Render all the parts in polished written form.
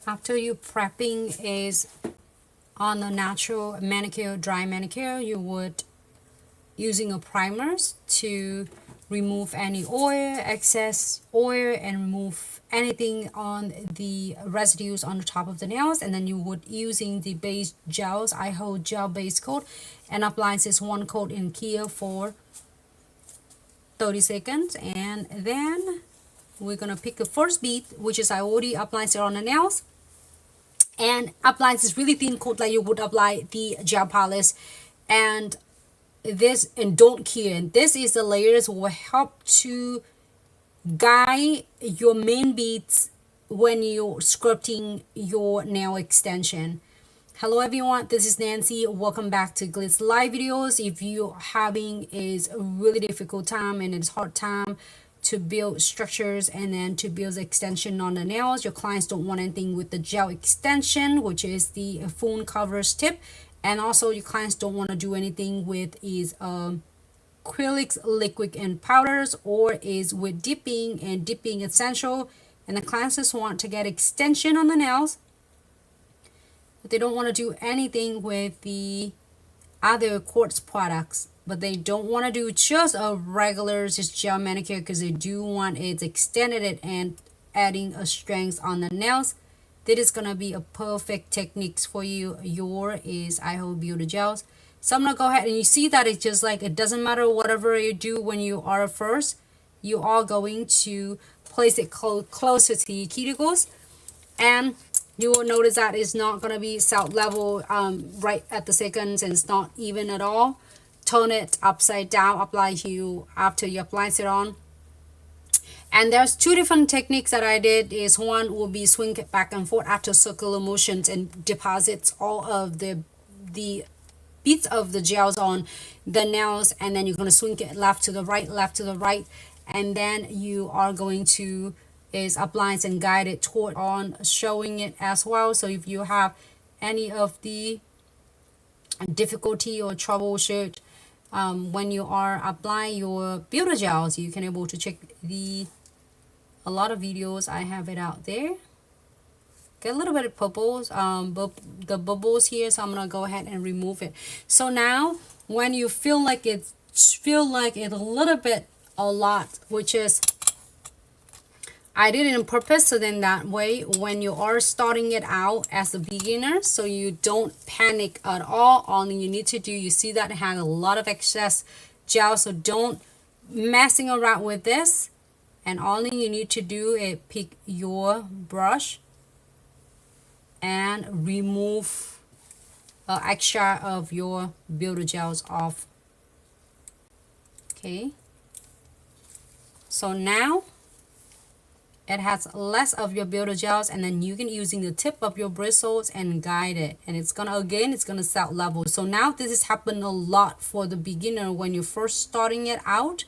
After you prepping is on a natural manicure, dry manicure, you would using a primers to remove any oil, excess oil, and remove anything on the residues on the top of the nails. And then you would using the base gels, iHold gel base coat, and apply this one coat in here for 30 seconds. And then we're gonna pick the first bead, which is I already applied it on the nails, and apply this really thin coat like you would apply the gel polish. And this, and don't care, and this is the layers will help to guide your main beads when you're sculpting your nail extension. Hello everyone, this is Nancy. Welcome back to Glitz live videos. If you having is a really difficult time and it's hard time to build structures and then to build extension on the nails, your clients don't want anything with the gel extension, which is the phone covers tip, and also your clients don't want to do anything with is acrylics, liquid and powders, or is with dipping and dipping essential, and the clients just want to get extension on the nails, but they don't want to do anything with the other quartz products. But they don't want to do just a regular just gel manicure because they do want it extended and adding a strength on the nails. That is gonna be a perfect techniques for you. Your is iHold Builder Gels. So I'm gonna go ahead, and you see that it's just like it doesn't matter whatever you do when you are first, you are going to place it closer to your cuticles, and you will notice that it's not gonna be south level right at the seconds, and it's not even at all. Turn it upside down, apply you after you apply it on. And there's two different techniques that I did. Is one will be swing it back and forth after circular motions and deposits all of the bits of the gels on the nails, and then you're going to swing it left to the right, and then you are going to is apply and guide it toward on showing it as well. So if you have any of the difficulty or troubleshoot when you are applying your builder gels, you can able to check a lot of videos. I have it out there. Get a little bit of bubbles, the bubbles here, so I'm gonna go ahead and remove it. So now when you feel like it a little bit a lot, which is I did it on purpose, so then that way when you are starting it out as a beginner, so you don't panic at all you need to do, you see that it has a lot of excess gel, so don't messing around with this, and all you need to do is pick your brush and remove extra of your builder gels off. Okay, so now it has less of your builder gels, and then you can using the tip of your bristles and guide it, and it's gonna set level. So now this has happened a lot for the beginner when you're first starting it out.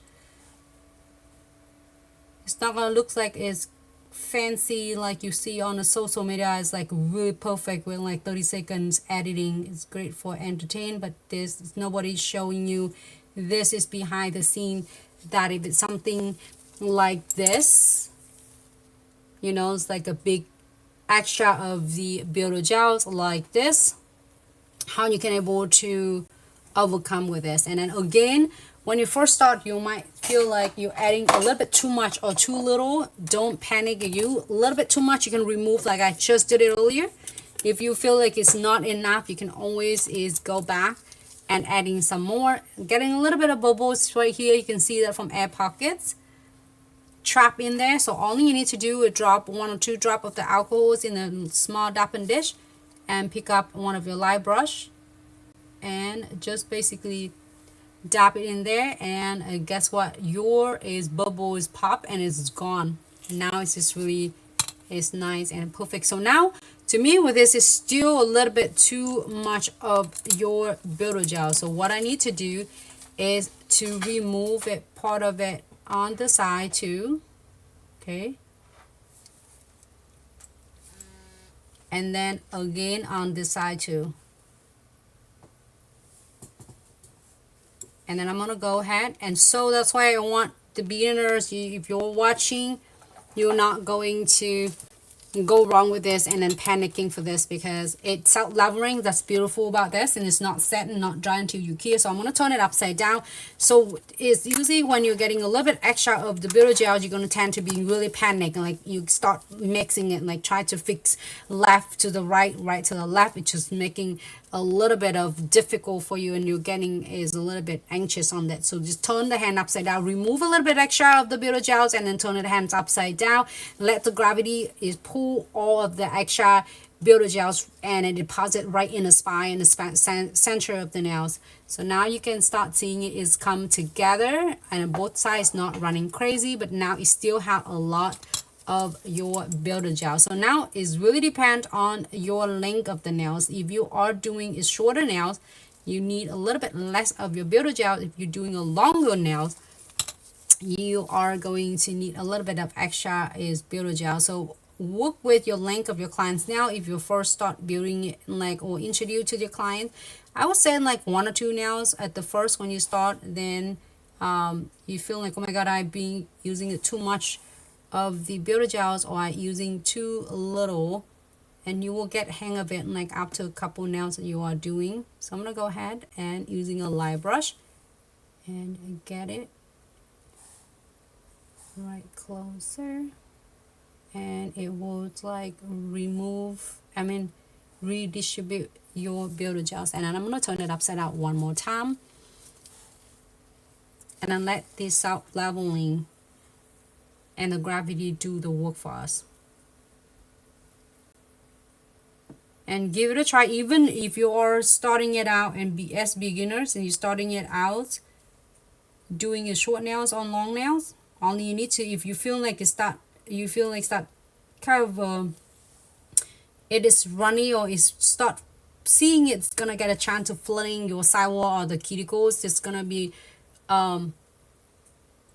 It's not gonna look like it's fancy like you see on the social media. It's like really perfect with like 30 seconds editing. It's great for entertain, but this nobody's showing you this is behind the scene, that if it's something like this, you know, it's like a big extra of the builder gels like this, how you can able to overcome with this. And then again, when you first start, you might feel like you're adding a little bit too much or too little. Don't panic. You a little bit too much, you can remove like I just did it earlier. If you feel like it's not enough, you can always go back and adding some more. Getting a little bit of bubbles right here. You can see that from air pockets trap in there. So all you need to do is drop 1 or 2 drops of the alcohols in a small dapping dish, and pick up one of your light brush and just basically dab it in there, and guess what, your bubble is pop and it's gone. Now it's just really nice and perfect. So now to me with this is still a little bit too much of your builder gel, so what I need to do is to remove it, part of it on the side too. Okay, and then again on this side too. And then I'm gonna go ahead, and so that's why I want the beginners, if you're watching, you're not going to go wrong with this and then panicking for this, because it's self-leveling. That's beautiful about this, and it's not set and not dry until you cure. So I'm going to turn it upside down. So it's usually when you're getting a little bit extra of the builder gel, you're going to tend to be really panic, and like you start mixing it, like try to fix left to the right, right to the left. It's just making a little bit of difficult for you, and you're getting is a little bit anxious on that. So just turn the hand upside down, remove a little bit extra of the builder gels, and then turn the hands upside down. Let the gravity is pull all of the extra builder gels and it deposit right in the spine, in the center of the nails. So now you can start seeing it is come together, and both sides not running crazy, but now it still have a lot of your builder gel. So now it's really depend on your length of the nails. If you are doing a shorter nails, you need a little bit less of your builder gel. If you're doing a longer nails, you are going to need a little bit of extra is builder gel. So work with your length of your client's nail. If you first start building it, like, or introduce to your client, I would say like 1 or 2 nails at the first when you start. Then you feel like, oh my god, I've been using it too much of the builder gels, or using too little, and you will get hang of it like after a couple nails that you are doing. So I'm gonna go ahead and using a light brush and get it right closer, and it will like redistribute your builder gels. And then I'm gonna turn it upside down one more time, and then let this self leveling and the gravity do the work for us. And give it a try. Even if you are starting it out and be as beginners and you're starting it out doing your short nails on long nails, only you need to, if you feel like it's that kind of it is runny, or is start seeing it's gonna get a chance of flooding your sidewall or the cuticles, it's gonna be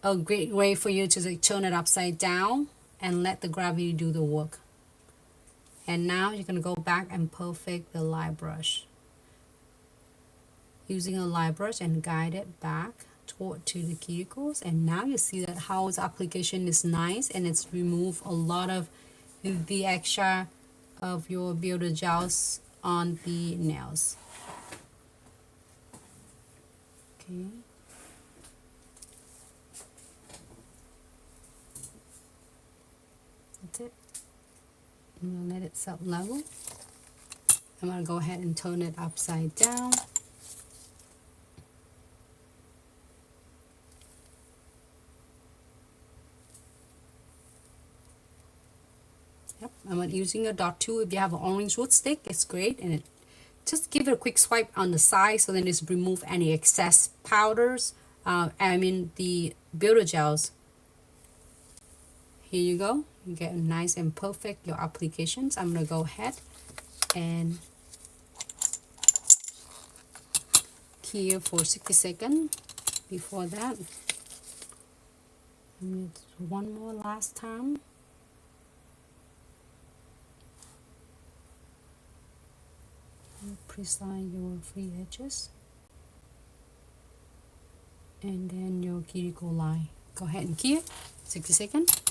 a great way for you to like turn it upside down and let the gravity do the work. And now you're going to go back and perfect the light brush, using a light brush, and guide it back toward to the cuticles. And now you see that how its application is nice, and it's removed a lot of the extra of your builder gels on the nails. Okay. That's it. I'm gonna let it self-level. I'm gonna go ahead and turn it upside down. Yep, I'm using a dot tool. If you have an orange wood stick, it's great, and it just give it a quick swipe on the side, so then just remove any excess powders. The builder gels. Here you go. You get nice and perfect your applications. I'm gonna go ahead and cure for 60 seconds. Before that, one more last time. Pre-line your free edges, and then your cuticle line. Go ahead and cure 60 seconds.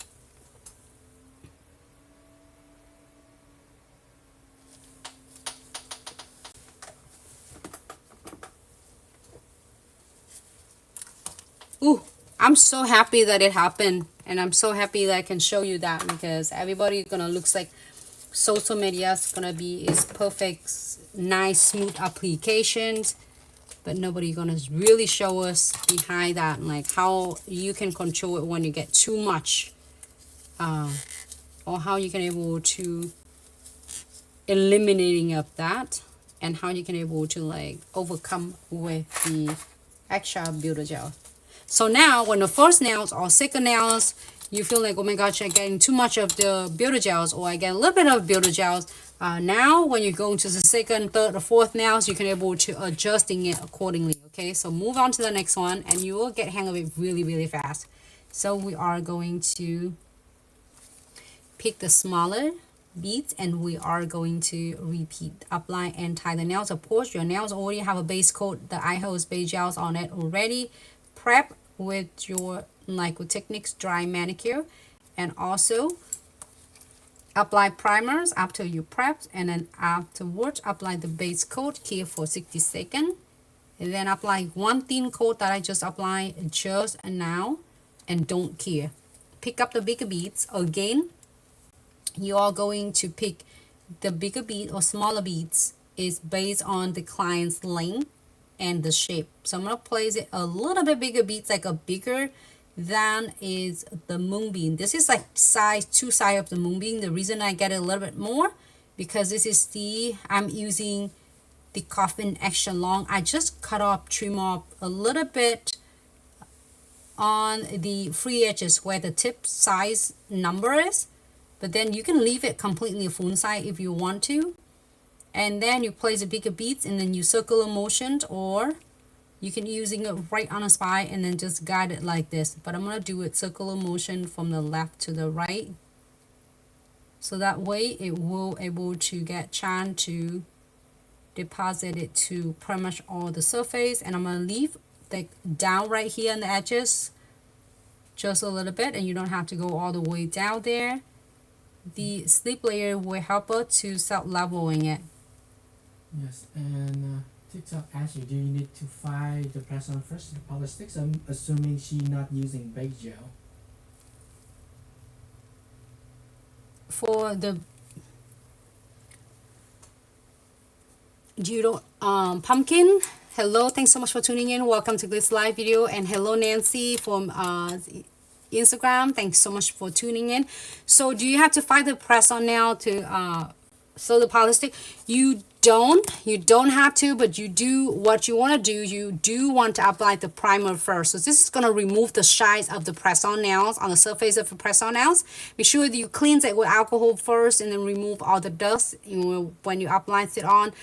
Ooh, I'm so happy that it happened, and I'm so happy that I can show you that, because everybody gonna looks like social media is gonna be is perfect, nice, smooth applications, but nobody gonna really show us behind that, like how you can control it when you get too much, or how you can able to eliminating of that, and how you can able to like overcome with the extra builder gel. So now when the first nails or second nails, you feel like, oh my gosh, I'm getting too much of the builder gels, or I get a little bit of builder gels. Now when you go into the second, third, or fourth nails, you can able to adjusting it accordingly. Okay, so move on to the next one, and you will get hang of it really, really fast. So we are going to pick the smaller beads, and we are going to repeat, apply, and tie the nails. Of course, your nails already have a base coat, the iHold base gels on it already. Prep with your Techniques dry manicure, and also apply primers after you prepped, and then afterwards apply the base coat here for 60 seconds, and then apply one thin coat that I just applied just now, and don't care. Pick up the bigger beads. Again, you are going to pick the bigger bead or smaller beads is based on the client's length and the shape. So I'm going to place it a little bit bigger beads, like a bigger than is the moonbeam. This is like size 2 side of the moonbeam. The reason I get it a little bit more because this is I'm using the coffin extra long. I just trim off a little bit on the free edges where the tip size number is, but then you can leave it completely full size if you want to, and then you place the bigger beads and then you circular motion, or you can using it right on the spine and then just guide it like this. But I'm going to do it circular motion from the left to the right, so that way it will able to get chance to deposit it to pretty much all the surface. And I'm going to leave the down right here on the edges just a little bit, and you don't have to go all the way down there. The slip layer will help us to start leveling it. Yes, and TikTok asks you, do you need to fire the press on first, the polish sticks? I'm assuming she's not using bake gel. For the judo pumpkin, hello, thanks so much for tuning in. Welcome to Glitz live video, and hello Nancy from Instagram, thanks so much for tuning in. So do you have to find the press on now to sew the polish stick? You don't have to, but you do. What you want to do, you do want to apply the primer first. So this is going to remove the shines of the press on nails on the surface of the press on nails. Make sure that you cleanse it with alcohol first and then remove all the dust when you apply it on,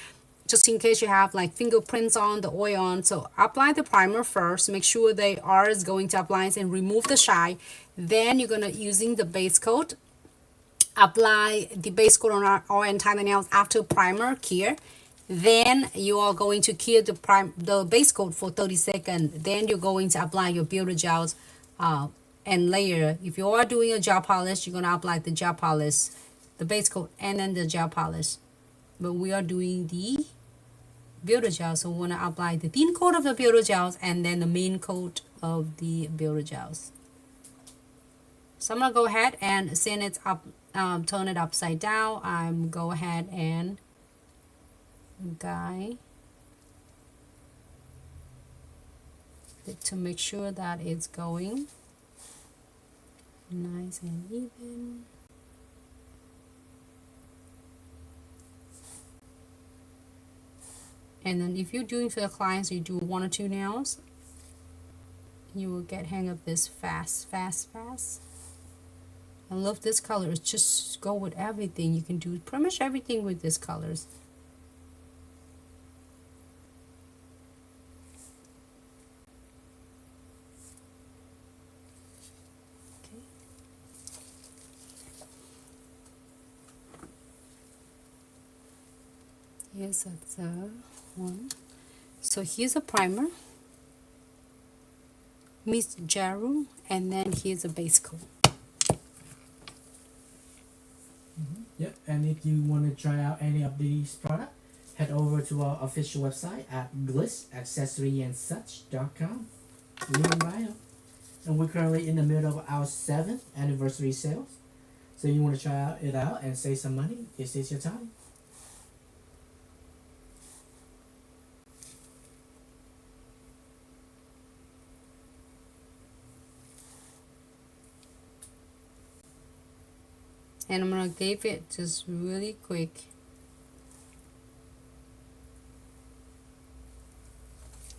just in case you have like fingerprints on the oil on. So apply the primer first, make sure they are going to apply it and remove the shine. Then you're going to using the base coat, apply the base coat on our entire nails after primer cure. Then you are going to cure the base coat for 30 seconds. Then you're going to apply your builder gels and layer. If you are doing a gel polish, you're going to apply the gel polish, the base coat, and then the gel polish. But we are doing the builder gel, so we want to apply the thin coat of the builder gels and then the main coat of the builder gels. So I'm gonna go ahead and send it up, turn it upside down. I'm go ahead and guide it to make sure that it's going nice and even. And then if you're doing for the clients, you do 1 or 2 nails, you will get hang of this fast. I love this color. It's just go with everything. You can do pretty much everything with these colors. Okay. Here's a one. So here's a primer, Miss Jaru, and then here's a base coat. Yep, and if you want to try out any of these products, head over to our official website at glitzaccessoryandsuch.com. Link in bio. And we're currently in the middle of our 7th anniversary sales. So you want to try it out and save some money, this is your time. And I'm going to give it just really quick.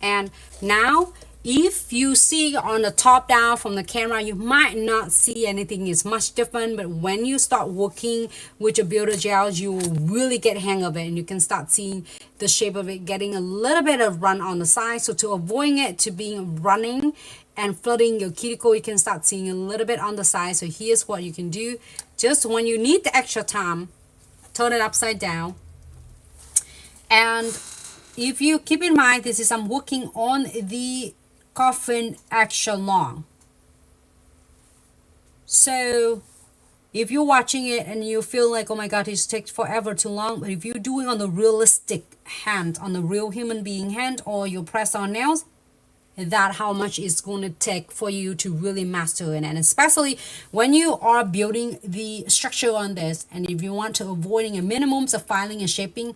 And now, if you see on the top down from the camera, you might not see anything is much different. But when you start working with your builder gels, you will really get hang of it. And you can start seeing the shape of it getting a little bit of run on the side. So to avoid it to being running and flooding your cuticle, you can start seeing a little bit on the side. So here's what you can do. Just when you need the extra time, turn it upside down. And if you keep in mind, this is I'm working on the coffin extra long. So if you're watching it and you feel like, oh my god, it takes forever too long, but if you're doing on the realistic hand, on the real human being hand, or you press on nails, that how much it's going to take for you to really master it. And especially when you are building the structure on this, and if you want to avoiding a minimums of filing and shaping,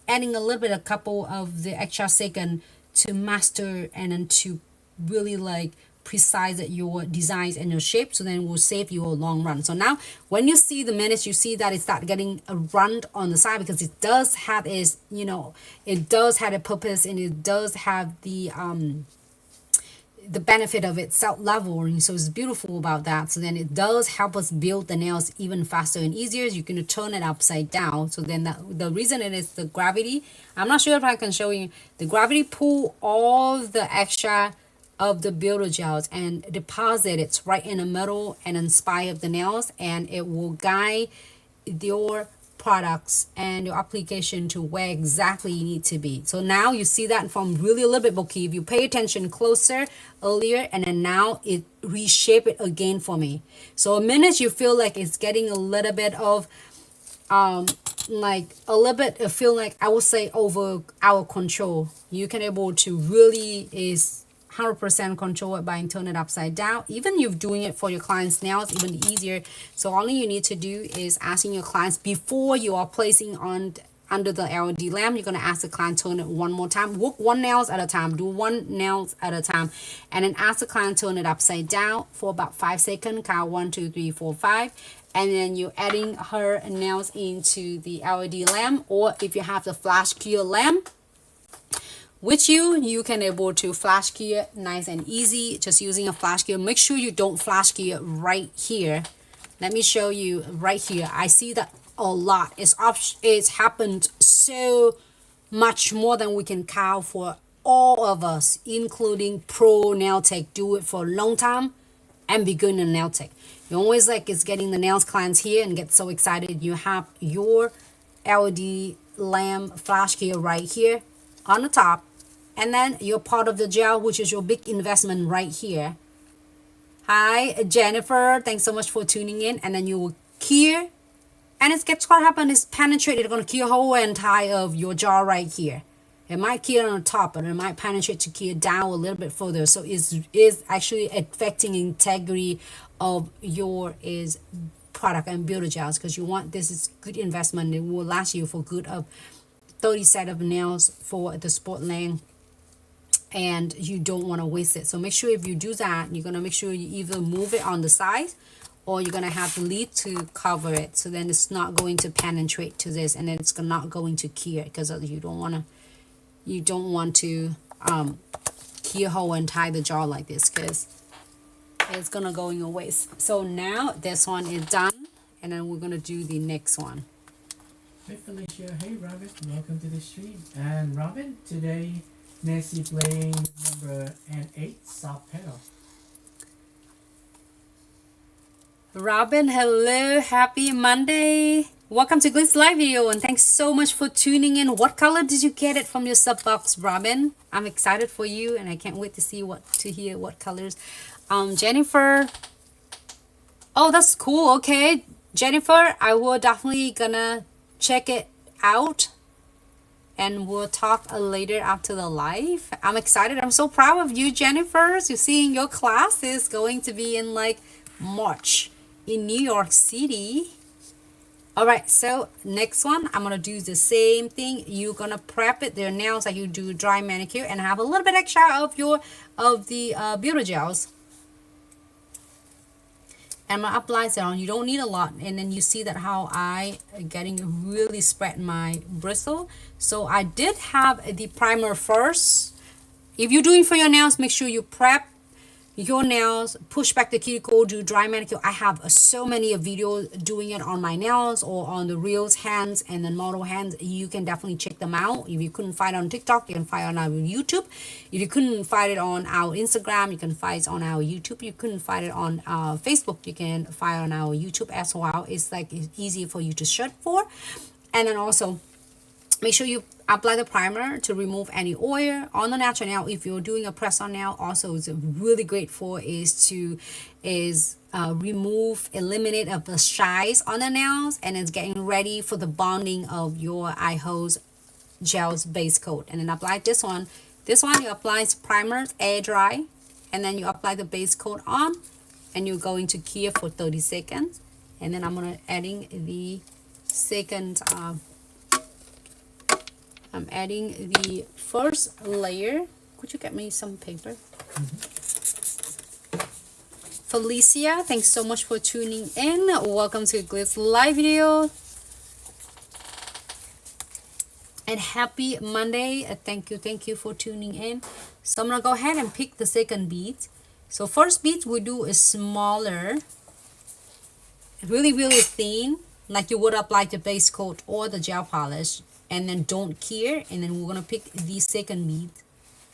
adding a little bit, a couple of the extra second to master and then to really like precise your designs and your shape, so then it will save you a long run. So now when you see the minutes, you see that it start getting a run on the side, because it does have is, you know, it does have a purpose, and it does have the benefit of it self-leveling. So it's beautiful about that. So then it does help us build the nails even faster and easier. You can turn it upside down. So then the reason it is the gravity, I'm not sure if I can show you, the gravity pull all the extra of the builder gels and deposit it right in the middle and inspire the nails, and it will guide your products and your application to where exactly you need to be. So now you see that from really a little bit bulky. If you pay attention closer earlier, and then now it reshape it again for me. So a minute you feel like it's getting a little bit of like a little bit of feel like, I would say, over our control. You can able to really is 100% control it by turning it upside down. Even you're doing it for your clients' nails, even easier. So all you need to do is asking your clients before you are placing on under the LED lamp, you're going to ask the client turn it one more time. Work one nails at a time. Do one nails at a time. And then ask the client turn it upside down for about 5 seconds. Count 1, 2, 3, 4, 5. And then you're adding her nails into the LED lamp. Or if you have the flash cure lamp with you can able to flash cure nice and easy, just using a flash cure. Make sure you don't flash cure right here. Let me show you right here. I see that a lot. It's happened so much more than we can count for all of us, including pro nail tech, do it for a long time, and beginner nail tech. You always like is getting the nails clients here and get so excited. You have your LED lamp flash cure right here on the top, and then your part of the gel, which is your big investment right here. Hi Jennifer, thanks so much for tuning in. And then you will cure, and it's gets what happened is penetrate. It's going to cure whole entire of your jaw right here. It might cure on the top, but it might penetrate to cure down a little bit further. So is actually affecting integrity of your product and builder gels, because you want this is good investment. It will last you for good of 30 set of nails for the sport length, and you don't want to waste it. So make sure if you do that, you're going to make sure you either move it on the side, or you're going to have the lid to cover it, so then it's not going to penetrate to this, and then it's not going to cure, because you don't want to cure hole and tie the jaw like this, because it's gonna go in your waste. So now this one is done, and then we're gonna do the next one. Hey Felicia, hey Robin, welcome to the stream. And Robin, today Nancy playing number 8, soft pedal. Robin, hello, happy Monday. Welcome to Glitz live video, and thanks so much for tuning in. What color did you get it from your sub box, Robin? I'm excited for you, and I can't wait to hear what colors. Jennifer, oh, that's cool. Okay, Jennifer, I will definitely gonna check it out, and we'll talk later after the live. I'm excited. I'm so proud of you, Jennifer. So seeing your class is going to be in like March in New York City. All right, so next one, I'm gonna do the same thing. You're gonna prep it, their nails like you do dry manicure, and have a little bit extra of the builder gels. And I'm gonna apply it on. You don't need a lot, and then you see that how I getting really spread my bristle. So I did have the primer first. If you're doing for your nails, make sure you prep your nails, push back the cuticle, do dry manicure. I have so many videos doing it on my nails or on the reels hands and then model hands. You can definitely check them out. If you couldn't find it on TikTok, you can find it on our YouTube. If you couldn't find it on our Instagram, you can find it on our YouTube. You couldn't find it on Facebook, you can find it on our YouTube as well. It's like it's easy for you to search for. And then also make sure you apply the primer to remove any oil on the natural nail. If you're doing a press on nail, also it's really great for remove, eliminate of the shines on the nails, and it's getting ready for the bonding of your iHold gel's base coat. And then apply this one you apply primer, air dry, and then you apply the base coat on, and you're going to cure for 30 seconds. And then I'm gonna adding the second I'm adding the first layer. Could you get me some paper? Felicia, thanks so much for tuning in. Welcome to Glitz live video. And happy Monday. Thank you for tuning in. So I'm gonna go ahead and pick the second bead. So first bead we do is smaller, really thin, like you would apply the base coat or the gel polish, and then don't cure. And then we're gonna pick the second bead.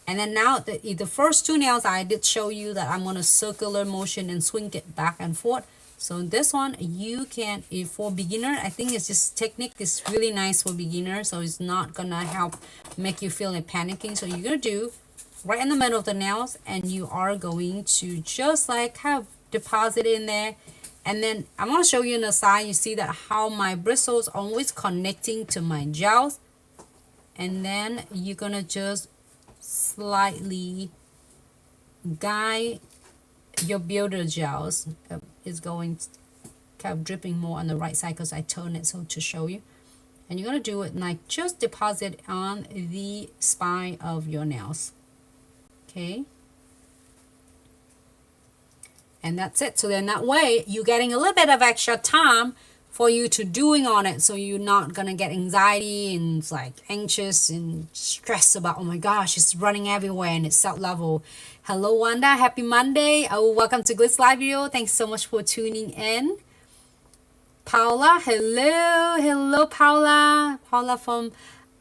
And then now the first two nails I did show you that I'm gonna circular motion and swing it back and forth. So this one you can, if for beginner, I think it's just technique is really nice for beginner, so it's not gonna help make you feel like panicking. So you're gonna do right in the middle of the nails, and you are going to just like have deposit in there. And then I'm going to show you on the side. You see that how my bristles always connecting to my gels. And then you're going to just slightly guide your Builder gels. It's going to kind of dripping more on the right side because I turn it so to show you. And you're going to do it like just deposit on the spine of your nails. Okay. And that's it. So then that way you're getting a little bit of extra time for you to doing on it, so you're not gonna get anxiety and it's like anxious and stressed about, oh my gosh, it's running everywhere and it's out level. Hello Wanda, happy Monday. Oh, welcome to Glitz live video. Thanks so much for tuning in. Paula, hello Paula from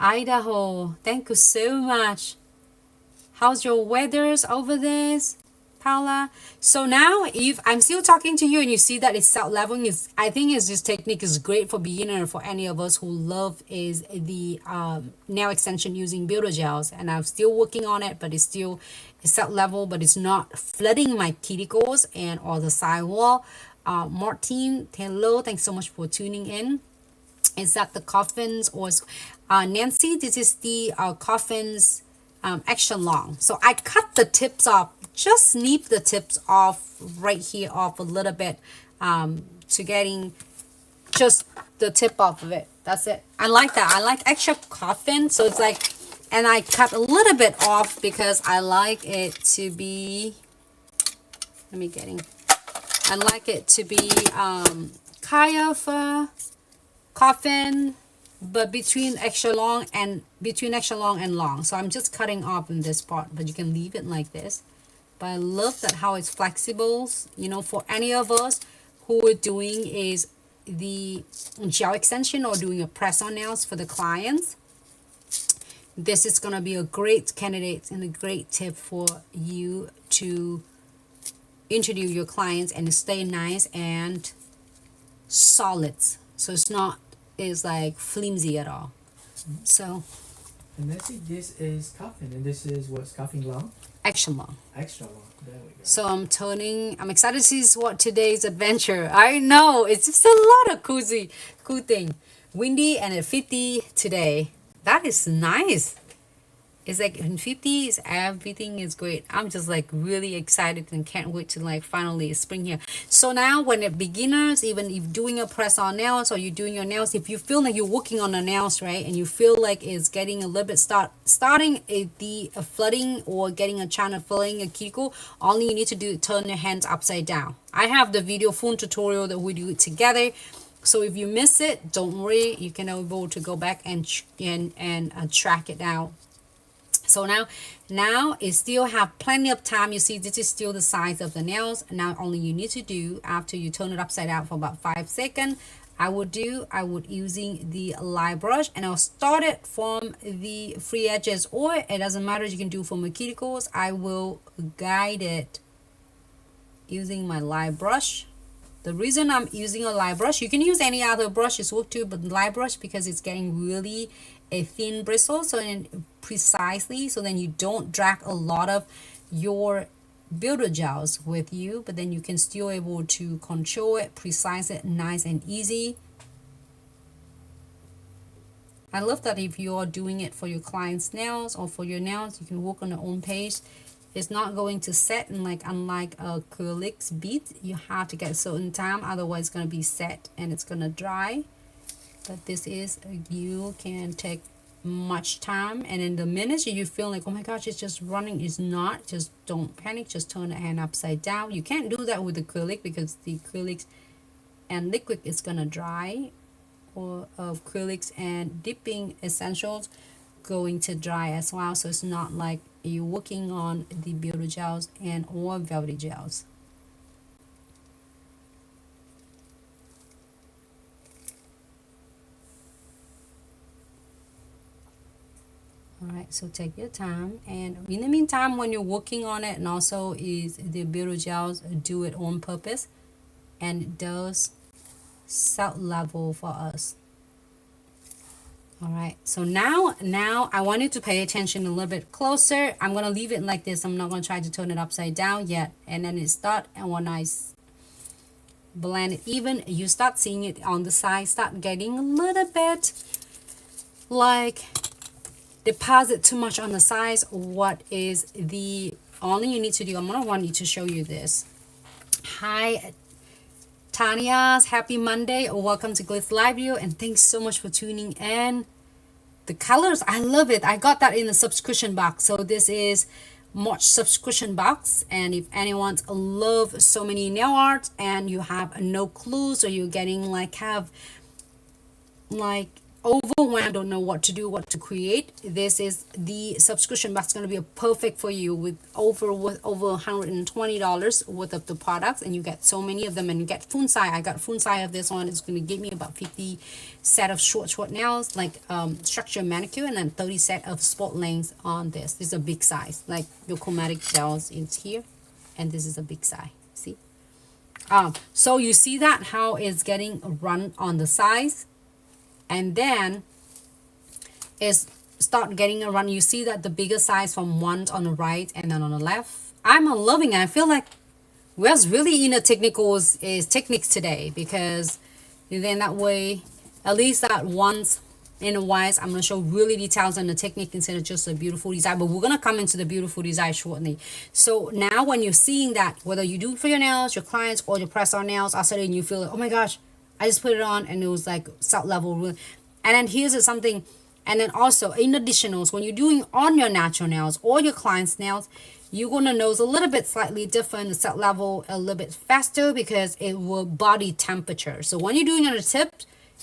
Idaho. Thank you so much. How's your weathers over there, Paula? So now if I'm still talking to you and you see that it's self leveling, is I think is this technique is great for beginner, for any of us who love is the nail extension using Builder gels. And I'm still working on it, but it's still self level, but it's not flooding my cuticles and or the sidewall. Martin, hello, thanks so much for tuning in. Is that the coffins or Nancy? This is the coffins extra long. So I cut the tips off, just snip the tips off right here off a little bit to getting just the tip off of it. That's it. I like that. I like extra coffin, so it's like, and I cut a little bit off because I like it to be, I like it to be kind of coffin, but between extra long and long. So I'm just cutting off in this part, but you can leave it like this. But I love that how it's flexible. You know, for any of us who are doing is the gel extension or doing a press on nails for the clients, this is gonna be a great candidate and a great tip for you to introduce your clients and stay nice and solid. So it's not is like flimsy at all. So and let's see, this is coffin, and this is what's coffin long? Extra long. Extra long. There we go. So I'm excited to see what today's adventure. I know it's just a lot of cool thing. Windy and at 50 today. That is nice. It's like in 50s, everything is great. I'm just like really excited and can't wait to like finally spring here. So now when the beginners, even if doing a press on nails or you're doing your nails, if you feel like you're working on the nails, right, and you feel like it's getting a little bit starting the flooding or getting a channel filling a cuticle, all you need to do is turn your hands upside down. I have the video full tutorial that we do it together. So if you miss it, don't worry, you can able to go back and track it out. So now it still have plenty of time. You see, this is still the size of the nails. Now only you need to do, after you turn it upside down for about 5 seconds, I would using the light brush, and I'll start it from the free edges, or it doesn't matter, you can do from the cuticles. I will guide it using my light brush. The reason I'm using a light brush, you can use any other brush, it's work too, but light brush, because it's getting really a thin bristle, so then precisely, so then you don't drag a lot of your builder gels with you, but then you can still able to control it, precise it, nice and easy. I love that if you are doing it for your client's nails or for your nails, you can work on your own pace. It's not going to set, and like unlike acrylics bead, you have to get a certain time, otherwise it's going to be set and it's going to dry. But this is, you can take much time, and in the minutes you feel like, oh my gosh, it's just running, it's not, just don't panic, just turn the hand upside down. You can't do that with acrylic because the acrylics and liquid is going to dry, or acrylics and dipping essentials going to dry as well. So it's not like you're working on the builder gels and or velvety gels. Alright, so take your time, and in the meantime when you're working on it, and also is the builder gels do it on purpose, and it does set level for us. Alright, so now I want you to pay attention a little bit closer. I'm going to leave it like this. I'm not going to try to turn it upside down yet. And then it start, and when I blend it even, you start seeing it on the side, start getting a little bit like deposit too much on the sides. What is the only you need to do, I'm going to want you to show you this. Hi Tanya's, happy Monday, welcome to Glitz Live View, and thanks so much for tuning in. The colors, I love it. I got that in the subscription box. So this is March subscription box, and if anyone love so many nail art and you have no clues, or you're getting like overwhelmed, don't know what to do, what to create, this is the subscription box going to be perfect for you, with over $120 worth of the products, and you get so many of them, and you get full size. I got full size of this one. It's going to give me about 50 set of short nails, like structure manicure, and then 30 set of sport lengths on this. This is a big size, like your chromatic gels is here, and this is a big size. See, so you see that how it's getting run on the size, and then is start getting a run. You see that the bigger size from one on the right and then on the left. I'm loving it. I feel like we're really in the technicals is techniques today, because then that way at least that once in a while I'm going to show really details on the technique instead of just a beautiful design. But we're going to come into the beautiful design shortly. So now when you're seeing that, whether you do it for your nails, your clients, or your press on nails, all of a sudden you feel like, oh my gosh, I just put it on and it was like salt level. And then here's something, and then also in additionals, when you're doing on your natural nails or your client's nails, you're going to notice a little bit slightly different, the set level a little bit faster, because it will body temperature. So when you're doing on the tip,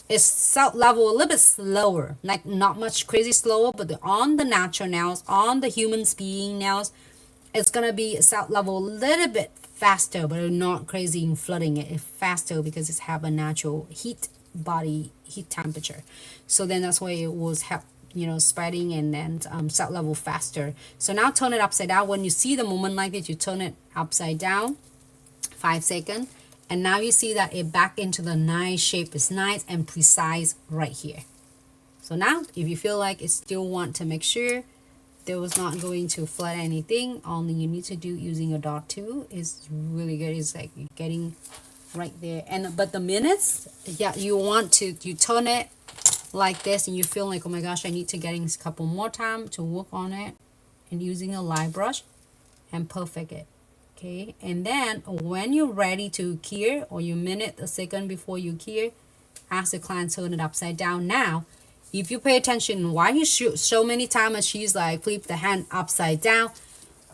it's set level a little bit slower, like not much crazy slower, but on the natural nails, on the human being nails, it's going to be set level a little bit faster, but not crazy in flooding it. It's faster because it's have a natural body heat temperature. So then that's why it was help, you know, spreading, and then set level faster. So now turn it upside down. When you see the movement like this, you turn it upside down 5 seconds, and now you see that it back into the nice shape. It's nice and precise right here. So now if you feel like it still want to make sure there was not going to flood anything, only you need to do using a dot tool is really good. It's like you're getting right there. And but the minutes, yeah, you want to, you turn it like this, and you feel like, oh my gosh, I need to get in a couple more time to work on it, and using a light brush and perfect it. Okay, and then when you're ready to cure, or you minute a second before you cure, ask the client turn it upside down. Now if you pay attention, why you shoot so many times and she's like flip the hand upside down,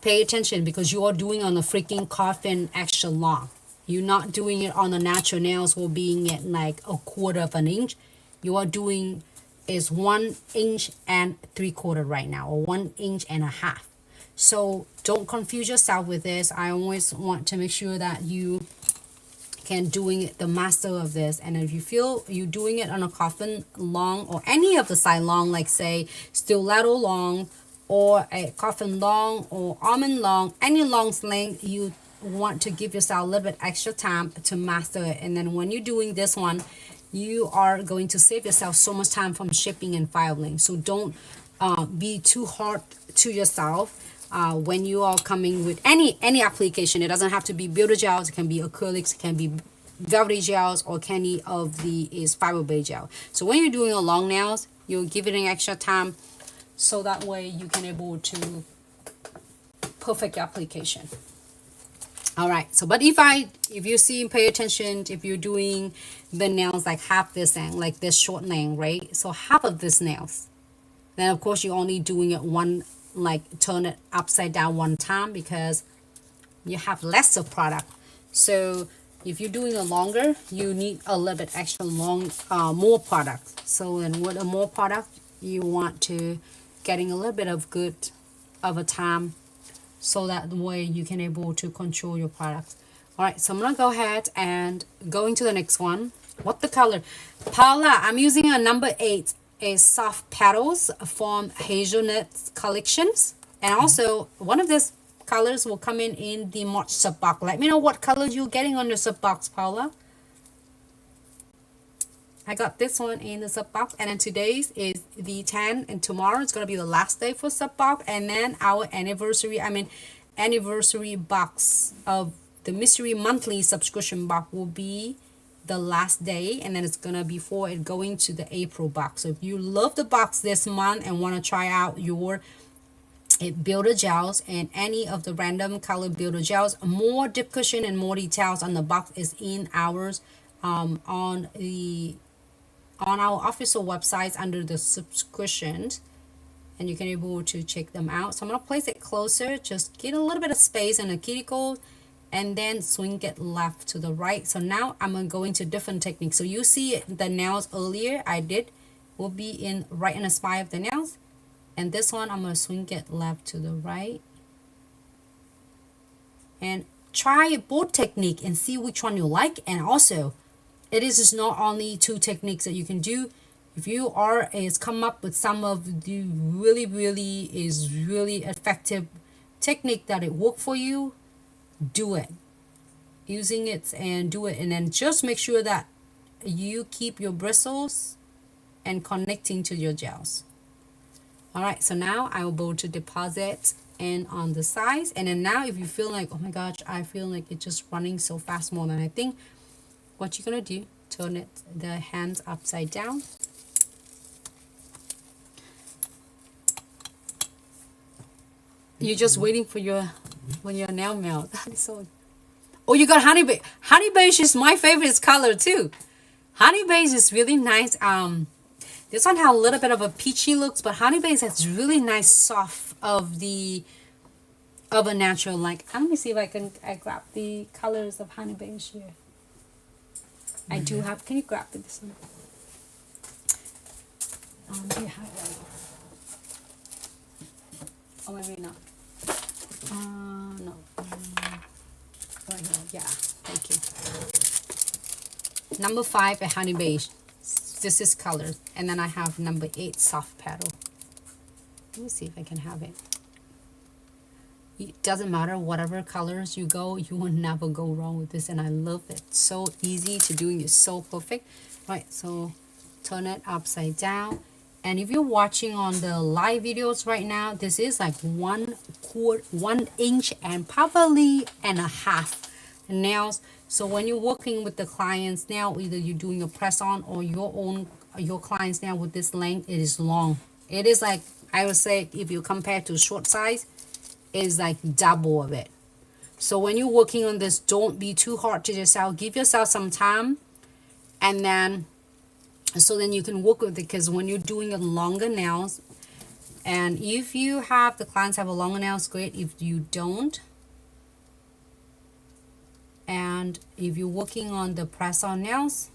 pay attention, because you are doing on the freaking coffin extra long. You're not doing it on the natural nails or being at like 1/4 of an inch. You are doing is 1 inch and 3/4 right now, or 1 inch and a half. So don't confuse yourself with this. I always want to make sure that you can doing it the master of this. And if you feel you doing it on a coffin long, or any of the side long, like say stiletto long, or a coffin long, or almond long, any long length, you want to give yourself a little bit extra time to master it. And then when you're doing this one, you are going to save yourself so much time from shipping and filing. So don't be too hard to yourself when you are coming with any application. It doesn't have to be builder gels. It can be acrylics. It can be velvety gels, or any of the is fiber-based gel. So when you're doing a long nails, you'll give it an extra time, so that way you can able to perfect application. All right, so but if you see, pay attention, if you're doing the nails like half this length, like this short length, right? So half of this nails, then of course you're only doing it one, like turn it upside down one time, because you have less of product. So if you're doing a longer, you need a little bit extra long, more product. So then with a more product, you want to getting a little bit of good of a time, so that way you can able to control your product. All right, so I'm gonna go ahead and going to the next one. What the color? Paula, I'm using a number 8, a soft petals from Hazelnut collections, and also one of these colors will come in the March sub box. Let me know what colors you're getting on the sub box, Paula. I got this one in the sub box, and then today's is the 10, and tomorrow is gonna be the last day for sub box, and then our anniversary box of the mystery monthly subscription box will be the last day, and then it's gonna be before it going to the April box. So if you love the box this month and want to try out your builder gels and any of the random color builder gels, more dip cushion and more details on the box is in ours, on our official websites under the subscriptions, and you can able to check them out. So I'm gonna place it closer, just get a little bit of space in the cuticle, and then swing it left to the right. So now I'm gonna go into different techniques. So you see the nails earlier I did will be in right in the spine of the nails, and this one I'm gonna swing it left to the right, and try both technique and see which one you like. And also it is just not only 2 techniques that you can do. If you are is come up with some of the really effective technique that it work for you, do it, using it and do it, and then just make sure that you keep your bristles and connecting to your gels. All right, so now I will go to deposit and on the sides, and then now if you feel like, oh my gosh, I feel like it's just running so fast more than I think, what you're gonna do, turn it the hands upside down, you're just waiting for your when your nail melt. So, oh, you got honey beige. Honey beige is my favorite color too. Honey beige is really nice. This one has a little bit of a peachy looks, but honey beige has really nice soft of a natural, like, let me see if I grab the colors of honey beige here. I do have, can you grab this one? Do you have one? Oh, maybe not. No. Right here, yeah, thank you. Number 5, a honey beige. This is colored. And then I have number 8, soft petal. Let me see if I can have it. It doesn't matter whatever colors you go, you will never go wrong with this, and I love it. So easy to do, it's so perfect. Right, so turn it upside down, and if you're watching on the live videos right now, this is like 1 inch and probably and a half nails. So when you're working with the clients now, either you're doing a press on or your clients now with this length, it is long. It is like, I would say, if you compare to short size, is like double of it. So when you're working on this, don't be too hard to yourself. Give yourself some time, and then so then you can work with it, because when you're doing a longer nails, and if you have the clients have a longer nails, great. If you don't, and if you're working on the press on nails,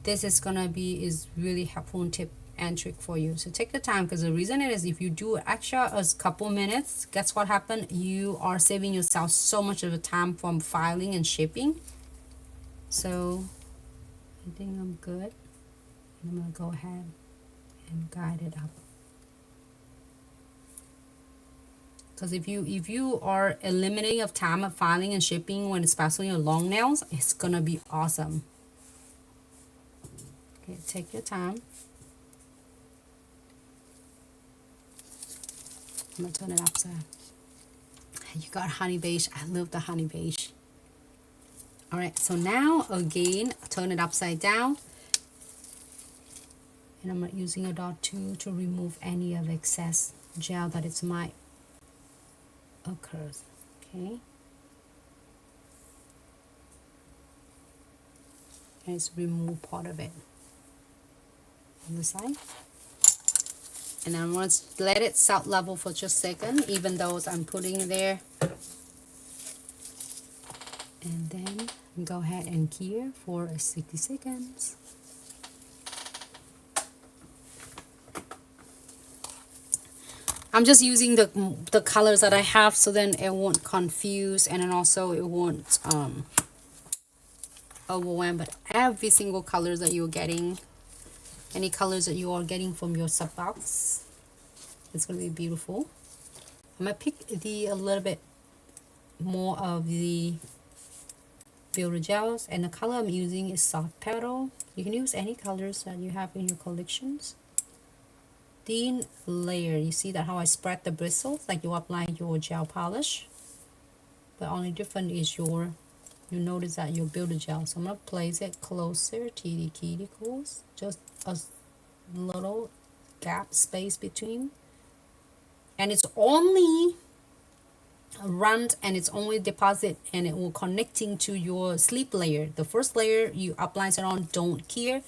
this is gonna be is really helpful tip and trick for you. So take the time, because the reason it is, if you do extra a couple minutes, guess what happened? You are saving yourself so much of the time from filing and shipping. So I think I'm good. I'm gonna go ahead and guide it up. Because if you are eliminating of time of filing and shipping when especially your long nails, it's gonna be awesome. Okay, take your time. I'm gonna turn it upside. You got honey beige. I love the honey beige. All right, so now again, turn it upside down. And I'm using a dot tool to remove any of excess gel that it might occur. Okay. And it's remove part of it on the side. And then I'm going to let it set level for just a second, even though I'm putting it there. And then go ahead and cure for 60 seconds. I'm just using the colors that I have so then it won't confuse, and then also it won't overwhelm. But every single colors that you're getting, any colors that you are getting from your sub box, it's going to be beautiful. I'm going to pick a little bit more of the Builder Gels, and the color I'm using is Soft Petal. You can use any colors that you have in your collections. Thin layer, you see that how I spread the bristles like you apply your gel polish, but only different is you notice that your Builder Gel. So I'm going to place it closer to the cuticles, just a little gap space between, and it's only run and it's only deposit, and it will connecting to your sleep layer. The first layer you apply it on, don't care.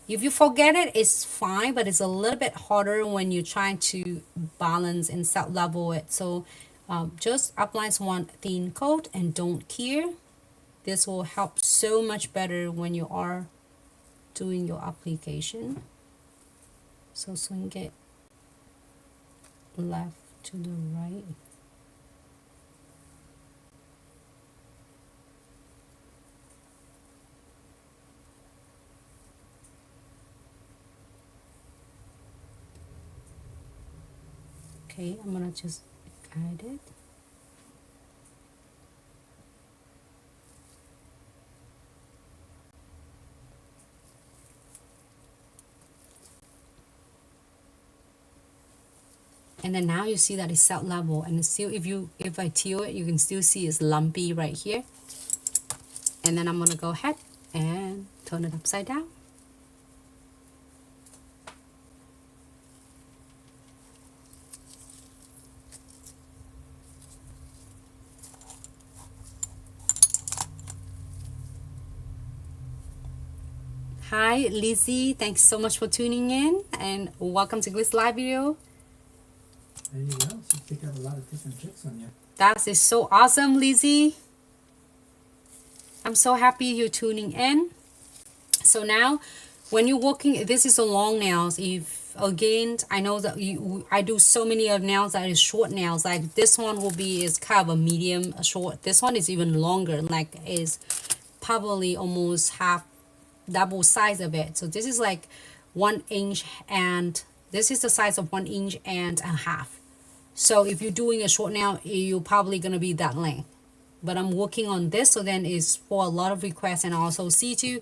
If you forget it, it's fine, but it's a little bit harder when you're trying to balance and set level it. So just apply one thin coat and don't care. This will help so much better when you are doing your application. So swing it left to the right. Okay, I'm gonna just guide it. And then now you see that it's set level, and it's still, if I tilt it, you can still see it's lumpy right here. And then I'm gonna go ahead and turn it upside down. Hi Lizzie, thanks so much for tuning in, and welcome to Glitz Live Video. There you go. She picked up a lot of different tricks on you. That is so awesome, Lizzie. I'm so happy you're tuning in. So now, when you're working, this is a long nails. If again, I know that I do so many of nails that is short nails. Like this one will be is kind of a medium short. This one is even longer, like is probably almost half double size of it. So this is like 1 inch, and this is the size of 1 inch and a half. So if you're doing a short nail, you're probably gonna be that length. But I'm working on this, so then it's for a lot of requests and also C2.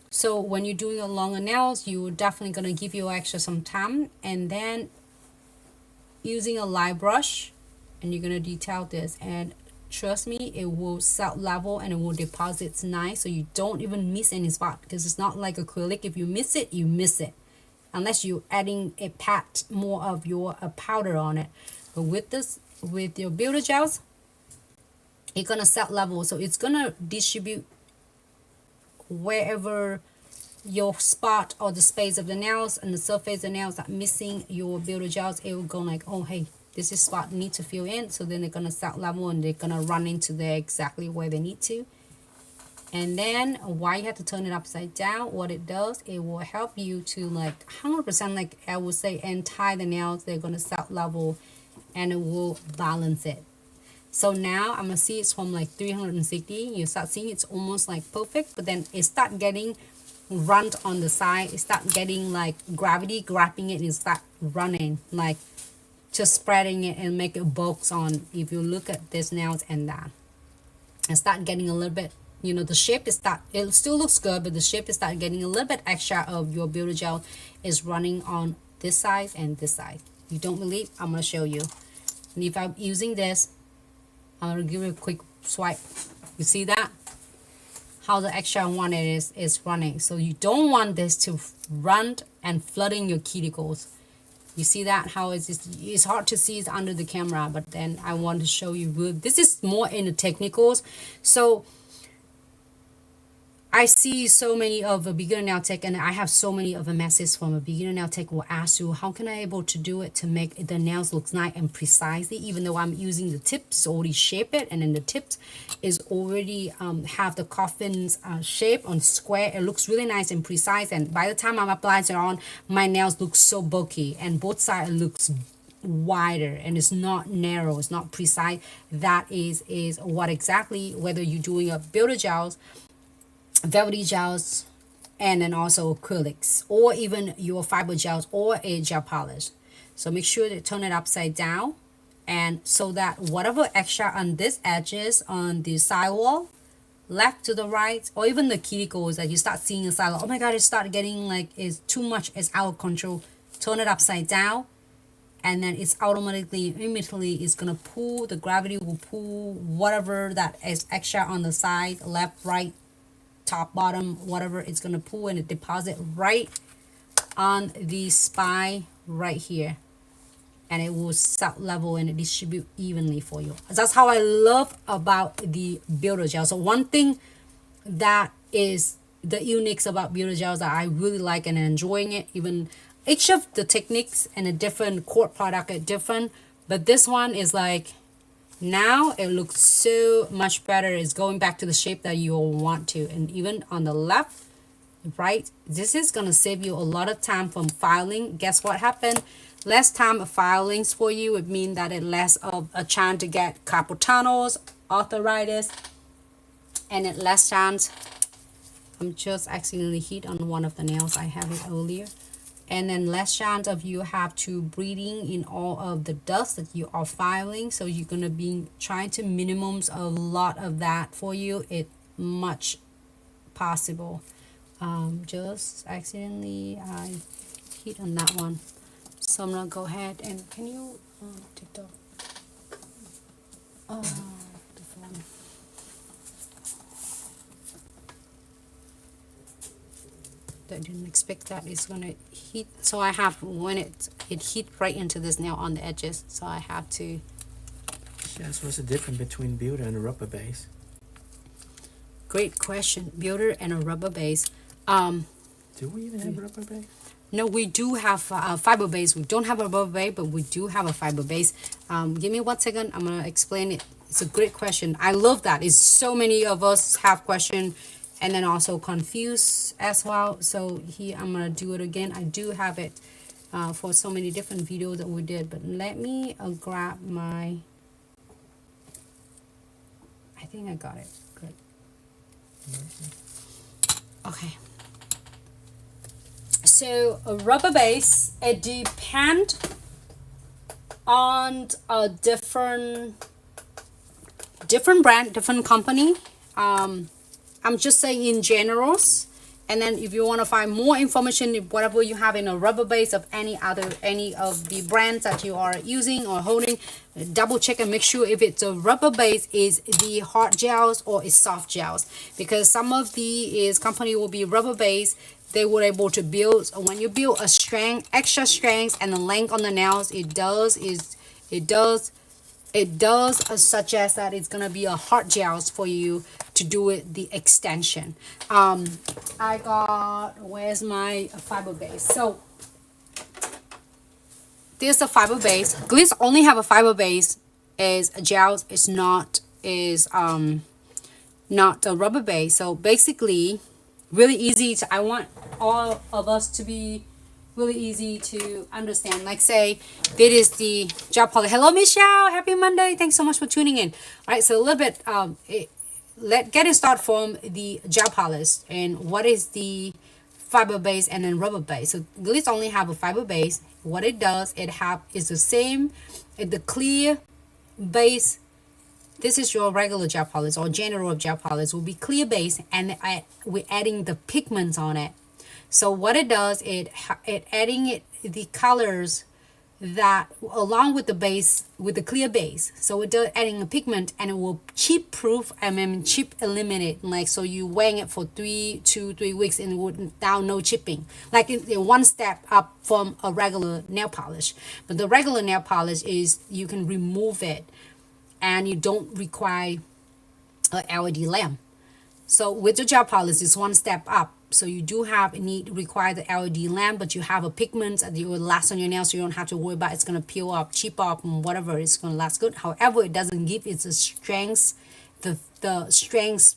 So when you're doing a longer nails, you're definitely gonna give you extra some time, and then using a light brush, and you're gonna detail this, and trust me, it will set level and it will deposit nice, so you don't even miss any spot, because it's not like acrylic. If you miss it, you miss it, unless you're adding a pat more of your powder on it. But with this, with your Builder Gels, it's gonna set level, so it's gonna distribute wherever your spot or the space of the nails and the surface of the nails that missing your Builder Gels. It will go like, oh hey, this is spot need to fill in. So then they're gonna set level and they're gonna run into there exactly where they need to. And then why you have to turn it upside down, what it does, it will help you to like 100%, like I would say, untie the nails. They're gonna set level and it will balance it. So now I'm gonna see it's from like 360. You start seeing it's almost like perfect, but then it start getting run on the side. It start getting like gravity grabbing it and start running like just spreading it and make it bulks on. If you look at this nails and that, and start getting a little bit, you know, the shape is that it still looks good, but the shape is start getting a little bit extra of your Builder Gel is running on this side and this side. You don't believe? I'm gonna show you. And if I'm using this, I'm gonna give you a quick swipe. You see that? How the extra one it is running. So you don't want this to run and flooding your cuticles. You see that? How it's hard to see it under the camera, but then I want to show you good. This is more in the technicals. So I see so many of a beginner nail tech, and I have so many of a message from a beginner nail tech will ask you, how can I able to do it to make the nails look nice and precisely, even though I'm using the tips already shape it, and then the tips is already have the coffin's shape on square. It looks really nice and precise, and by the time I'm applying it on, my nails look so bulky, and both sides looks wider, and it's not narrow, it's not precise. That is what exactly, whether you're doing a Builder Gels, Velvetty gels, and then also acrylics, or even your fiber gels or a gel polish. So make sure to turn it upside down, and so that whatever extra on this edges on the sidewall, left to the right, or even the cuticles that you start seeing the sidewall, oh my god, it start getting like it's too much, it's out of control. Turn it upside down, and then it's automatically, immediately it's gonna pull, the gravity will pull whatever that is extra on the side, left, right, top, bottom, whatever, it's gonna pull and it deposit right on the spine right here, and it will set level and distribute evenly for you. That's how I love about the Builder Gel. So one thing that is the unique about Builder Gels that I really like and enjoying it, even each of the techniques and a different core product are different, but this one is like, now it looks so much better. It's going back to the shape that you want to. And even on the left, right, this is going to save you a lot of time from filing. Guess what happened? Less time of filings for you. It means that it less of a chance to get carpal tunnels, arthritis, and it less chance. I'm just accidentally hit on one of the nails. I have it earlier. And then less chance of you have to breathing in all of the dust that you are filing. So you're gonna be trying to minimum a lot of that for you. It much possible. Just accidentally I hit on that one. So I'm gonna go ahead and can you take the phone. I didn't expect that it's gonna hit, so I have, when it hit right into this nail on the edges, so I have to. Yeah, so what's the difference between Builder and a rubber base? Great question. Builder and a rubber base. Do we even have rubber base? No, we do have a fiber base. We don't have a rubber base, but we do have a fiber base. Give me 1 second. I'm gonna explain it. It's a great question. I love that. It's so many of us have question and then also confused as well. So here I'm gonna do it again. I do have it for so many different videos that we did, but let me grab my, I think I got it. Good. Okay. So a rubber base, it depends on a different brand, different company. I'm just saying in generals, and then if you want to find more information, whatever you have in a rubber base of any of the brands that you are using or holding, double check and make sure if it's a rubber base is the hard gels or is soft gels, because some of the company will be rubber base. They were able to build, when you build a strength, extra strength and the length on the nails, it does suggest that it's gonna be a hard gels for you to do it the extension. I got, where's my fiber base? So there's a fiber base. Glitz only have a fiber base is gels. It's not not a rubber base. So basically, really easy to, I want all of us to be really easy to understand. Like say, this is the gel polish. Hello, Michelle. Happy Monday. Thanks so much for tuning in. All right, so a little bit, get it started from the gel polish. And what is the fiber base and then rubber base. So Glitz only have a fiber base. What it does, it have is the same, the clear base. This is your regular gel polish or general gel polish will be clear base, and we're adding the pigments on it. So what it does, it adding the colors that along with the base, with the clear base. So it does adding a pigment, and it will chip proof, chip eliminate, like, so you wearing it for 2-3 weeks and without no chipping, like in one step up from a regular nail polish. But the regular nail polish is you can remove it and you don't require a LED lamp. So with the gel polish, it's one step up. So you do require the LED lamp, but you have a pigment that will last on your nails, so you don't have to worry about it's gonna peel up, chip up, and whatever. It's gonna last good. However, it doesn't give it the strength, the strength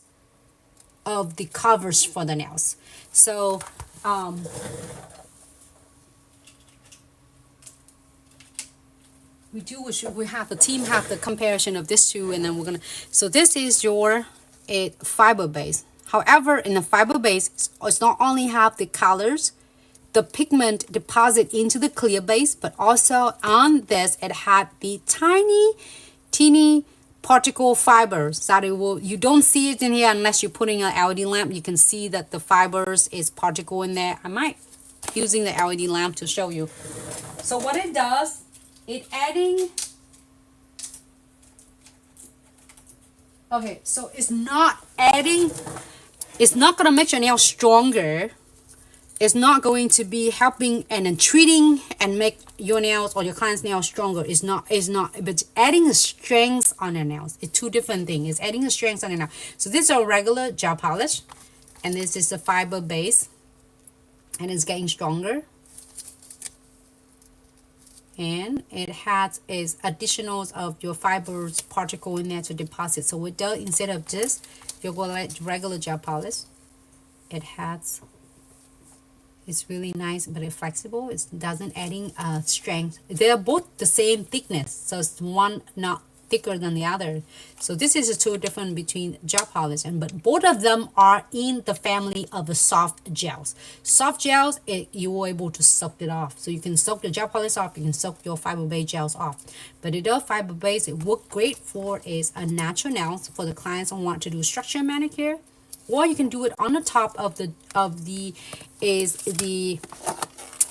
of the covers for the nails. So we have the team have the comparison of this two, and then we're gonna. So this is your fiber base. However, in the fiber base, it's not only have the colors, the pigment deposit into the clear base, but also on this, it had the teeny particle fibers that you don't see it in here unless you're putting an LED lamp. You can see that the fibers is particle in there. I might using the LED lamp to show you. So what it does, it adding. Okay, so it's not adding. It's not gonna make your nail stronger. It's not going to be helping and then treating and make your nails or your client's nails stronger. It's not, but adding a strength on their nails. It's two different things. It's adding a strength on their nail. So this is a regular gel polish, and this is the fiber base, and it's getting stronger. And it has is additionals of your fibers particle in there to deposit. So it does, instead of this, if you go like regular gel polish, it has, it's really nice, but it's flexible. It doesn't adding strength. They're both the same thickness, so it's one not thicker than the other. So this is the two different between gel polish, but both of them are in the family of the soft gels. Soft gels, you are able to soak it off. So you can soak the gel polish off, you can soak your fiber base gels off. But it does fiber base, it work great for is a natural nails for the clients who want to do structure manicure, or you can do it on the top of the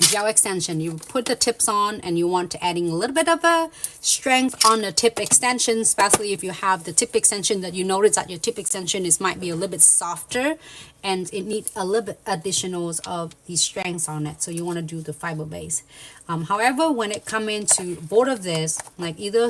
gel extension. You put the tips on and you want to adding a little bit of a strength on the tip extension, especially if you have the tip extension that you notice that your tip extension might be a little bit softer and it needs a little bit additionals of the strengths on it. So you want to do the fiber base. However, when it come into both of this, like either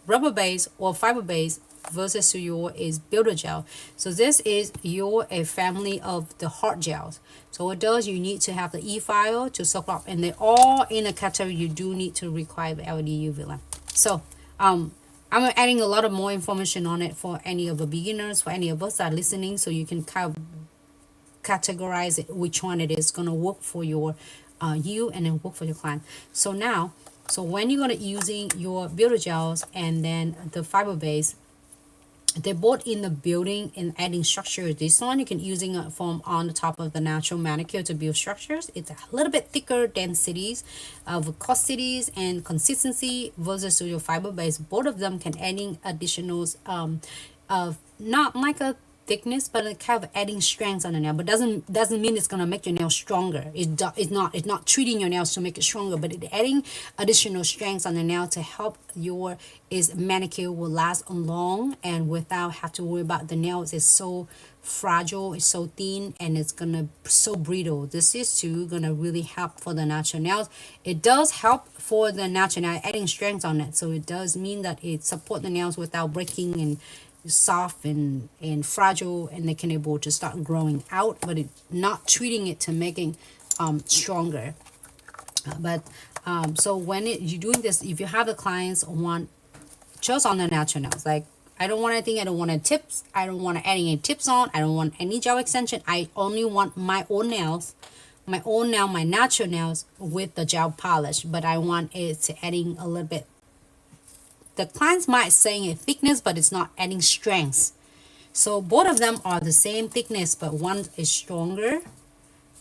rubber base or fiber base versus your is Builder Gel. So this is your a family of the hard gels. So what does, you need to have the e-file to soak up, and they're all in a category you do need to require the LED UV lamp. So I'm adding a lot of more information on it for any of the beginners, for any of us that are listening, so you can kind of categorize it, which one it is going to work for your you and then work for your client. So now, so when you're going to using your Builder Gels and then the fiber base, they're both in the building and adding structure. This one you can using it from on the top of the natural manicure to build structures. It's a little bit thicker densities of viscosities and consistency versus your fiber base. Both of them can adding additionals of not like a thickness, but it kind of adding strength on the nail, but doesn't mean it's gonna make your nail stronger. It's not treating your nails to make it stronger, but it adding additional strength on the nail to help your manicure will last long and without have to worry about the nails is so fragile, it's so thin, and it's gonna so brittle. This is too gonna really help for the natural nails. It does help for the natural nail, adding strength on it, so it does mean that it support the nails without breaking and soft and fragile, and they can able to start growing out, but it not treating it to making stronger. So when you're doing this, if you have the clients want just on the natural nails, like I don't want anything, I don't want any tips, I don't want to add any tips on, I don't want any gel extension, I only want my own nails, my natural nails with the gel polish, but I want it to adding a little bit. The clients might saying a thickness, but it's not adding strength. So both of them are the same thickness, but one is stronger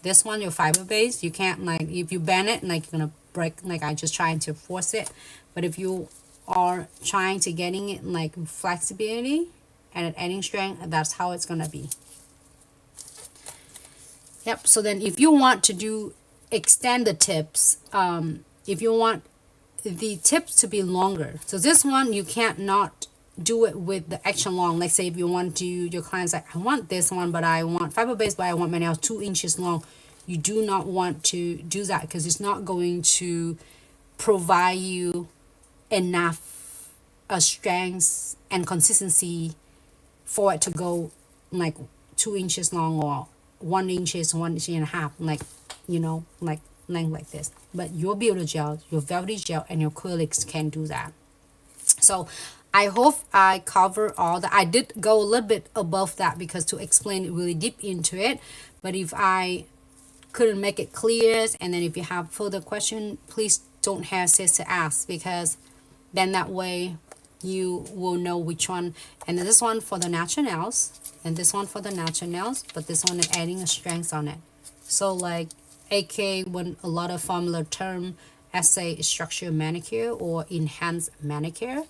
This one, your fiber base, you can't, like, if you bend it, like, you're gonna break, like I just trying to force it. But if you are trying to getting it like flexibility and adding strength, that's how it's gonna be. Yep. So then if you want to do extend the tips, if you want the tips to be longer, so this one you can't not do it with the extra long. Like say if you want to, your client's like, I want this one, but I want fiber base, but I want my nails 2 inches long. You do not want to do that because it's not going to provide you enough strength and consistency for it to go like 2 inches long or 1 inches, 1.5 inches, like, you know, like length like this. But your Builder Gel, your Velvetty Gel, and your acrylics can do that. So I hope I cover all that. I did go a little bit above that because to explain it really deep into it. But if I couldn't make it clear, and then if you have further question, please don't hesitate to ask, because then that way you will know which one. And this one for the natural nails, and this one for the natural nails, but this one is adding a strength on it. So like AK, when a lot of formula term as say structure manicure or enhanced manicure.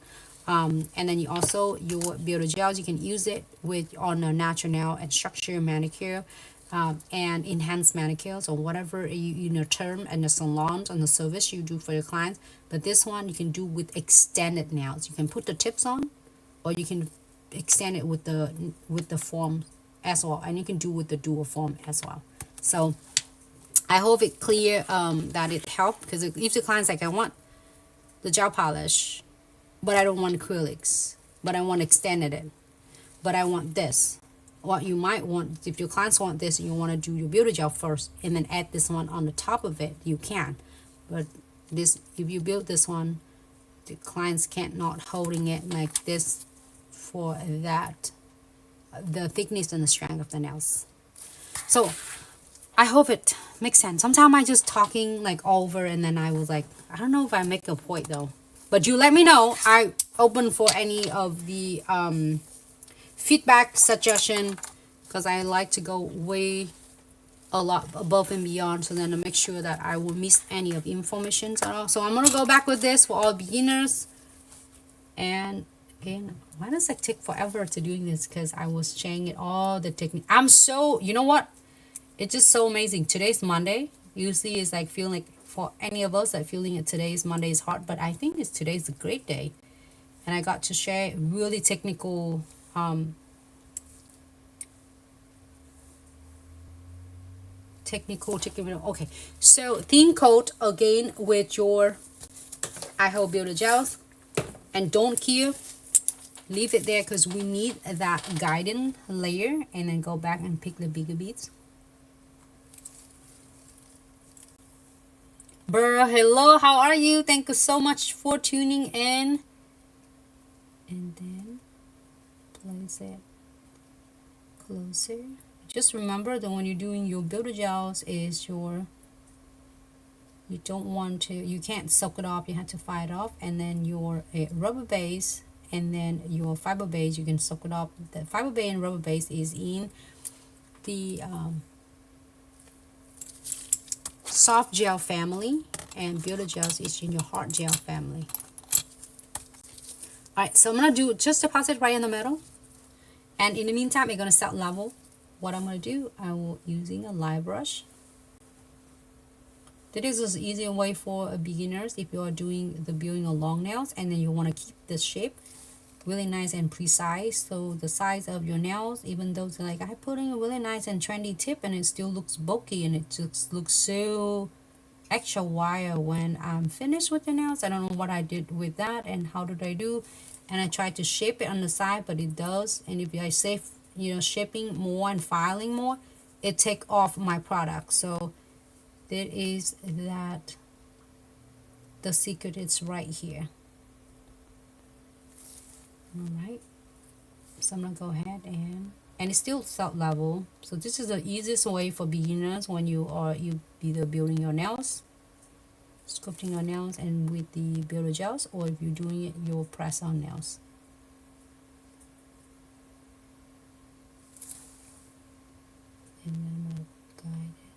And then you also, your Builder Gels, you can use it with on a natural nail and structure manicure, and enhanced manicures, or whatever you know term and the salons and the service you do for your clients. But this one you can do with extended nails. You can put the tips on, or you can extend it with the form as well, and you can do with the dual form as well. So I hope it clear that it helped, because if the client's like, I want the gel polish, but I don't want acrylics, but I want extended it, but I want this. What you might want, if your clients want this and you want to do your Builder Gel first and then add this one on the top of it, you can. But this, if you build this one, the clients can't not holding it like this for that, the thickness and the strength of the nails. So I hope it makes sense. Sometimes I just talking like over, and then I was like, I don't know if I make a point though. But you let me know. I open for any of the feedback, suggestion, because I like to go way a lot above and beyond, so then to make sure that I will miss any of information at all. So I'm gonna go back with this for all beginners. And again, why does it take forever to doing this? Because I was changing it all the technique. I'm so, you know what, it's just so amazing. Today's Monday. Usually it's like feeling like, for any of us that feeling it today's Monday is hard, but I think today's a great day, and I got to share really technical okay. So thin coat again with your iHold Builder Gels, and don't kill, leave it there because we need that guiding layer, and then go back and pick the bigger beads. Burr, hello, how are you? Thank you so much for tuning in. And then place it closer. Just remember that when you're doing your Builder Gels is you don't want to, you can't soak it off, you have to fire it off. And then your rubber base, and then your fiber base, you can soak it off. The fiber base and rubber base is in the soft gel family, and Builder Gels is in your hard gel family. Alright, so I'm going to do just deposit right in the middle, and in the meantime I'm going to set level. What I'm going to do, I will using a live brush. This is an easier way for beginners if you are doing the building of long nails, and then you want to keep this shape really nice and precise. So the size of your nails, even though it's like I put in a really nice and trendy tip and it still looks bulky, and it just looks so extra wire when I'm finished with the nails. I don't know what I did with that and how did I do, and I tried to shape it on the side, but it does. And if I say, you know, shaping more and filing more, it take off my product. So there is that, the secret is right here. Alright, so I'm gonna go ahead and it's still salt level. So this is the easiest way for beginners when you either building your nails, sculpting your nails and with the Builder Gels, or if you're doing it your press on nails. And then I'm gonna guide it.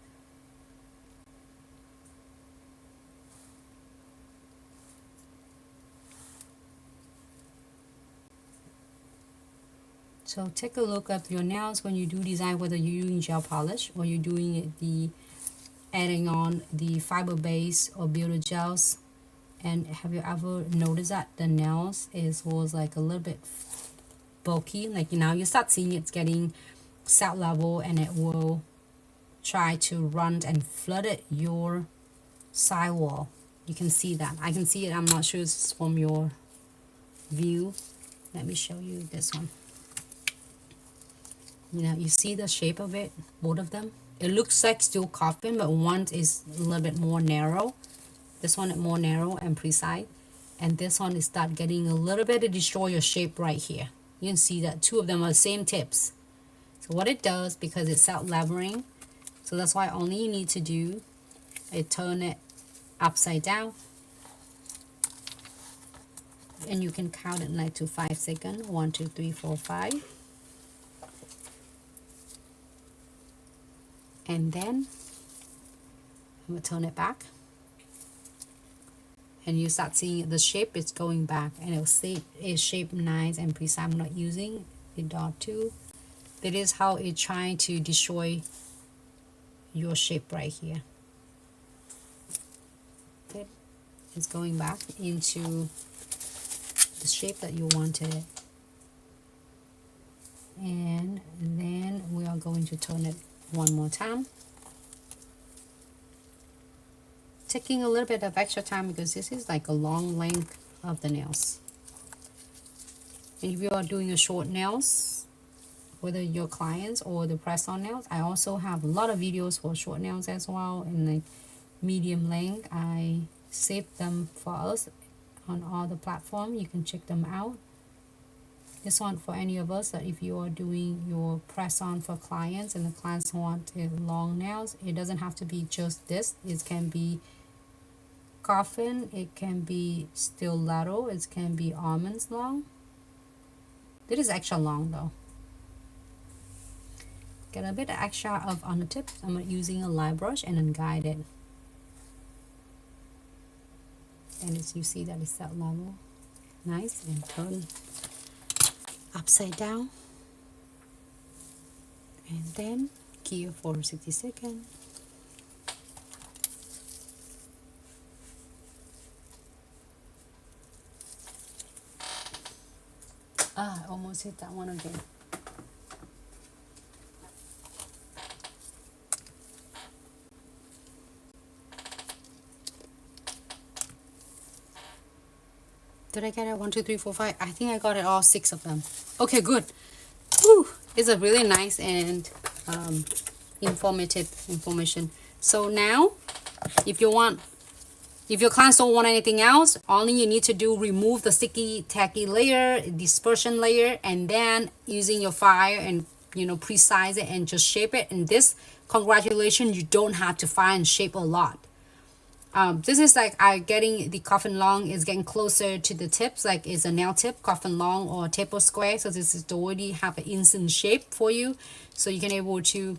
So take a look at your nails when you do design, whether you're using gel polish or you're doing it adding on the fiber base or builder gels. And have you ever noticed that the nails was like a little bit bulky? Like now you start seeing it's getting set level, and it will try to run and flood it your sidewall. You can see that. I can see it. I'm not sure it's from your view. Let me show you this one. You know, you see the shape of it, both of them. It looks like still coffin, but one is a little bit more narrow. This one is more narrow and precise, and this one is start getting a little bit to destroy your shape right here. You can see that two of them are the same tips. So what it does, because it's self-leveling, so that's why only you need to do is turn it upside down, and you can count it like to 5 seconds. 1, 2, 3, 4, 5. And then I'm gonna turn it back, and you start seeing the shape is going back, and it will stay is shaped nice and precise. I'm not using the dot tool. That is how it's trying to destroy your shape right here. Okay. It's going back into the shape that you wanted, and then we are going to turn it one more time, taking a little bit of extra time because this is like a long length of the nails. And if you are doing a short nails, whether your clients or the press-on nails, I also have a lot of videos for short nails as well in like medium length. I saved them for us on all the platforms. You can check them out. This one for any of us that if you are doing your press on for clients and the clients want long nails, it doesn't have to be just this. It can be coffin, it can be stiletto, it can be almonds long. This is extra long though. Get a bit extra of on the tip. I'm using a light brush and then guide it. And as you see that it's that level. Nice, and turn upside down, and then cure for 60 seconds. I almost hit that one again. Did I get it? 1, 2, 3, 4, 5. I think I got it all 6 of them. Okay, good. Whew. It's a really nice and informative information. So now, if your clients don't want anything else, only you need to do remove the sticky tacky layer, dispersion layer, and then using your file and precise it and just shape it. And this, congratulations, you don't have to file and shape a lot. This is like getting the coffin long is getting closer to the tips, like it's a nail tip, coffin long or taper square. So this is already have an instant shape for you, so you can able to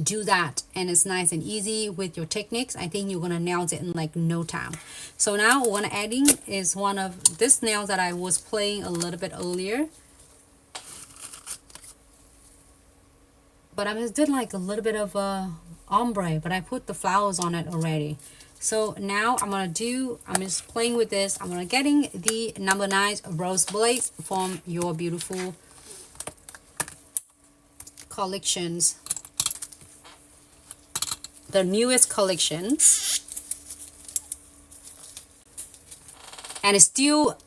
do that, and it's nice and easy with your techniques. I think you're gonna nail it in like no time. So now what I'm adding is one of this nail that I was playing a little bit earlier, but I just did like a little bit of ombre, but I put the flowers on it already. So now I'm just playing with this. I'm gonna getting the number 9 rose blades from your beautiful collections, the newest collections, and it still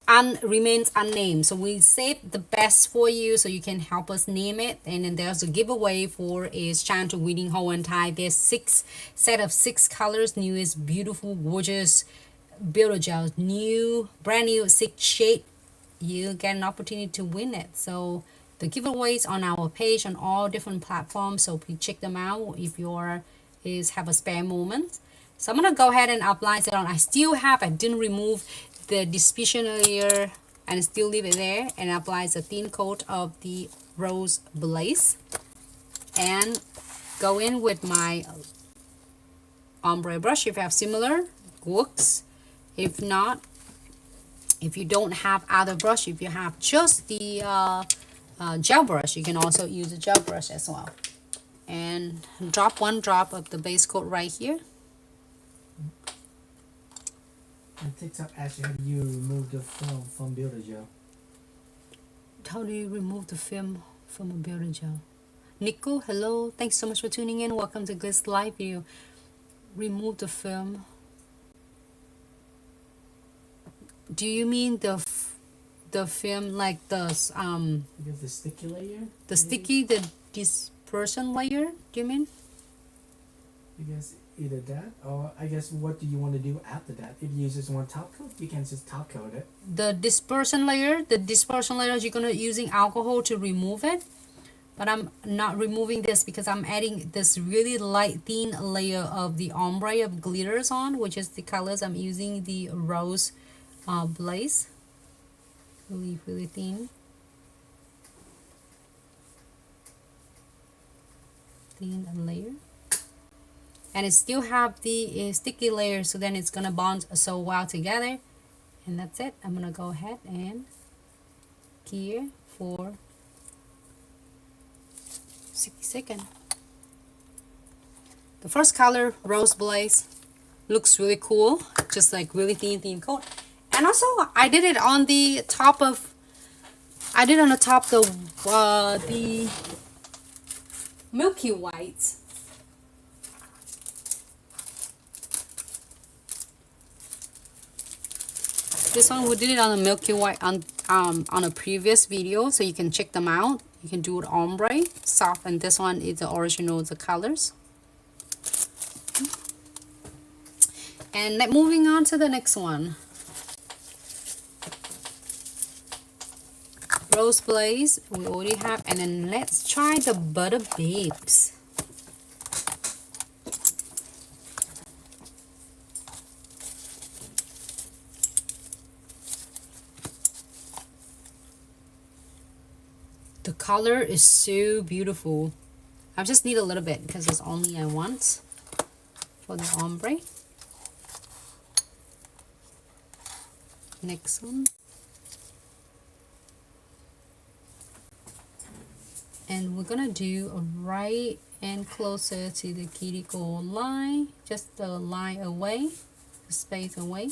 remains unnamed. So we saved the best for you so you can help us name it. And then there's a giveaway for is chance to winning whole entire. There's 6 set of 6 colors, newest, beautiful, gorgeous Builder Gel, brand new 6 shade. You get an opportunity to win it. So the giveaways on our page on all different platforms. So please check them out if you have a spare moment. So I'm gonna go ahead and apply it on. I didn't remove the dispersion layer and still leave it there, and applies a thin coat of the rose glaze and go in with my ombre brush. If you have similar, works. If not, if you don't have other brush, if you have just the gel brush. You can also use a gel brush as well. And drop 1 drop of the base coat right here. And TikTok asks you, how do you remove the film from Builder Gel? How do you remove the film from a Builder Gel? Nico, hello. Thanks so much for tuning in. Welcome to Glitz live video. Remove the film. Do you mean the film like the You get the sticky layer? the sticky, the dispersion layer? Do you mean? I guess either that, or I guess what do you want to do after that? If you just want top coat, you can just top coat it. The dispersion layer, you're gonna using alcohol to remove it. But I'm not removing this because I'm adding this really light thin layer of the ombre of glitters on, which is the colors I'm using, the rose blaze. Really thin. Thin layer. And it still have the sticky layer, so then it's gonna bond so well together. And that's it. I'm gonna go ahead and cure for 60 seconds. The first color, Rose Blaze, looks really cool, just like really thin coat. And also I did it on the top of, the Milky White. This one we did it on the Milky White on a previous video, so you can check them out. You can do it ombre, soft, and this one is the original, the colors. And moving on to the next one. Rose Blaze, we already have, and then let's try the Butter Babes. The color is so beautiful. I just need a little bit because it's only I want for the ombre. Next one. And we're gonna do a right and closer to the cuticle line, just the line away, the space away.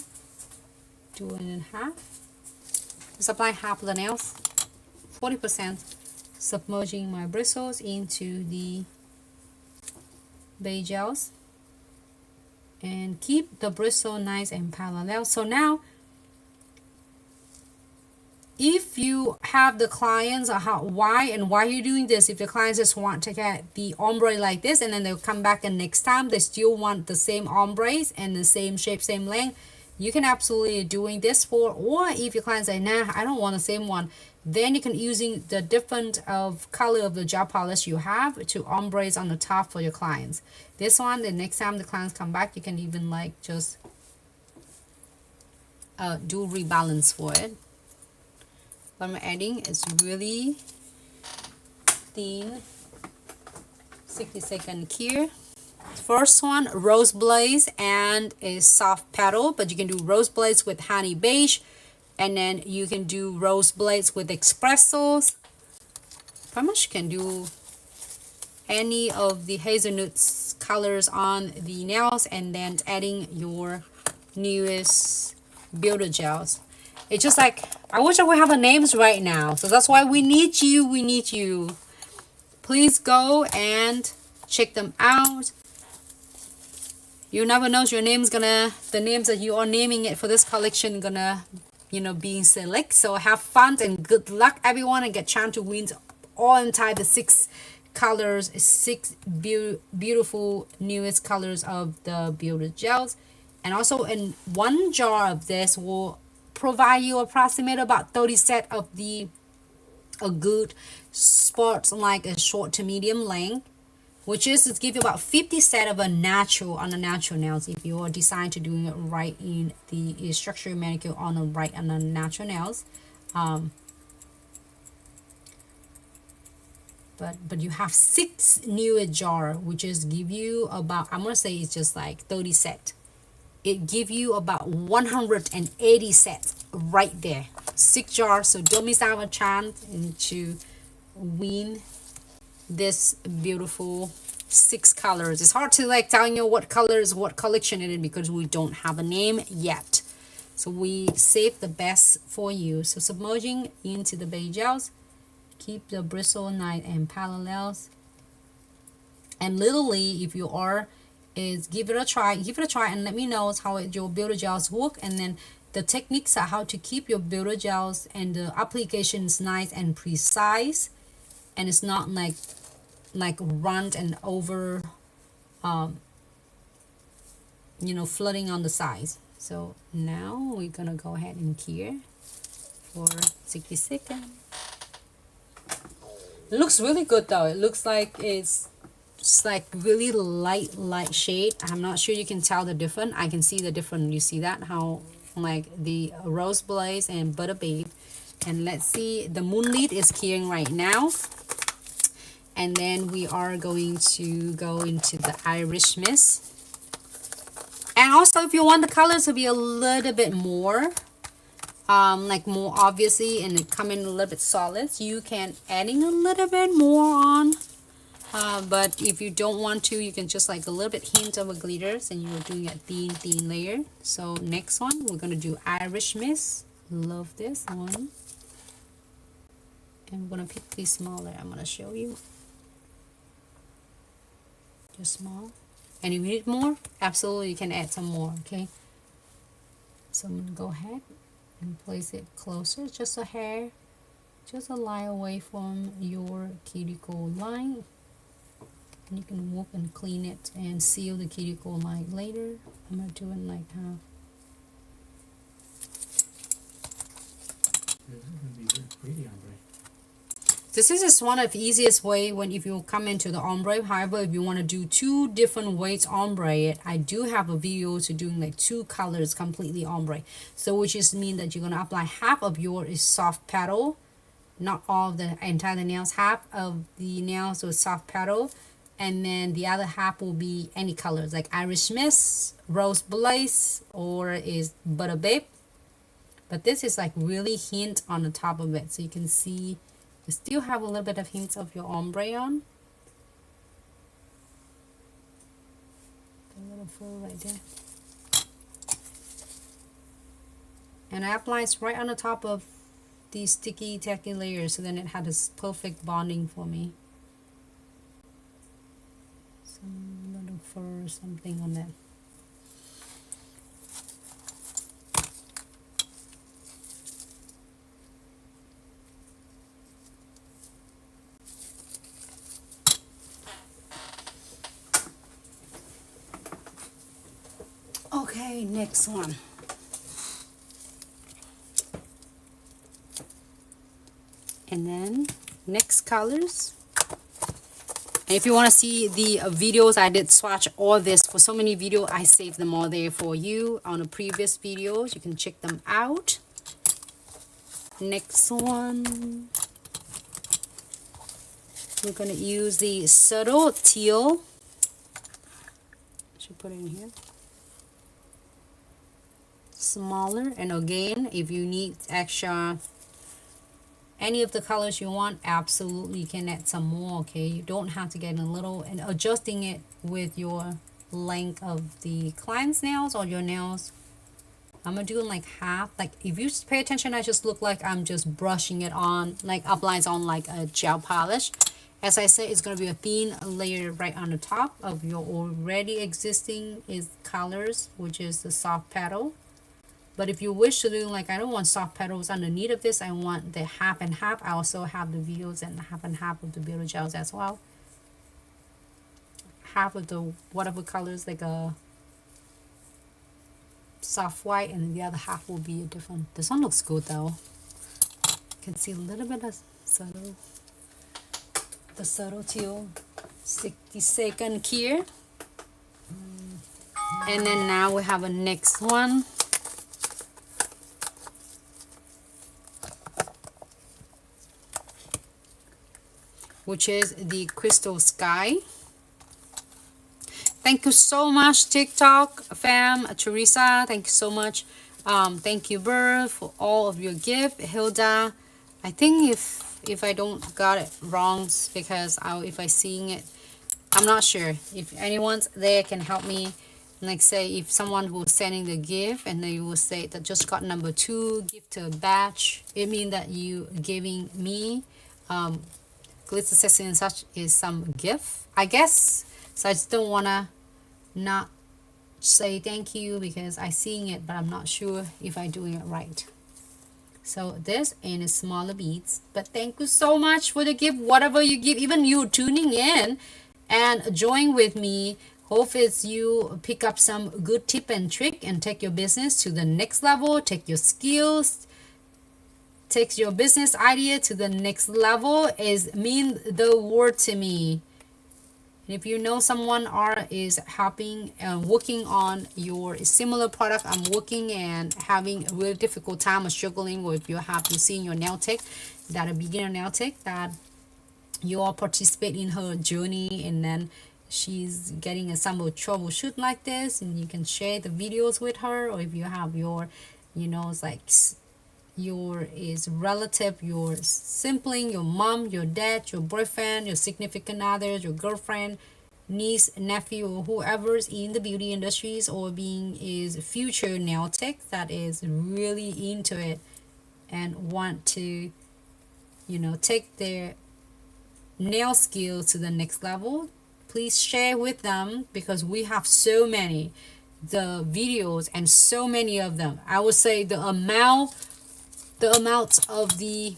Do it in half. Just apply half of the nails, 40%. Submerging my bristles into the base gels and keep the bristle nice and parallel. So now if you have the clients, why you're doing this, if the clients just want to get the ombre like this and then they'll come back and next time they still want the same ombres and the same shape, same length, you can absolutely doing this for. Or if your clients say, nah, I don't want the same one, then you can using the different of color of the gel polish you have to ombres on the top for your clients. This one, the next time the clients come back, you can even like just do rebalance for it. What I'm adding is really thin 60-second cure. First one, Rose Blaze and a soft petal, but you can do Rose Blaze with Honey Beige, and then you can do Rose Blaze with Espressos. Pretty much you can do any of the hazelnuts colors on the nails and then adding your newest Builder Gels. It's just like, I wish I would have the names right now. So that's why we need you. Please go and check them out. You never know, your name's gonna, the names that you are naming it for this collection gonna, you know, being select. So have fun and good luck everyone, and get chance to win all entire the 6 colors, 6 beautiful newest colors of the Builder Gels. And also in one jar of this will provide you approximately about 30 set of the a good spots like a short to medium length, which is to give you about 50 set of a natural on the natural nails if you are designed to doing it right in the structure manicure on the right on the natural nails. But you have 6 new jar, which is give you about, I'm gonna say it's just like 30 set. It give you about 180 sets right there, 6 jars. So don't miss out a chance to win this beautiful 6 colors. It's hard to like tell you what colors, what collection it is, because we don't have a name yet. So we save the best for you. So submerging into the beige gels, keep the bristle nice and parallels. And literally, if you are, is give it a try and let me know how your builder gels work, and then the techniques are how to keep your builder gels and the application is nice and precise, and it's not like run and over you know, flooding on the sides. So now we're gonna go ahead and cure for 60 seconds. It looks really good though. It looks like it's like really light shade. I'm not sure you can tell the difference. I can see the difference. You see that how like the Rose Blaze and Butter Babe. And let's see, the Moonlit is curing right now. And then we are going to go into the Irish Mist. And also, if you want the colors to be a little bit more like more obviously and it come in a little bit solids, you can adding a little bit more on. But if you don't want to, you can just like a little bit hint of a glitters, and you're doing a thin layer. So next one, we're gonna do Irish Mist. Love this one. And I'm gonna pick these smaller. I'm gonna show you. Just small. And if you need more, absolutely you can add some more. Okay. So I'm gonna go ahead and place it closer, just a hair, just a line away from your cuticle line. And you can whoop and clean it and seal the cuticle line later. I'm gonna do it like half. This is gonna be really pretty ombre. This is just one of the easiest way when if you come into the ombre. However, if you want to do 2 different ways ombre it, I do have a video to doing like 2 colors completely ombre. So which is mean that you're gonna apply half of your is soft petal, not all of the entire nails, half of the nails with soft petal, and then the other half will be any colors like Irish Mist, Rose Blaze, or is Butter Babe. But this is like really hint on the top of it, so you can see you still have a little bit of hints of your ombre on. A little full right there. And I apply it right on the top of these sticky tacky layers, so then it had this perfect bonding for me. Some little fur, something on that. Okay, next one. And then next colors. And if you want to see the videos, I did swatch all this for so many videos. I saved them all there for you on the previous videos. You can check them out. Next one. We're going to use the subtle teal. Should put it in here. Smaller, and again, if you need extra any of the colors you want, absolutely you can add some more. Okay, you don't have to get a little, and adjusting it with your length of the client's nails or your nails. I'm gonna do like half. Like if you pay attention, I just look like I'm just brushing it on, like applies on like a gel polish. As I said, it's gonna be a thin layer right on the top of your already existing is colors, which is the soft petal. But if you wish to do like, I don't want soft petals underneath of this, I want the half and half. I also have the videos and half of the Builder Gels as well. Half of the whatever colors, like a soft white, and the other half will be a different. This one looks good though. You can see a little bit of subtle, the subtle teal 60-second cure. And then now we have a next one. Which is the Crystal Sky. Thank you so much, TikTok fam, Teresa. Thank you so much. Thank you, Burr, for all of your gift. Hilda, I think if if I don't got it wrong, because if I seeing it, I'm not sure. If anyone's there can help me, like say if someone was sending the gift and they will say that just got number 2 gift to a batch, it means that you giving me Glitz Accessory and such is some gift, I guess. So I just don't wanna not say thank you because I seeing it, but I'm not sure if I doing it right. So this in a smaller beads, but thank you so much for the gift, whatever you give, even you tuning in and join with me. Hope it's you pick up some good tip and trick and take your business to the next level, take your skills, take your business idea to the next level. Is mean the world to me. If you know someone is helping and working on your similar product I'm working and having a really difficult time or struggling, or if you seen your nail tech that a beginner nail tech that you all participate in her journey, and then she's getting a some troubleshoot like this, and you can share the videos with her. Or if you have your, it's like your is relative, your sibling, your mom, your dad, your boyfriend, your significant other, your girlfriend, niece, nephew, or whoever's in the beauty industries or being is future nail tech that is really into it and want to take their nail skills to the next level. Please share with them, because we have so many the videos and so many of them. I would say the amount of the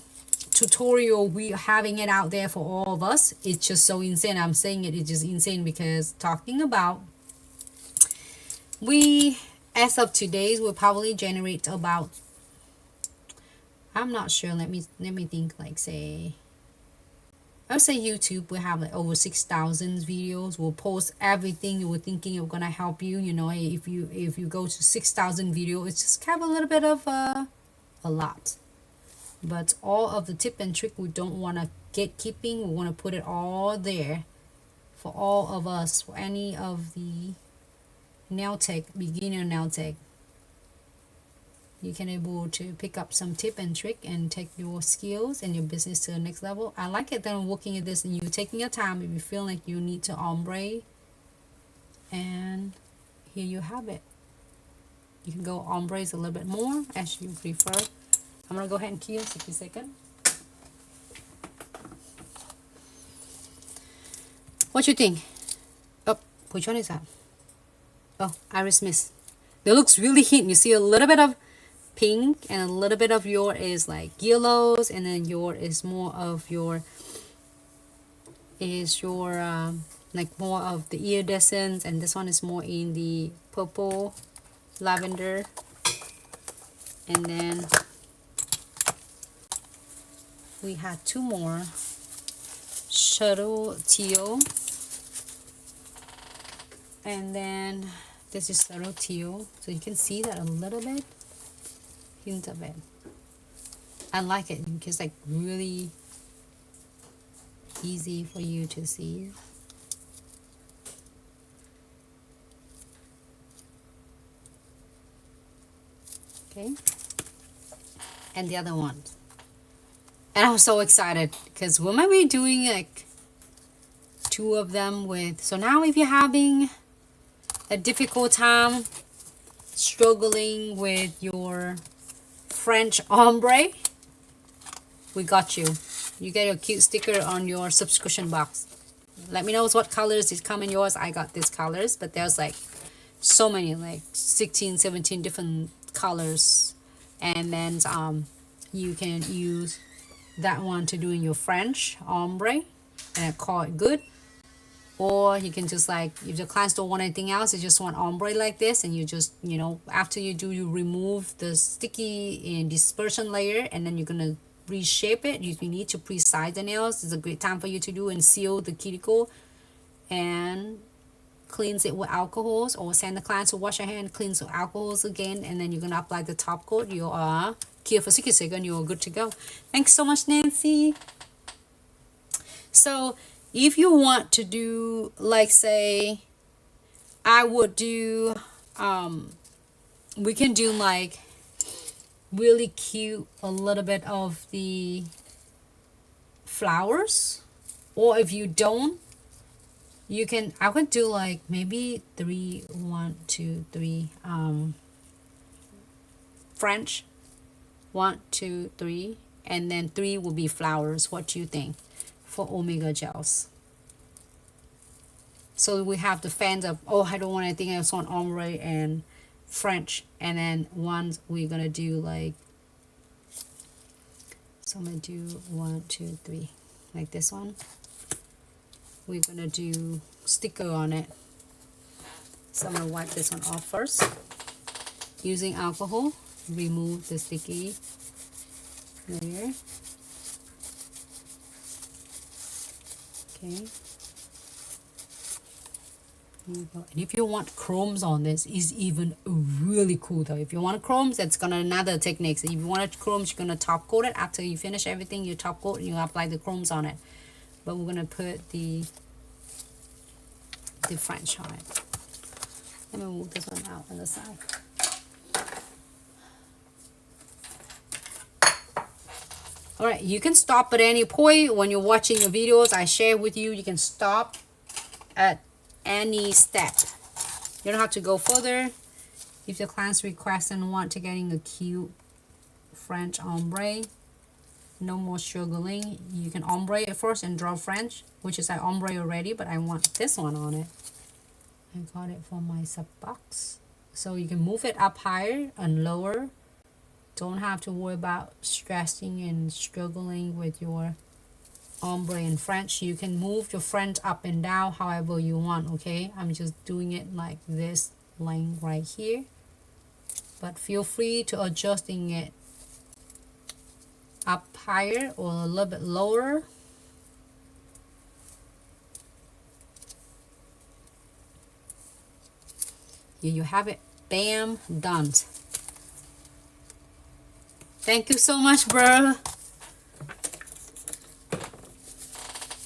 tutorial we having it out there for all of us, it's just so insane. I'm saying it's just insane because talking about we as of today will probably generate about, I'm not sure, let me think, like say I would say YouTube will have like over 6,000 videos. We'll post everything you were thinking you're gonna help you. If you go to 6,000 videos, it's just kind of a little bit of a lot. But all of the tip and trick we don't want to keeping. We want to put it all there for all of us, for any of the nail tech, beginner nail tech. You can able to pick up some tip and trick and take your skills and your business to the next level. I like it that I'm working at this and you taking your time if you feel like you need to ombre. And here you have it. You can go ombres a little bit more as you prefer. I'm going to go ahead and key in 60 seconds. What you think? Oh, which one is that? Oh, Iris Mist. It looks really hot. You see a little bit of pink and a little bit of your is like yellows, and then your is more of your like more of the iridescence, and this one is more in the purple lavender. And then we had two more, subtle teal, and then this is subtle teal, so you can see that a little bit, hint of it. I like it because like really easy for you to see. Okay, and the other one. And I'm so excited because we might be doing like two of them with. So now if you're having a difficult time struggling with your French ombre, we got you. You get a cute sticker on your subscription box. Let me know what colors is coming yours. I got these colors, but there's like so many, like 16, 17 different colors. And then you can use that one to do in your French ombre and call it good. Or you can just like, if the clients don't want anything else, they just want ombre like this, and you just, after you do, you remove the sticky and dispersion layer, and then you're gonna reshape it. You need to pre-size the nails. It's a great time for you to do and seal the cuticle and cleanse it with alcohols, or send the clients to wash your hand, cleanse with alcohols again, and then you're gonna apply the top coat. You are here for 60 seconds, you're good to go. Thanks so much, Nancy. So if you want to do, like say, I would do, we can do like really cute, a little bit of the flowers, or if you don't, you can, I would do like maybe 3, 1, 2, 3 French, 1, 2, 3, and then 3 will be flowers. What do you think for Omega gels? So we have the fans of, oh, I don't want anything else on Ombre and French, and then ones we're gonna do like, so I'm gonna do 1, 2, 3, like this one. We're gonna do sticker on it. So I'm gonna wipe this one off first using alcohol. Remove the sticky layer. Okay. And if you want chromes on this, is even really cool though. If you want chromes, that's gonna another technique. So if you want chromes, you're gonna top coat it. After you finish everything, you top coat and you apply the chromes on it. But we're gonna put the French on it. Let me move this one out on the side. Alright, you can stop at any point when you're watching your videos. I share with you, you can stop at any step. You don't have to go further. If the clients request and want to getting a cute French ombre, no more struggling. You can ombre it first and draw French, which is I ombre already, but I want this one on it. I got it from my sub box. So you can move it up higher and lower. Don't have to worry about stressing and struggling with your ombre and French. You can move your French up and down however you want, okay? I'm just doing it like this line right here. But feel free to adjusting it up higher or a little bit lower. Here you have it. Bam, done. Thank you so much, bro.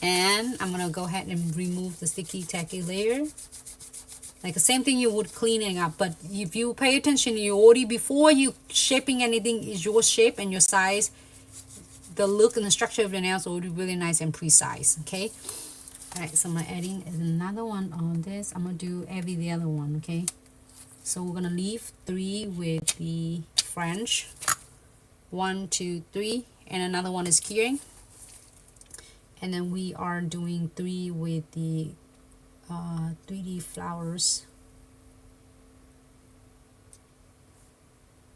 And I'm gonna go ahead and remove the sticky tacky layer. Like the same thing you would cleaning up, but if you pay attention, you already, before you shaping anything, is your shape and your size, the look and the structure of your nails will be really nice and precise, okay? All right, so I'm adding another one on this. I'm gonna do the other one, okay? So we're gonna leave 3 with the French, 1, 2, 3, and another one is curing. And then we are doing 3 with the 3D flowers.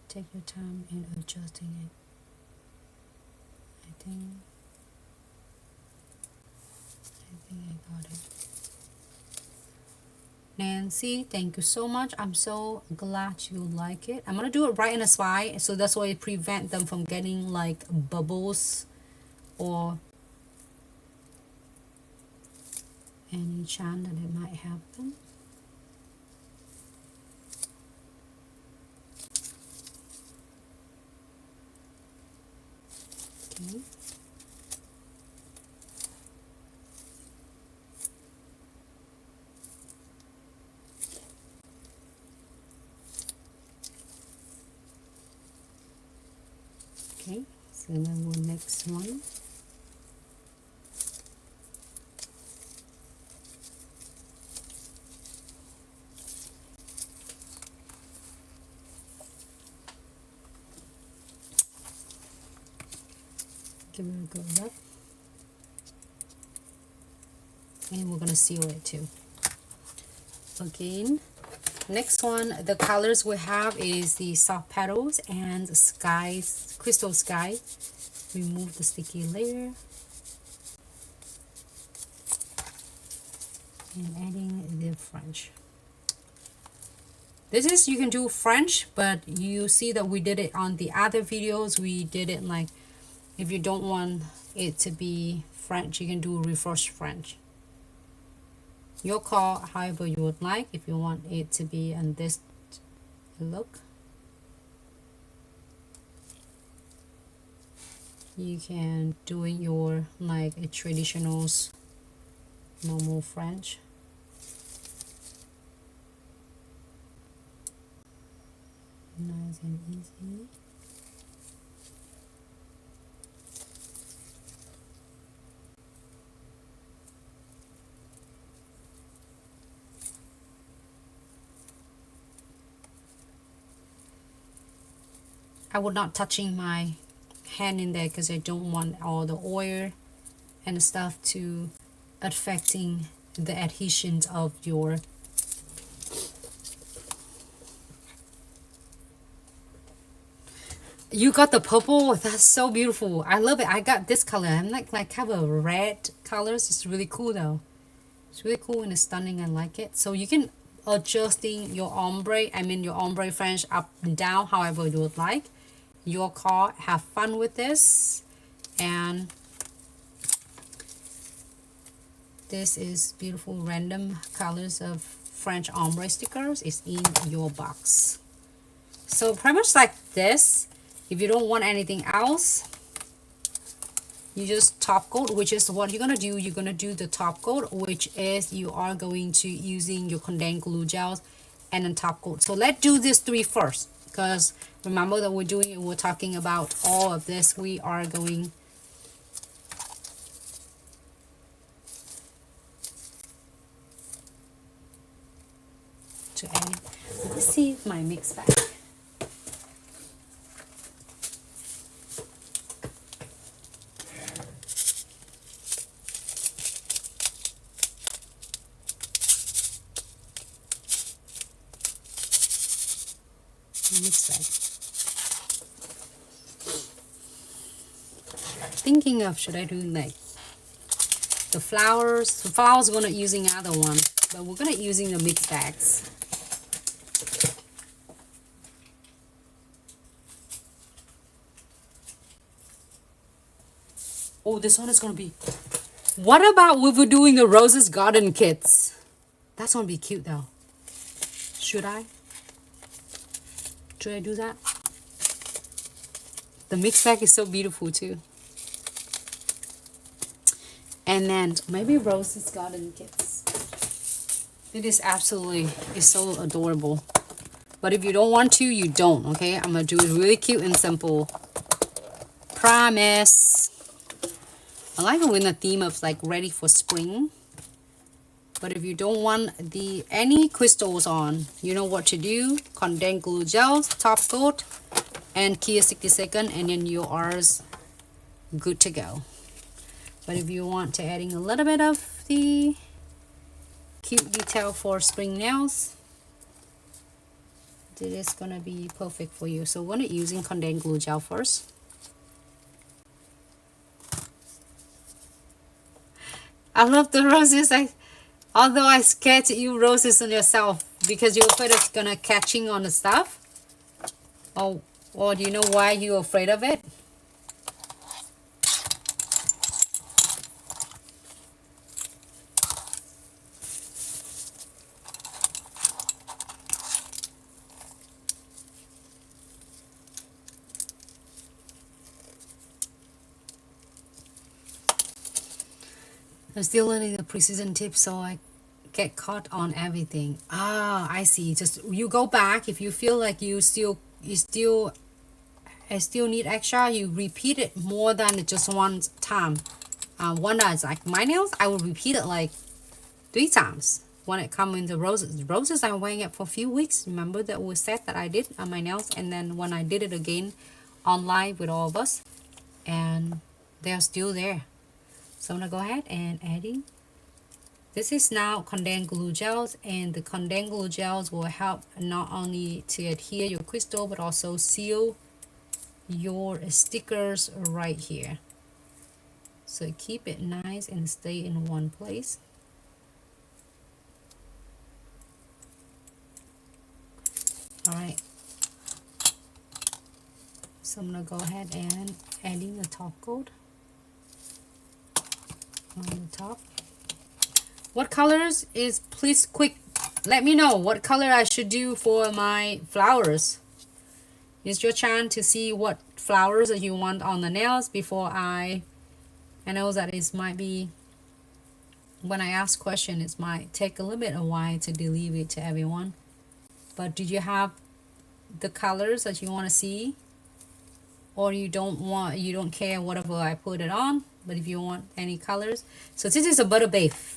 Take your time in adjusting it. I think I got it. Nancy, thank you so much. I'm so glad you like it. I'm gonna do it right in the side, so that's why it prevent them from getting like bubbles or any chance that it might happen. Okay. Okay, so then we'll next one. Give it a good rub. And we're gonna seal it too. Again, next one, the colors we have is the soft petals and skies, crystal sky. Remove the sticky layer. And adding the French. This is, you can do French, but you see that we did it on the other videos. We did it like, if you don't want it to be French, you can do reverse French. Your call, however you would like. If you want it to be on this look, you can do it your like a traditional normal French. Nice and easy. I would not touching my hand in there because I don't want all the oil and stuff to affecting the adhesions of your You got the purple. That's so beautiful. I love it. I got this color. I'm like have a red colors. It's really cool though. It's really cool and it's stunning. I like it. So you can adjusting your ombre. I mean your ombre French up and down however you would like. Your call. Have fun with this. And this is beautiful random colors of French ombre stickers. It's in your box. So pretty much like this. If you don't want anything else, you just top coat, which is what you're gonna do. You're gonna do the top coat, which is you are going to using your condensed glue gels and then top coat. So let's do this three first, because remember that we're talking about all of this. We are going to add. Let's see my mix bag. Mix bag. Thinking of should I do like the flowers? The flowers we're gonna using other one, but we're gonna using the mix bags. Oh, this one is gonna be. What about if we're doing the roses garden kits? That's gonna be cute though. Should I? Should I do that? The mix bag is so beautiful too. And then maybe roses garden kits. It is absolutely, it's so adorable. But if you don't want to, you don't, okay? I'm gonna do it really cute and simple. Promise. I like it in the theme of like ready for spring. But if you don't want any crystals on, you know what to do. Condensed glue gels, top coat, and Kia 60 second, and then you are good to go. But if you want to adding a little bit of the cute detail for spring nails, it is gonna be perfect for you. So we're gonna using condensed glue gel first. I love the roses. Although I scared to use roses on yourself because you're afraid it's gonna catching on the stuff. Or do you know why you're afraid of it? I'm still learning the precision tips, so I get caught on everything. Ah, I see. Just you go back if you feel like I still need extra. You repeat it more than just one time. One is like my nails. I will repeat it like 3 times when it comes in the roses. Roses I'm wearing it for a few weeks. Remember that we said that I did on my nails, and then when I did it again online with all of us, and they're still there. So I'm gonna go ahead and adding. This is now condensed glue gels, and the condensed glue gels will help not only to adhere your crystal but also seal your stickers right here. So keep it nice and stay in one place. All right. So I'm gonna go ahead and adding the top coat on the top. What colors is, please quick let me know what color I should do for my flowers. It's your chance to see what flowers that you want on the nails before I know that it might be, when I ask question, it might take a little bit of while to deliver it to everyone. But do you have the colors that you want to see? Or you don't care whatever I put it on, but if you want any colors. So this is a butter bath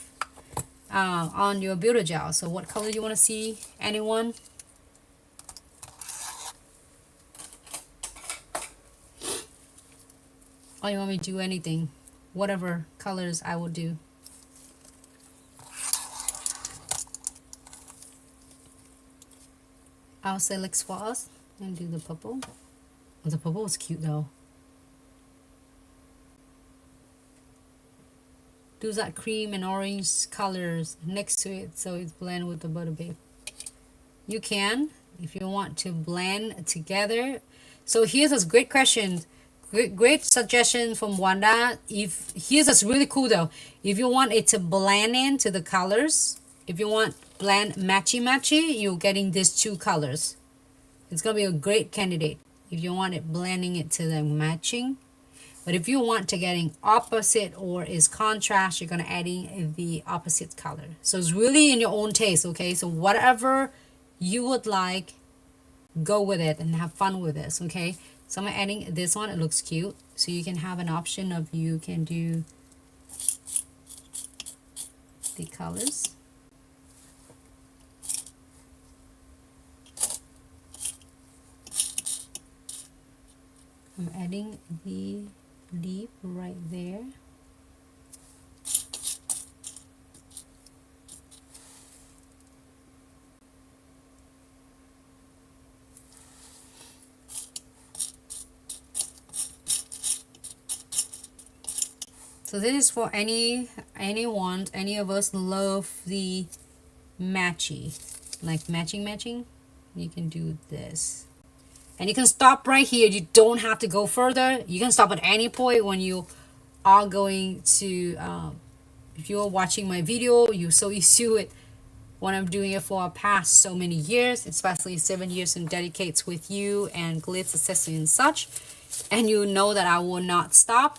on your Builder Gel. So what color you want to see? Anyone? Or you want me to do anything, whatever colors I will do. I'll select swatch and do the purple. Oh, the purple is cute though. Do that cream and orange colors next to it so it's blend with the butter babe. You can, if you want to blend together. So here's a great question. Great suggestion from Wanda. Here's what's really cool though. If you want it to blend into the colors, if you want blend matchy, you're getting these two colors. It's gonna be a great candidate if you want it blending it to the matching. But if you want to getting opposite or is contrast, you're gonna add in the opposite color. So it's really in your own taste, okay? So whatever you would like, go with it and have fun with this, okay? So I'm adding this one. It looks cute. So you can have an option of you can do the colors. I'm adding the leaf right there. So this is for anyone, any of us love the matchy, like matching. You can do this. And you can stop right here. You don't have to go further. You can stop at any point when you are going to, if you're watching my video, you're so used to it when I'm doing it for past so many years, especially 7 years and dedicates with you and Glitz accessory and such. And you know that I will not stop.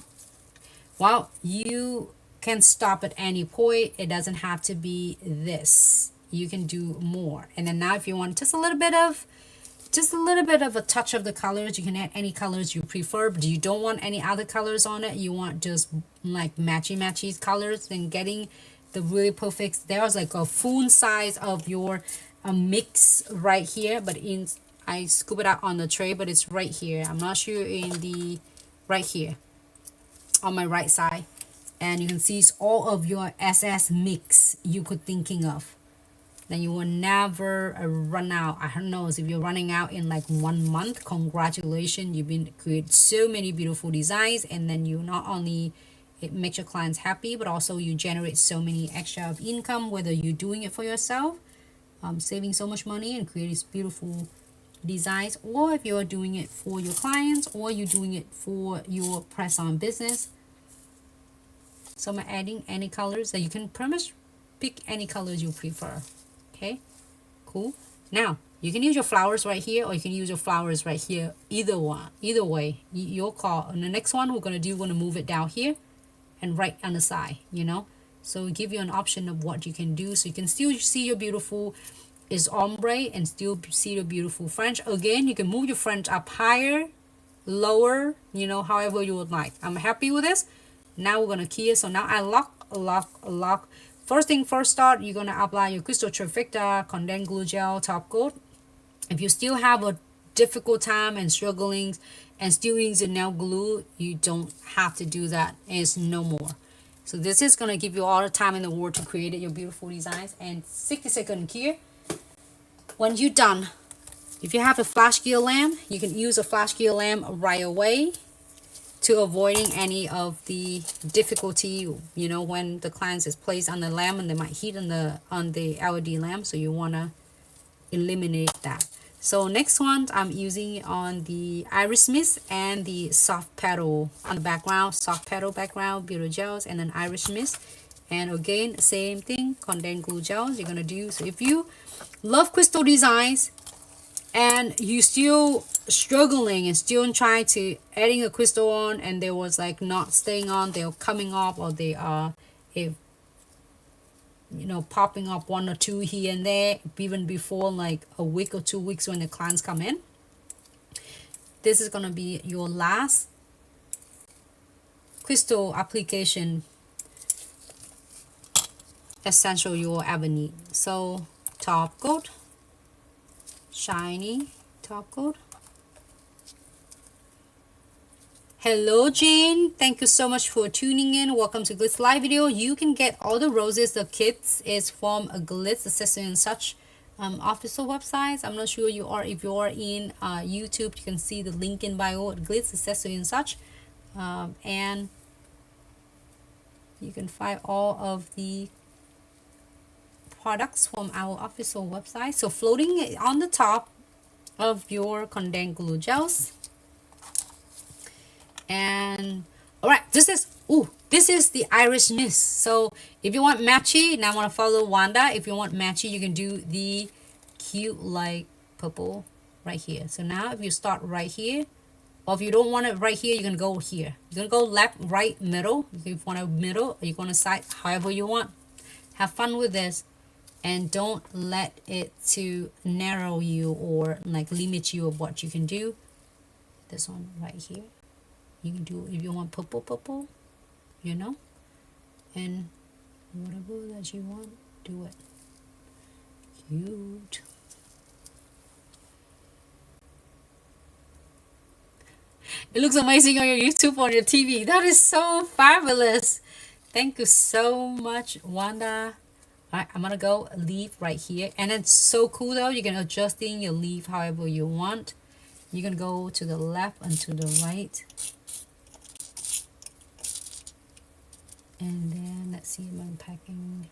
Well, you can stop at any point. It doesn't have to be this. You can do more. And then now if you want just a little bit of a touch of the colors, you can add any colors you prefer, but you don't want any other colors on it. You want just like matchy colors. Then getting the really perfect, there's like a full size of your mix right here, but I scoop it out on the tray, but it's right here. I'm not sure in the right here on my right side, and you can see it's all of your SS mix you could thinking of. Then you will never run out. I don't know if you're running out in like 1 month. Congratulations, you've been create so many beautiful designs, and then you not only it makes your clients happy, but also you generate so many extra of income, whether you're doing it for yourself, saving so much money and creating beautiful designs, or if you're doing it for your clients, or you're doing it for your press-on business. So I'm adding any colors that you can pretty much pick any colors you prefer. Okay, cool. Now you can use your flowers right here, or you can use your flowers right here. Either way, your call. And the next one we're gonna move it down here and right on the side, you know. So we give you an option of what you can do, so you can still see your beautiful is ombre and still see the beautiful French. Again, you can move your French up higher, lower, you know, however you would like. I'm happy with this. Now we're gonna key it. So now I lock. First thing first, start, you're gonna apply your Crystal Trifecta Condensed Glue Gel top coat. If you still have a difficult time and struggling and still using nail glue, you don't have to do that. It's no more. So this is gonna give you all the time in the world to create your beautiful designs. And 60-second here. When you're done, if you have a flash gear lamp, you can use a flash gear lamp right away to avoiding any of the difficulty, you know, when the client is placed on the lamp and they might heat on the LED lamp. So you want to eliminate that. So next one I'm using on the iris mist and the soft petal on the background, soft petal background, Builder Gels, and then iris mist. And again, same thing, condensed glue gels you're gonna do. So if you love crystal designs and you still struggling and still trying to adding a crystal on and they was like not staying on, they're coming up, or they are popping up 1 or 2 here and there, even before like a week or 2 weeks when the clients come in, this is gonna be your last crystal application essential you will ever need. So top coat, shiny top coat, Hello Jane, thank you so much for tuning in. Welcome to Glitz live video. You can get all the roses, the kits is from a Glitz Accessory and Such official websites. I'm not sure you are, if you are in YouTube, you can see the link in bio, Glitz Accessory and Such, and you can find all of the products from our official website. So floating on the top of your condensed glue gels. And all right, this is the Irish mist. So if you want matchy, now I want to follow Wanda. If you want matchy, you can do the cute like purple right here. So now if you start right here, or if you don't want it right here, you can go here. You're gonna go left, right, middle. If you want a middle, or you're gonna side, however you want. Have fun with this, and don't let it to narrow you or like limit you of what you can do. This one right here. You can do if you want purple, you know, and whatever that you want, do it. Cute. It looks amazing on your YouTube, on your TV. That is so fabulous. Thank you so much, Wanda. All right, I'm gonna go leave right here, and it's so cool though. You can adjust in your leaf however you want. You can go to the left and to the right. And then let's see, I'm unpacking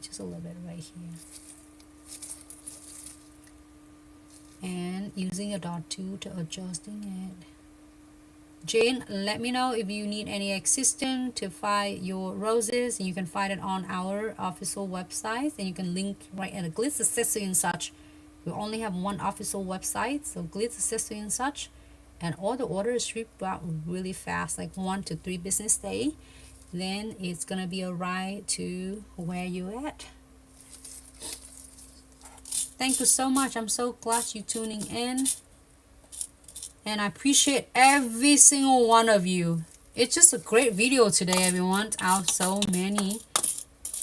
just a little bit right here. And using a dot tool to adjusting it. Jane, let me know if you need any assistance to find your roses. You can find it on our official website, and you can link right at the Glitz Accessory and Such. We only have one official website, so Glitz Accessory and Such. And all the orders ship out really fast, like 1 to 3 business days. Then it's gonna be a ride to where you at. Thank you so much. I'm so glad you tuning in, and I appreciate every single one of you. It's just a great video today, everyone. Out so many,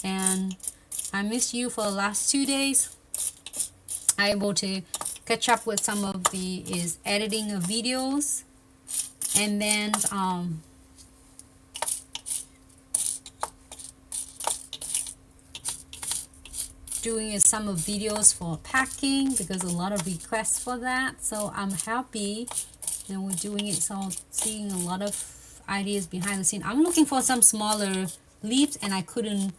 and I miss you for the last 2 days. I'm able to catch up with some of the editing of videos, and then doing some of videos for packing, because a lot of requests for that. So I'm happy and we're doing it. So seeing a lot of ideas behind the scene. I'm looking for some smaller leaves, and I couldn't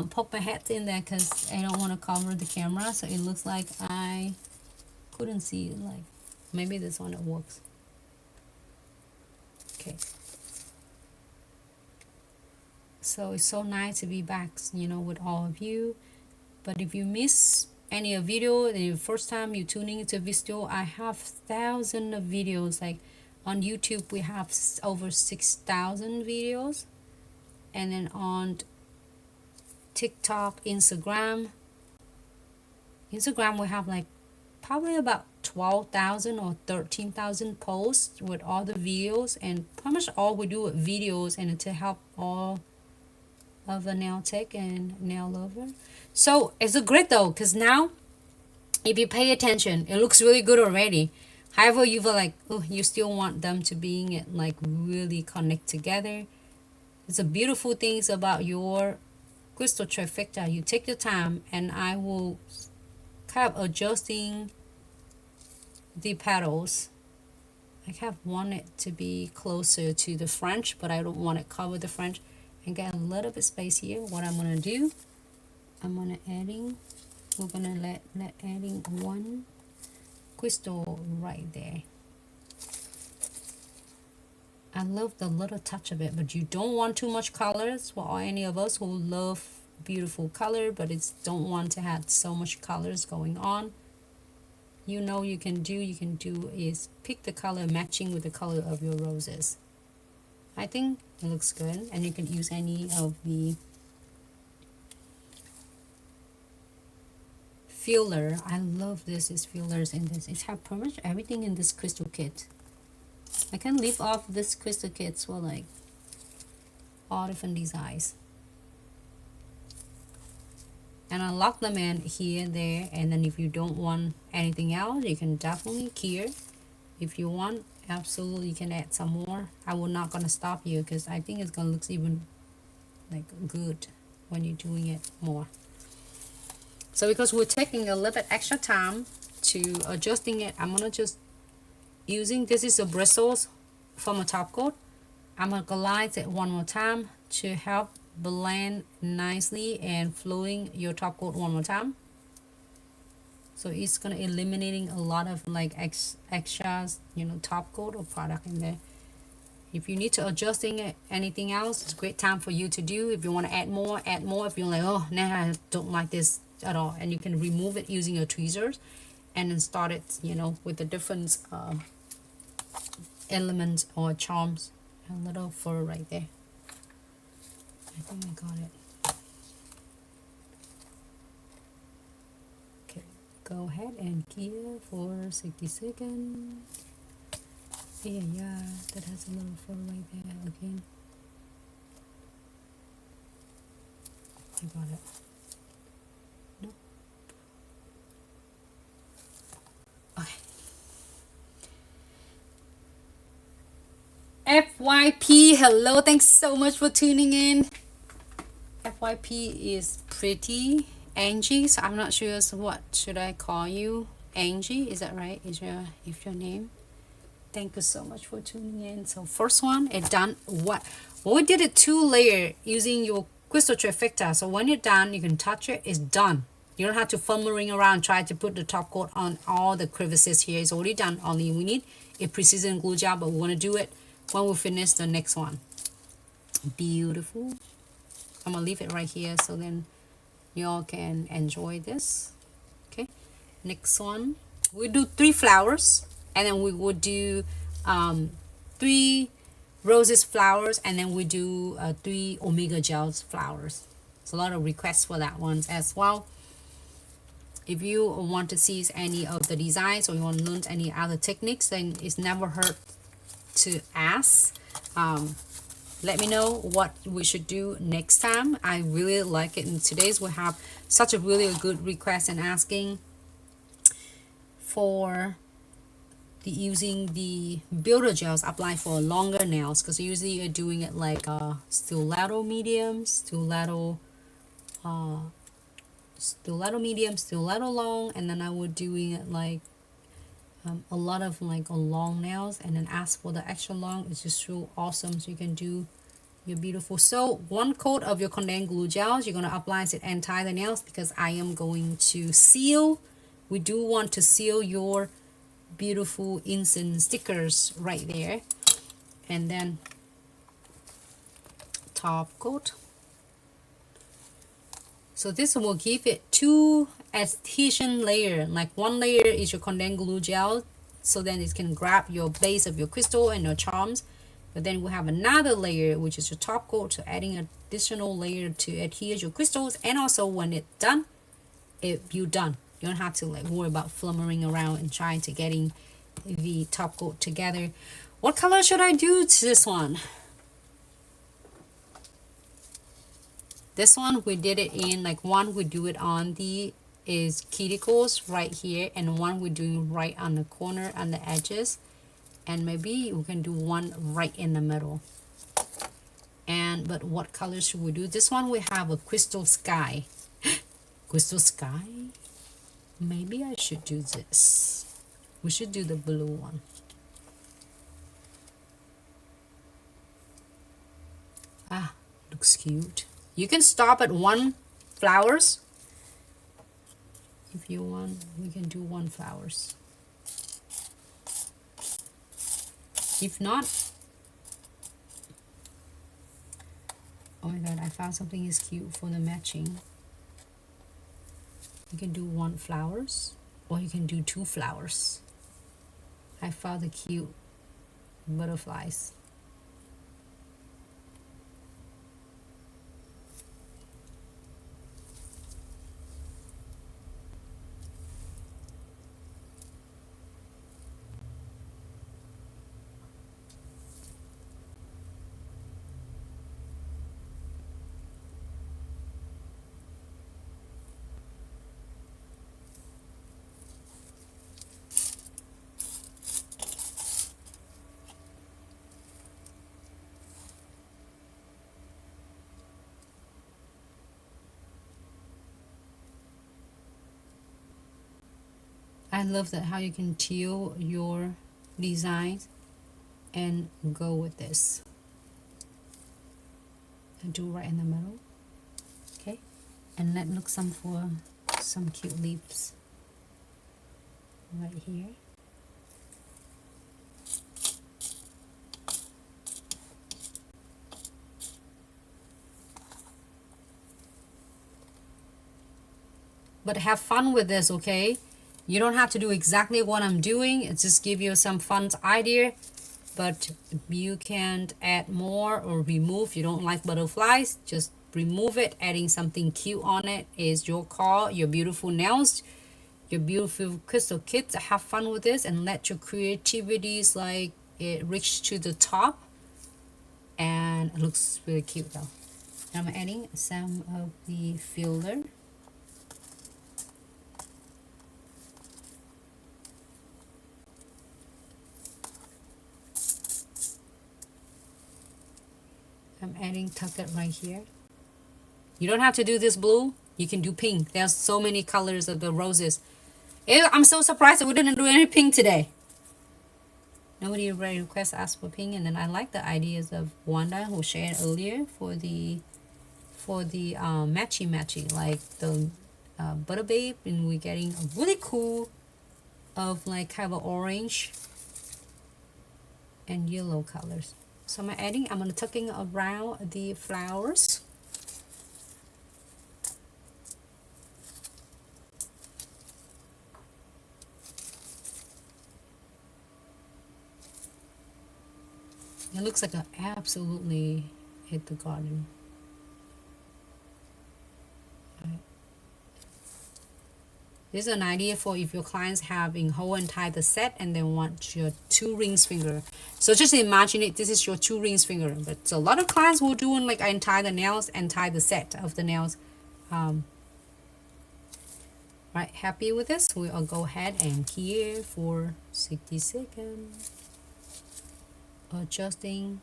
poke my head in there because I don't want to cover the camera, so it looks like I couldn't see it. Like maybe this one it works. Okay, so it's so nice to be back, you know, with all of you. But if you miss any of video, the first time you tuning into video, I have thousands of videos. Like on YouTube we have over 6,000 videos, and then on TikTok, Instagram we have like probably about 12,000 or 13,000 posts with all the videos, and pretty much all we do with videos and to help all of the nail tech and nail lover. So it's a great though, because now if you pay attention, it looks really good already. However, you feel like, oh, you still want them to being like really connect together. It's a beautiful things about your crystal trifecta. You take your time, and I will kind of adjusting the petals. I kind of want it to be closer to the French, but I don't want it cover the French, and get a little bit space here. What I'm gonna do, I'm gonna we're gonna let adding one crystal right there. I love the little touch of it, but you don't want too much colors for any of us who love beautiful color, but it's don't want to have so much colors going on. You know, you can do is pick the color matching with the color of your roses. I think it looks good, and you can use any of the filler. I love this is fillers in this. It's have pretty much everything in this crystal kit. I can leave off this crystal kits for like all different designs, and I lock them in here, there, and then if you don't want anything else, you can definitely here. If you want absolutely you can add some more. I will not gonna stop you because I think it's gonna look even like good when you're doing it more. So because we're taking a little bit extra time to adjusting it, I'm gonna just using, this is a bristles from a top coat. I'm gonna glide it one more time to help blend nicely and flowing your top coat one more time. So it's gonna eliminating a lot of like extras, you know, top coat or product in there. If you need to adjusting it, anything else, it's a great time for you to do. If you want to add more, add more. If you're like, oh, now I don't like this at all, and you can remove it using your tweezers and then start it, you know, with the different elements or charms. A little fur right there. I think I got it. Okay, go ahead and here for 60 seconds. Yeah, that has a little fur right there again. I got it. Nope. Okay. FYP, hello, thanks so much for tuning in. FYP is pretty Angie, so I'm not sure what should I call you. Angie, is that right? Is your name? Thank you so much for tuning in. So first one, it done. What we did it 2-layer using your crystal trifecta. So when you're done, you can touch it. It's done. You don't have to fumbling around try to put the top coat on all the crevices here. It's already done. Only we need a precision glue gel, but we want to do it when we finish the next one. Beautiful. I'm gonna leave it right here so then y'all can enjoy this. Okay, next one, we do 3 flowers, and then we would do 3 roses flowers, and then we do 3 omega gels flowers. It's a lot of requests for that one as well. If you want to see any of the designs or you want to learn any other techniques, then it's never hurt to ask. Let me know what we should do next time. I really like it, and today's we have such a really good request and asking for the using the builder gels applied for longer nails, because usually you're doing it like stiletto medium, stiletto medium, stiletto long, and then I would doing it like a lot of like long nails, and then ask for the extra long. It's just so awesome. So you can do your beautiful. So 1 coat of your condensed glue gels, you're going to apply it and tie the nails, because I am going to seal. We do want to seal your beautiful instant stickers right there. And then top coat. So this will give it 2 adhesion layer. Like 1 layer is your condensed glue gel, so then it can grab your base of your crystal and your charms. But then we have another layer, which is your top coat, so adding an additional layer to adhere your crystals. And also when it's done, you're done. You don't have to like worry about flummering around and trying to getting the top coat together. What color should I do to this one? This one we did it in like one we do it on the is cuticles right here, and one we're doing right on the corner on the edges, and maybe we can do one right in the middle. And but what color should we do? This one we have a crystal sky. Crystal sky. Maybe I should do this. We should do the blue one. Ah, looks cute. You can stop at 1 flowers. If you want, we can do 1 flowers. If not, oh my god, I found something is cute for the matching. You can do 1 flowers, or you can do 2 flowers. I found the cute butterflies. I love that how you can teal your designs and go with this. And do right in the middle. Okay, and let's look for some cute leaves right here. But have fun with this, okay? You don't have to do exactly what I'm doing. It's just give you some fun idea. But you can add more or remove. You don't like butterflies, just remove it. Adding something cute on it is your call. Your beautiful nails, your beautiful crystal kits. Have fun with this and let your creativities like it reach to the top. And it looks really cute though. I'm adding some of the filler. I'm adding tucket right here. You don't have to do this blue. You can do pink. There's so many colors of the roses. I'm so surprised that we didn't do any pink today. Nobody really request asked for pink, and then I like the ideas of Wanda who shared earlier for the matchy like the Butter Babe, and we're getting a really cool of like kind of orange and yellow colors. So I'm gonna tucking around the flowers. It looks like I absolutely hit the garden. Right. This is an idea for if your clients have in whole and tie the set and they want your 2 rings finger. So just imagine it, this is your 2 rings finger. But a lot of clients will do like untie the nails and tie the set of the nails. Right, happy with this? We'll go ahead and here for 60 seconds. Adjusting.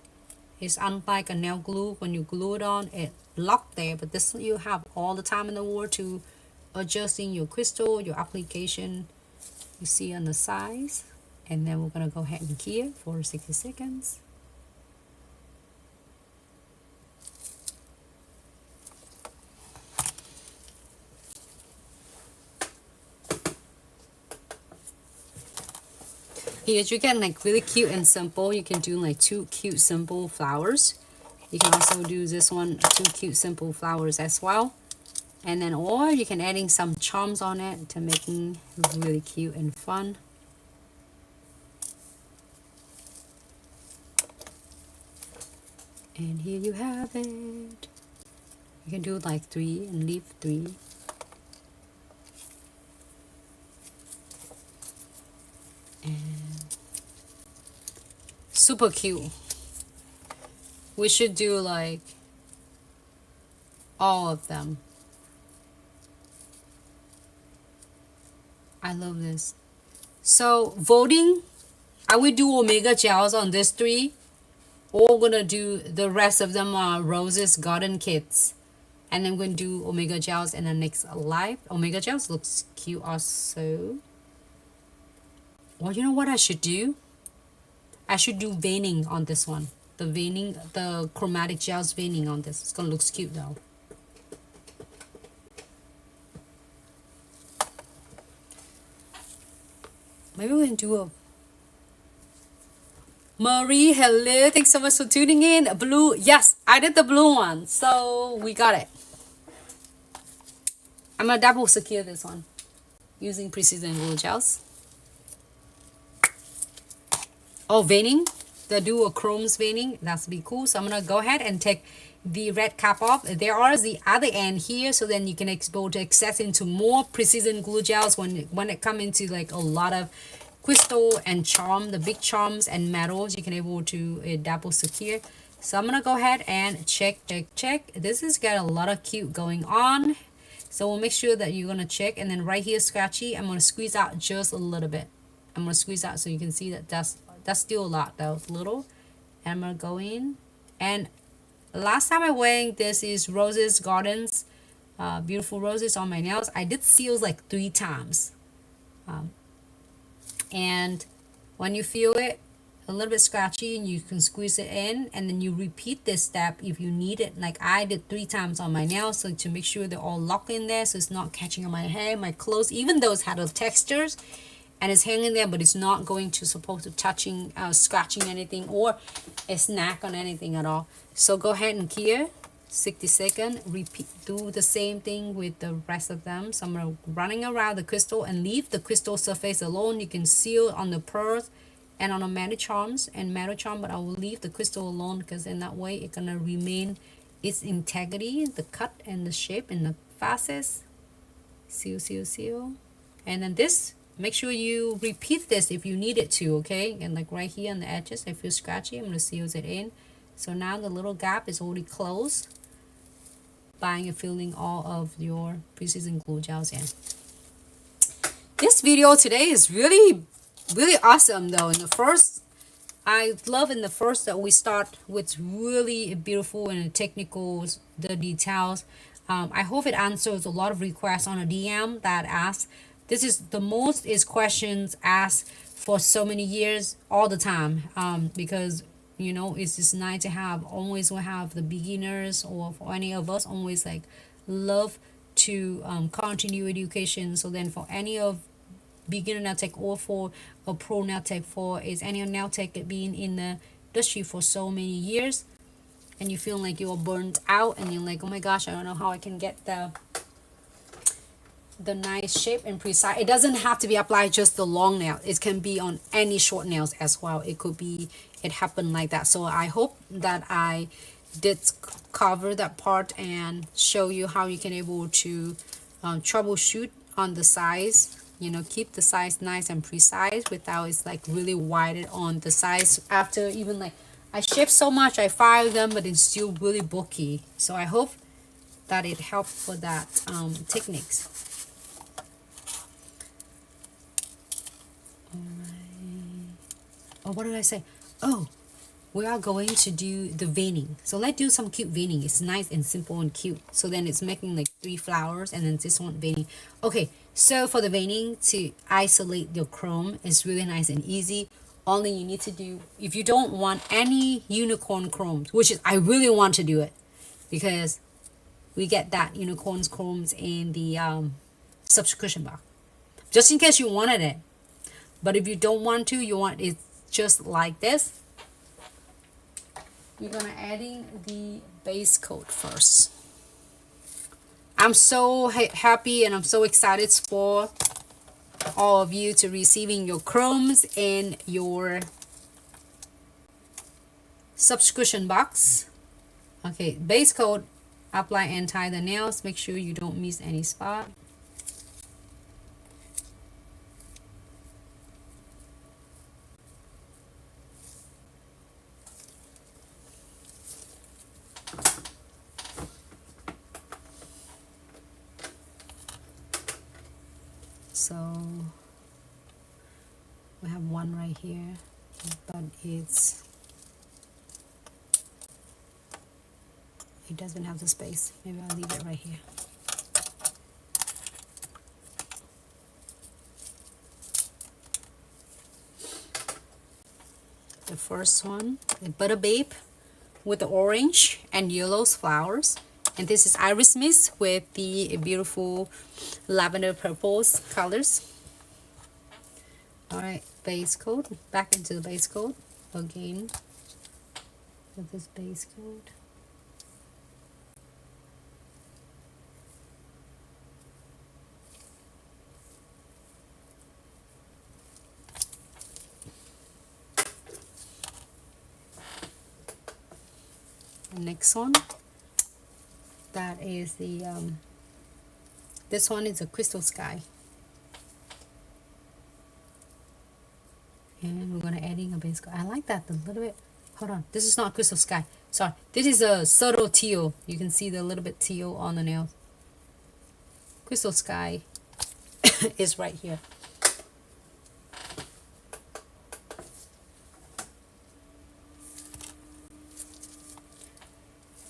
It's unlike a nail glue. When you glue it on, it locked there. But this you have all the time in the world to adjusting your crystal, your application. You see on the size. And then we're gonna go ahead and here for 60 seconds. Here you can like really cute and simple. You can do like 2 cute simple flowers. You can also do this one, 2 cute simple flowers as well. And then or you can adding some charms on it to making really cute and fun. And here you have it. You can do like 3 and leave 3. And super cute. We should do like all of them. I love this. So voting, I will do Omega gels on this 3, or we're gonna do the rest of them are roses garden kits, and then we're gonna do Omega gels in the next live. Omega gels looks cute also. Well, you know what I should do? I should do veining on this one. The veining, the chromatic gels veining on this. It's gonna look cute though. Maybe we can do a Marie, hello. Thanks so much for tuning in. Blue, yes, I did the blue one. So we got it. I'm gonna double secure this one using precision glue gels. Oh, veining. The dual chromes veining. That's be cool. So I'm gonna go ahead and take the red cap off. There are the other end here, so then you can export access into more precision glue gels when it come into like a lot of crystal and charm, the big charms and metals. You can able to double secure. So I'm gonna go ahead and check. This has got a lot of cute going on. So we'll make sure that you're gonna check, and then right here scratchy, I'm gonna squeeze out just a little bit. I'm gonna squeeze out so you can see that that's still a lot, that was little. And I'm gonna go in, and last time I went, this is Roses Gardens, beautiful roses on my nails. I did seals like 3 times. And when you feel it a little bit scratchy, and you can squeeze it in, and then you repeat this step if you need it. Like I did 3 times on my nails, so to make sure they're all locked in there, so it's not catching on my hair, my clothes, even though it's had the textures and it's hanging there, but it's not going to supposed to touching scratching anything or a snack on anything at all. So go ahead and here 60-second, repeat, do the same thing with the rest of them. So I'm running around the crystal and leave the crystal surface alone. You can seal on the pearls and on the metal charms and metal charm, but I will leave the crystal alone, because in that way it's gonna remain its integrity, the cut and the shape and the facets. Seal, seal, seal. And then this, make sure you repeat this if you need it to, okay? And like right here on the edges, I feel scratchy, I'm gonna seal it in. So now the little gap is already closed by filling all of your precision glue gels in. This video today is really awesome though. In the first, I love in the first that we start with really beautiful and technical, the details. I hope it answers a lot of requests on a DM that ask. This is the most is questions asked for so many years, all the time, because you know it's just nice to have, always will have the beginners or for any of us always like love to continue education. So then for any of beginner nail tech or for a pro nail tech, for is any nail tech being in the industry for so many years, and you feel like you're burnt out and you're like, oh my gosh, I don't know how I can get the nice shape and precise. It doesn't have to be applied just the long nail, it can be on any short nails as well. It could be, it happened like that. So I hope that I did cover that part and show you how you can able to troubleshoot on the size, you know, keep the size nice and precise without it's like really wide on the size. After even like I shift so much, I file them, but it's still really bulky. So I hope that it helped for that techniques. Oh, what did I say? Oh, we are going to do the veining. So let's do some cute veining. It's nice and simple and cute. So then it's making like 3 flowers and then this one veining. Okay, so for the veining, to isolate your chrome is really nice and easy. Only you need to do, if you don't want any unicorn chromes, which is I really want to do it because we get that unicorns chromes in the subscription box, just in case you wanted it. But if you don't want to, you want it just like this, you're gonna adding the base coat first. I'm so happy and I'm so excited for all of you to receiving your chromes in your subscription box. Okay, base coat, apply and tie the nails. Make sure you don't miss any spot. So we have one right here, but it doesn't have the space. Maybe I'll leave it right here. The first one, the Butter Babe with the orange and yellows flowers. And this is Iris Mist with the beautiful lavender purples colors. Alright, base coat. Back into the base coat again with this base coat. The next one, that is the this one is a Crystal Sky, and we're gonna add in a base coat. I like that a little bit. Hold on, this is not Crystal Sky, sorry, this is a subtle teal. You can see the little bit teal on the nails. Crystal Sky is right here.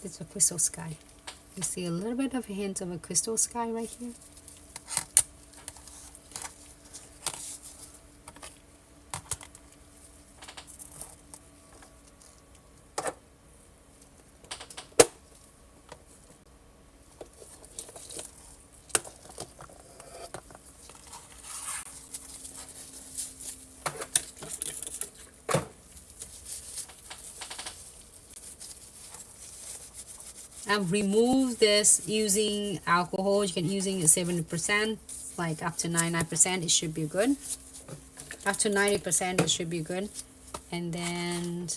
It's a Crystal Sky. You see a little bit of a hint of a Crystal Sky right here. and remove this using alcohol. You can using 70%, like up to 99%, it should be good. Up to 90%, it should be good. And then,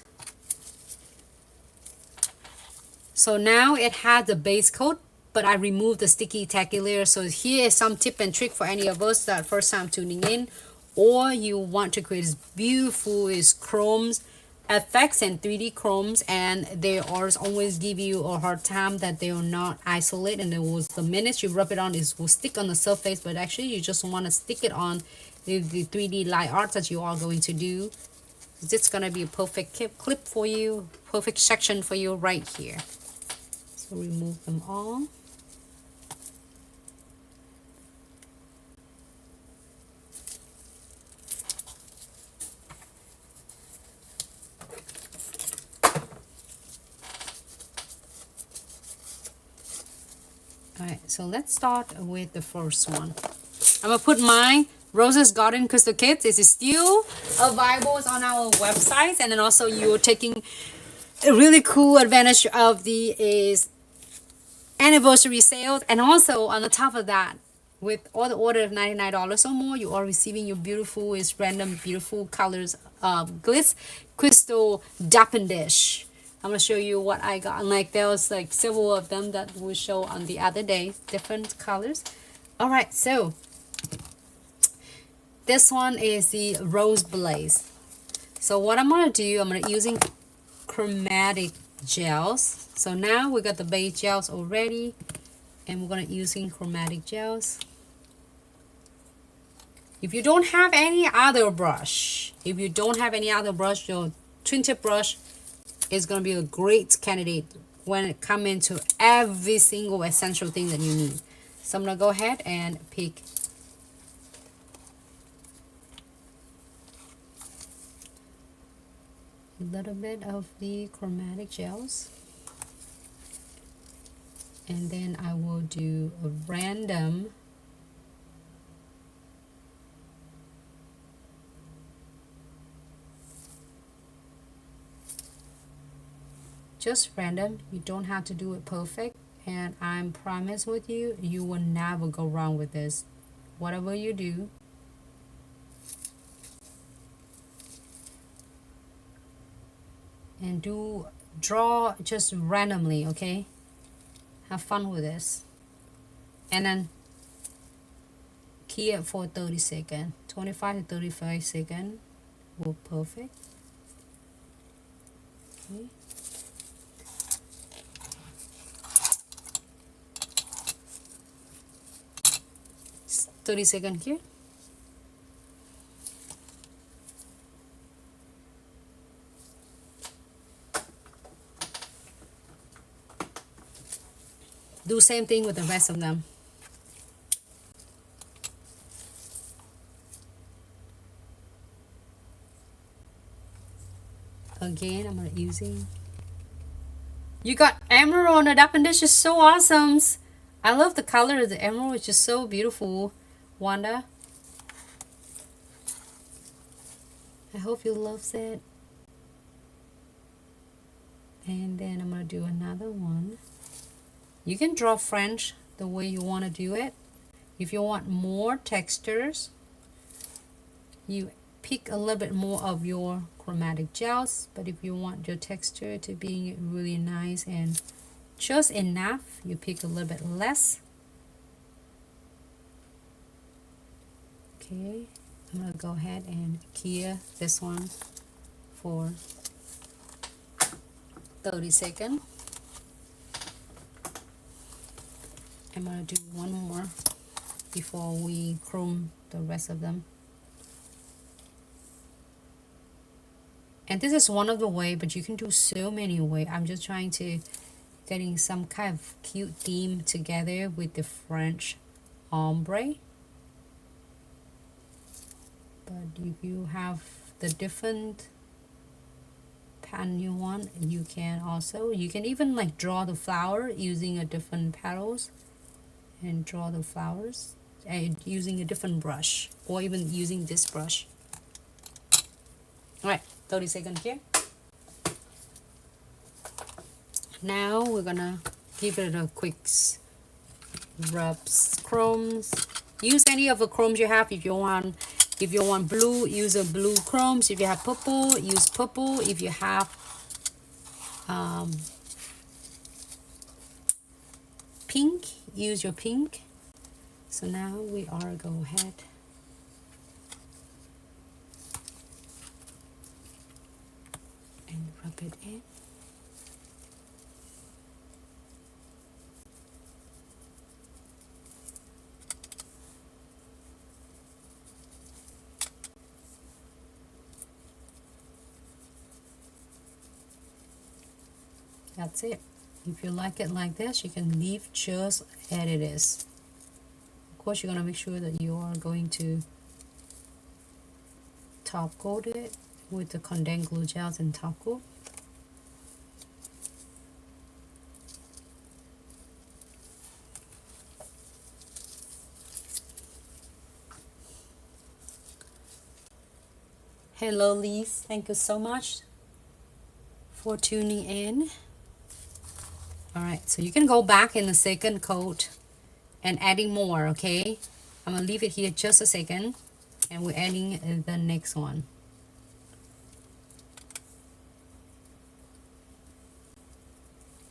so now it has the base coat, but I removed the sticky tacky layer. So here is some tip and trick for any of us that first time tuning in, or you want to create this beautiful is chromes effects and 3D chromes, and they always give you a hard time that they are not isolate, and it was the minute you rub it on, it will stick on the surface, but actually you just want to stick it on the 3D light art that you are going to do. It's gonna be a perfect clip for you, perfect section for you right here. So remove them all. Alright, so let's start with the first one. I'm gonna put my Rose's Garden Crystal Kits. This is still available on our website, and then also you're taking a really cool advantage of the anniversary sales, and also on the top of that, with all the order of $99 or more, you are receiving your beautiful random beautiful colors glitz crystal dappen dish. I'm gonna show you what I got. And like there was like several of them that will show on the other day, different colors. All right, so this one is the Rose Blaze. So what I'm gonna do, I'm gonna using chromatic gels. So now we got the base gels already, and we're gonna using chromatic gels. If you don't have any other brush, your twin tip brush is going to be a great candidate when it comes into every single essential thing that you need. So I'm going to go ahead and pick a little bit of the chromatic gels, and then I will do a random just random. You don't have to do it perfect, and I'm promise with you, you will never go wrong with this. Whatever you do, and draw just randomly, okay? Have fun with this, and then key it for 30 seconds. 25 to 35 seconds will perfect. Okay. 30 seconds here. Do same thing with the rest of them. Again, I'm gonna using. You got emerald on the dappen dish, is so awesome. I love the color of the emerald, it's just so beautiful. Wanda, I hope you love it. And then I'm gonna do another one. You can draw French the way you want to do it. If you want more textures, you pick a little bit more of your chromatic gels, but if you want your texture to be really nice and just enough, you pick a little bit less. Okay, I'm gonna go ahead and key this one for 30 seconds. I'm gonna do one more before we chrome the rest of them. And this is one of the way, but you can do so many way. I'm just trying to getting some kind of cute theme together with the French ombre. But if you have the different pattern you want, you can even like draw the flower using a different petals and draw the flowers using a different brush, or even using this brush. All right, 30 seconds here. Now we're gonna give it a quick rubs. Chromes, use any of the chromes you have. If you want blue, use a blue chromes. If you have purple, use purple. If you have pink, use your pink. So now we are go ahead and rub it in. That's it. If you like it like this, you can leave just as it is. Of course, you're going to make sure that you are going to top coat it with the condensed glue gels and top coat. Hello, Lise. Thank you so much for tuning in. All right, so you can go back in the second coat and adding more, okay? I'm gonna leave it here just a second and we're adding the next one.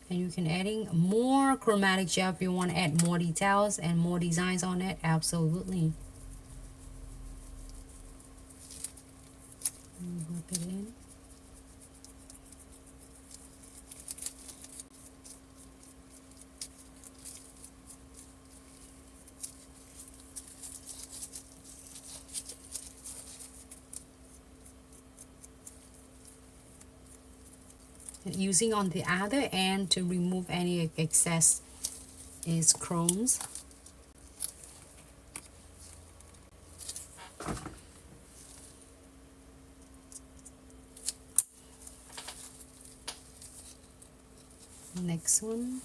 And you can adding more chromatic gel if you want to add more details and more designs on it, absolutely. Rub it in. Using on the other end to remove any excess is chromes. Next one.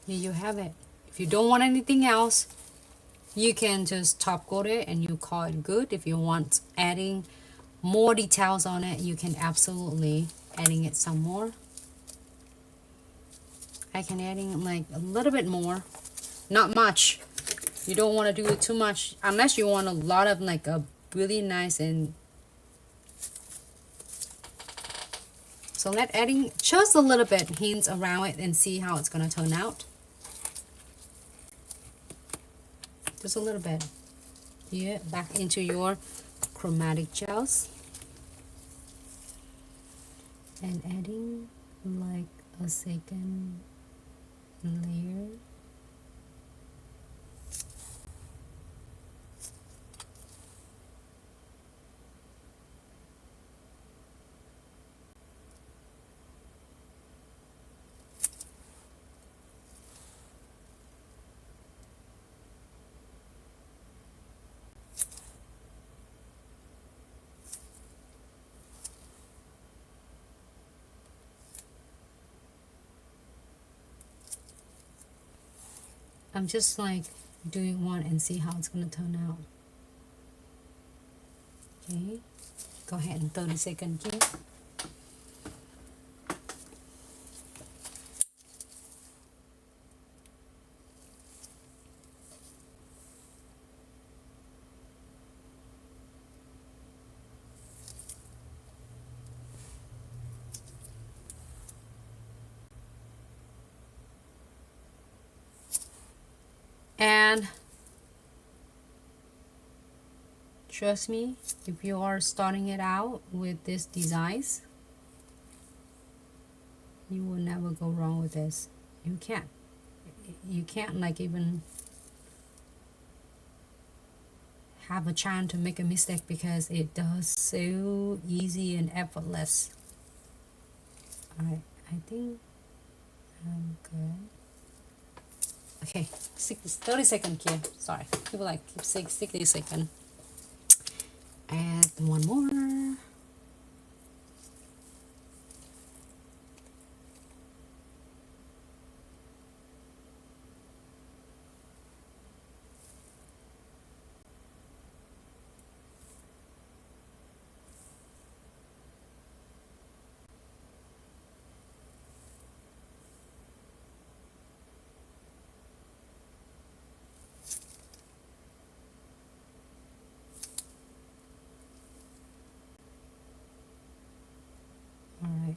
Here you have it. If you don't want anything else, you can just top coat it and you call it good. If you want adding more details on it, you can absolutely adding it some more. I can adding like a little bit more, not much. You don't want to do it too much unless you want a lot of like a really nice and so let adding just a little bit hints around it and see how it's gonna turn out. Just a little bit. Here, back into your chromatic gels. And adding like a second layer. I'm just like doing one and see how it's going to turn out. Okay, go ahead and 30 seconds here. And trust me, if you are starting it out with this designs, you will never go wrong with this. You can't like even have a chance to make a mistake because it does so easy and effortless. Alright, I think I'm good. Okay, 30 seconds here. Sorry, people like keep saying 60 seconds. Add one more. All right,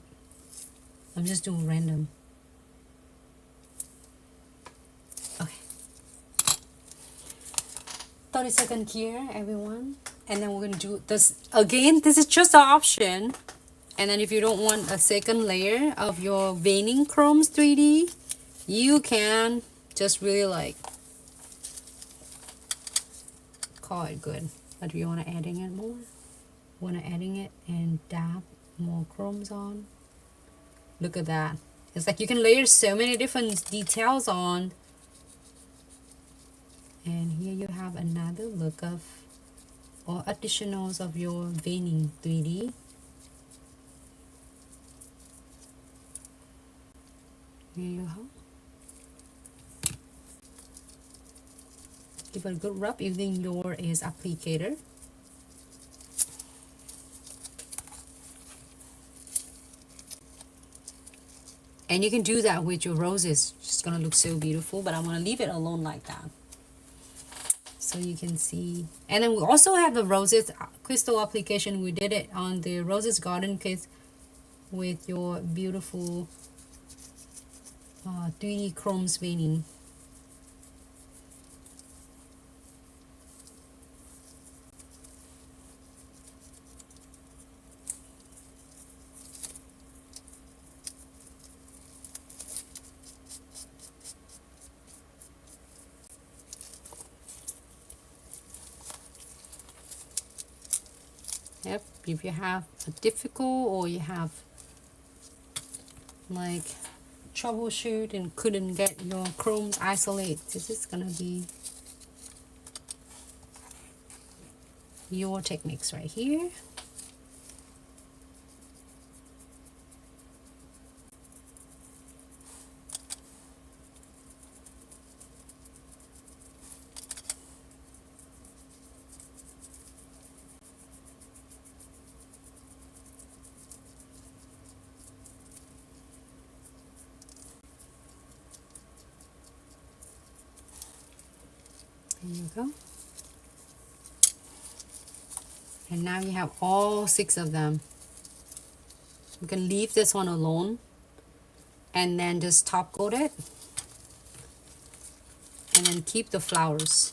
I'm just doing random. Okay, 30 seconds here, everyone. And then we're gonna do this again. This is just an option. And then if you don't want a second layer of your veining chromes 3D, you can just really like call it good. But do you want to adding it more? Want to adding it and dab more chromes on? Look at that. It's like you can layer so many different details on. And here you have another look of or additionals of your veining 3D. Here you go. Give it a good rub using your applicator. And you can do that with your roses. It's just gonna look so beautiful, but I'm gonna leave it alone like that. So you can see. And then we also have the roses crystal application. We did it on the Roses Garden kit with your beautiful 3D chromes veining. Yep, if you have a difficult or you have like troubleshoot and couldn't get your chromes isolate, this is gonna be your techniques right here. There you go. And now you have all 6 of them. You can leave this one alone and then just top coat it and then keep the flowers.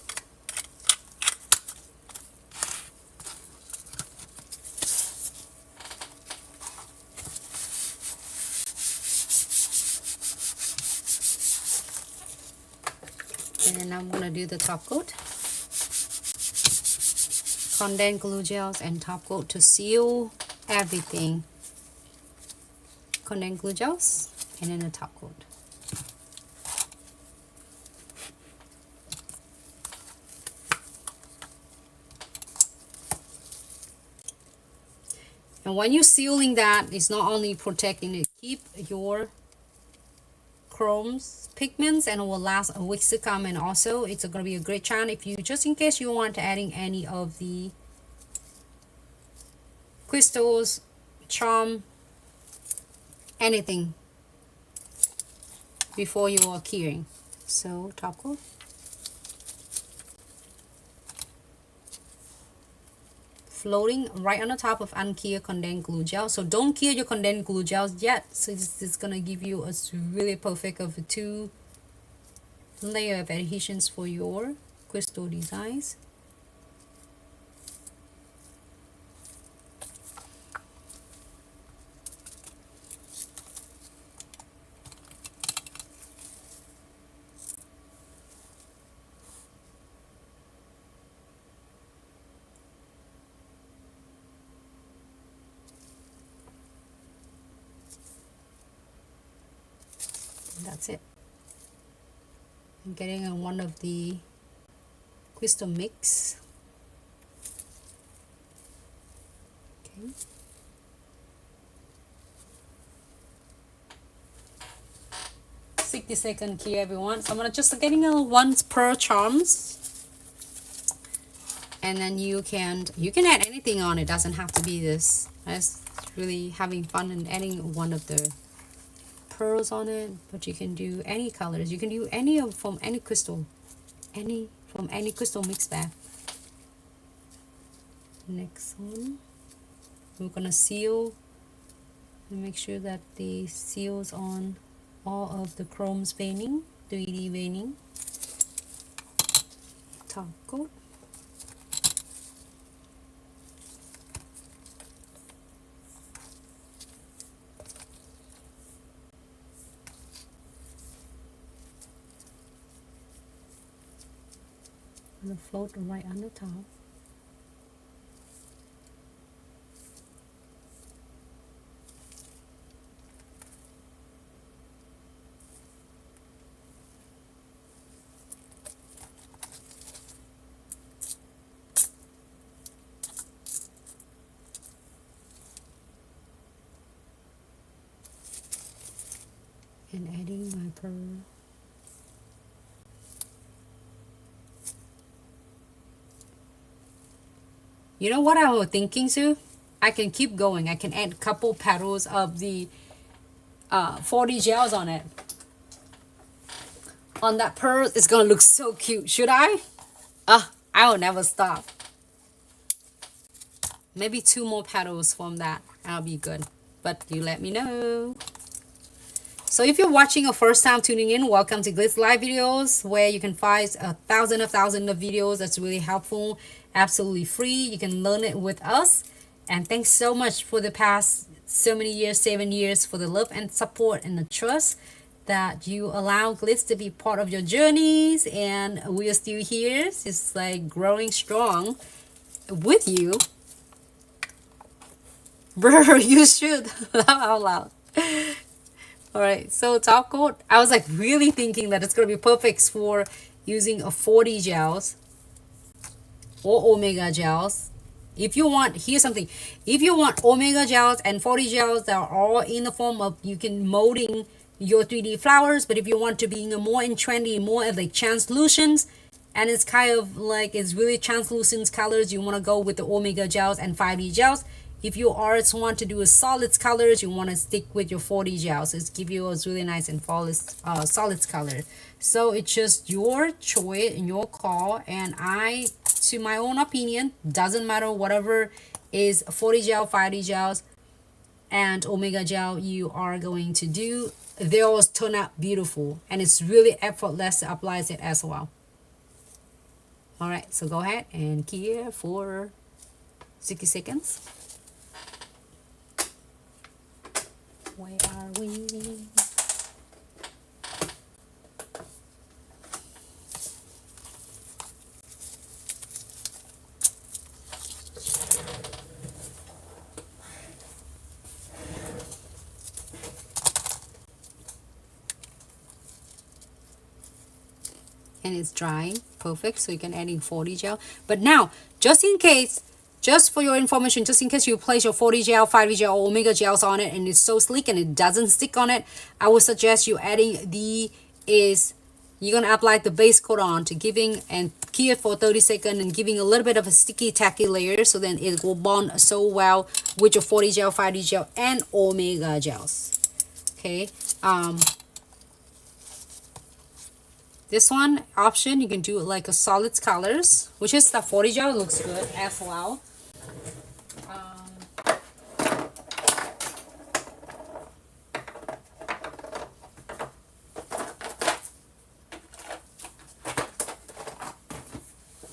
And then I'm gonna do the top coat. Condensed glue gels and top coat to seal everything. Condensed glue gels and then the top coat. And when you're sealing that, it's not only protecting it, keep your chromes pigments and it will last a week to come. And also it's going to be a great chance if you, just in case you want to adding any of the crystals, charm, anything before you are curing. So top coat. Floating right on the top of uncured condensed glue gel. So don't cure your condensed glue gels yet. So this is gonna give you a really perfect of a 2 layer of adhesions for your crystal designs. That's it. I'm getting one of the crystal mix. Okay. Second key, everyone. So I'm gonna just getting a once per charms, and then you can add anything on it. Doesn't have to be this. I just really having fun and adding one of the pearls on it, but you can do any colors. You can do any of from any crystal, from any crystal mix bag. Next one, we're gonna seal and make sure that the seals on all of the chromes veining, 3D veining. Top coat. And float right on the top. And adding my pearl. You know what I was thinking, Sue? I can keep going. I can add a couple petals of the 40 gels on it. On that pearl, it's gonna look so cute. Should I? I will never stop. Maybe 2 more petals from that. I'll be good. But you let me know. So if you're watching a first time tuning in, welcome to Glitz Live Videos, where you can find a thousand of videos. That's really helpful, absolutely free. You can learn it with us. And thanks so much for the past so many years, 7 years, for the love and support and the trust that you allow Glitz to be part of your journeys. And we are still here. It's like growing strong with you. Brr, you should laugh out loud. All right, so top coat, I was like really thinking that it's gonna be perfect for using a 40 gels or omega gels. If you want, here's something, if you want omega gels and 40 gels that are all in the form of, you can molding your 3D flowers, but if you want to be more in trendy, more of like translucents, and it's kind of like, it's really translucent colors, you want to go with the omega gels and 5D gels. If you always want to do a solids colors, you want to stick with your 40 gels. It's give you a really nice and solids color. So it's just your choice and your call. And I, to my own opinion, doesn't matter whatever is 40 gel, 5D gels, and omega gel you are going to do. They always turn out beautiful, and it's really effortless to apply it as well. All right, so go ahead and key here for 60 seconds. Where are we? And it's drying perfect, so you can add in 40 gel. But now, just in case, just for your information, just in case you place your 40 gel, 5D gel, or omega gels on it and it's so sleek and it doesn't stick on it, I would suggest you adding you're going to apply the base coat on to giving and key it for 30 seconds and giving a little bit of a sticky tacky layer, so then it will bond so well with your 40 gel, 5D gel, and omega gels. Okay. This one option, you can do it like a solids colors, which is the 40 gel, looks good as well.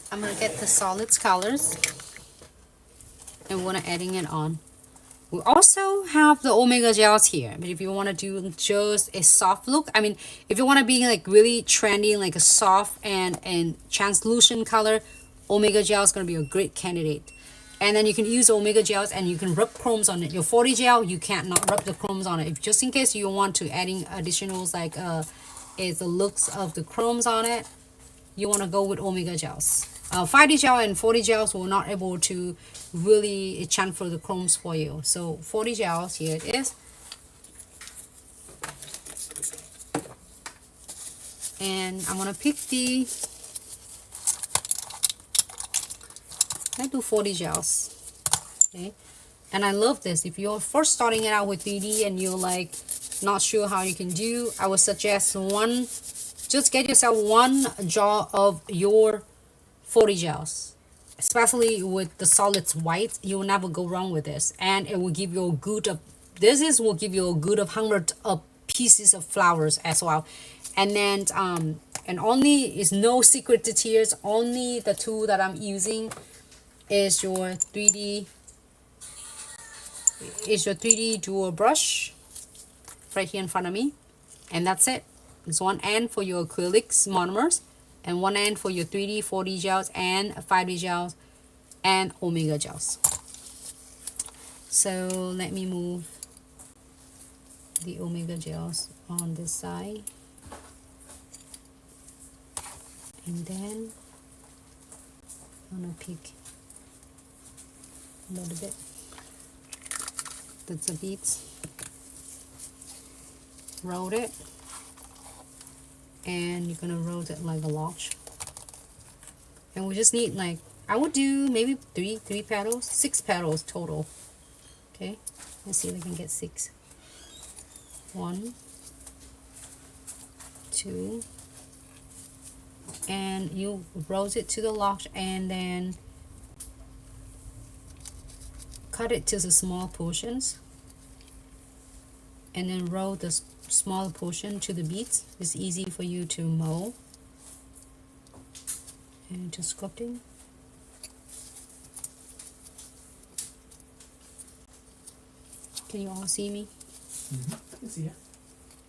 I'm gonna get the solids colors and we're gonna adding it on. We also have the omega gels here, but if you want to do just a soft look, I mean, if you want to be like really trendy, like a soft and translucent color, omega gel is going to be a great candidate. And then you can use omega gels and you can rub chromes on it. Your 40 gel, you can't not rub the chromes on it. If just in case you want to adding additionals like is the looks of the chromes on it, you want to go with Omega gels. 5D gel and 40 gels will not able to really transfer the chromes for you. So 40 gels, here it is. And I'm gonna pick I do 40 gels. Okay. And I love this. If you're first starting it out with 3D and you're like not sure how you can do, I would suggest just get yourself one jar of your 40 gels, especially with the solids white. You will never go wrong with this, and it will give you a good of will give you a good of 100 of pieces of flowers as well. And then and only is no secret to tears, only the tool that I'm using is your 3D dual brush right here in front of me, and that's it. It's one end for your acrylics monomers and one end for your 3D 4D gels and 5D gels and Omega gels. So let me move the Omega gels on this side, and then I'm gonna pick a little bit. That's the beads. Roll it, and you're gonna roll it like a lodge. And we just need, like, I would do maybe three petals, 6 petals total. Okay, let's see if I can get 6. 1, 2, and you roll it to the lodge, and then cut it to the small portions, and then roll the small portion to the beads. It's easy for you to mold and just sculpting. Can you all see me? I can see it.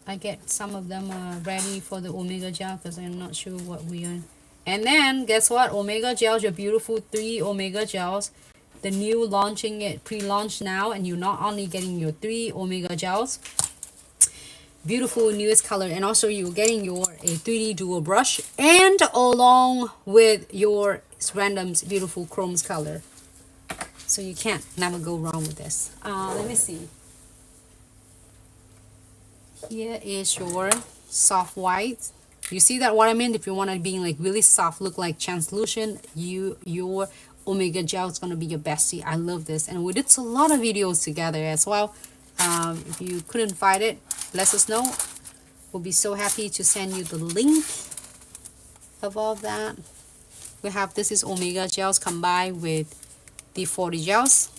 I get some of them ready for the Omega gel because I'm not sure what we are. And then guess what? Omega gels, your beautiful 3 Omega gels. The new launching it, pre-launch now, and you're not only getting your 3 Omega gels, beautiful newest color, and also you're getting your a 3D dual brush, and along with your random's beautiful chromes color. So you can't never go wrong with this. Let me see. Here is your soft white. You see that what I mean? If you want to be like really soft, look like translucent, your Omega gel is going to be your bestie. I love this, and we did a lot of videos together as well. If you couldn't find it, let us know. We'll be so happy to send you the link of all of that. We have, this is Omega gels combined with the 40 gels,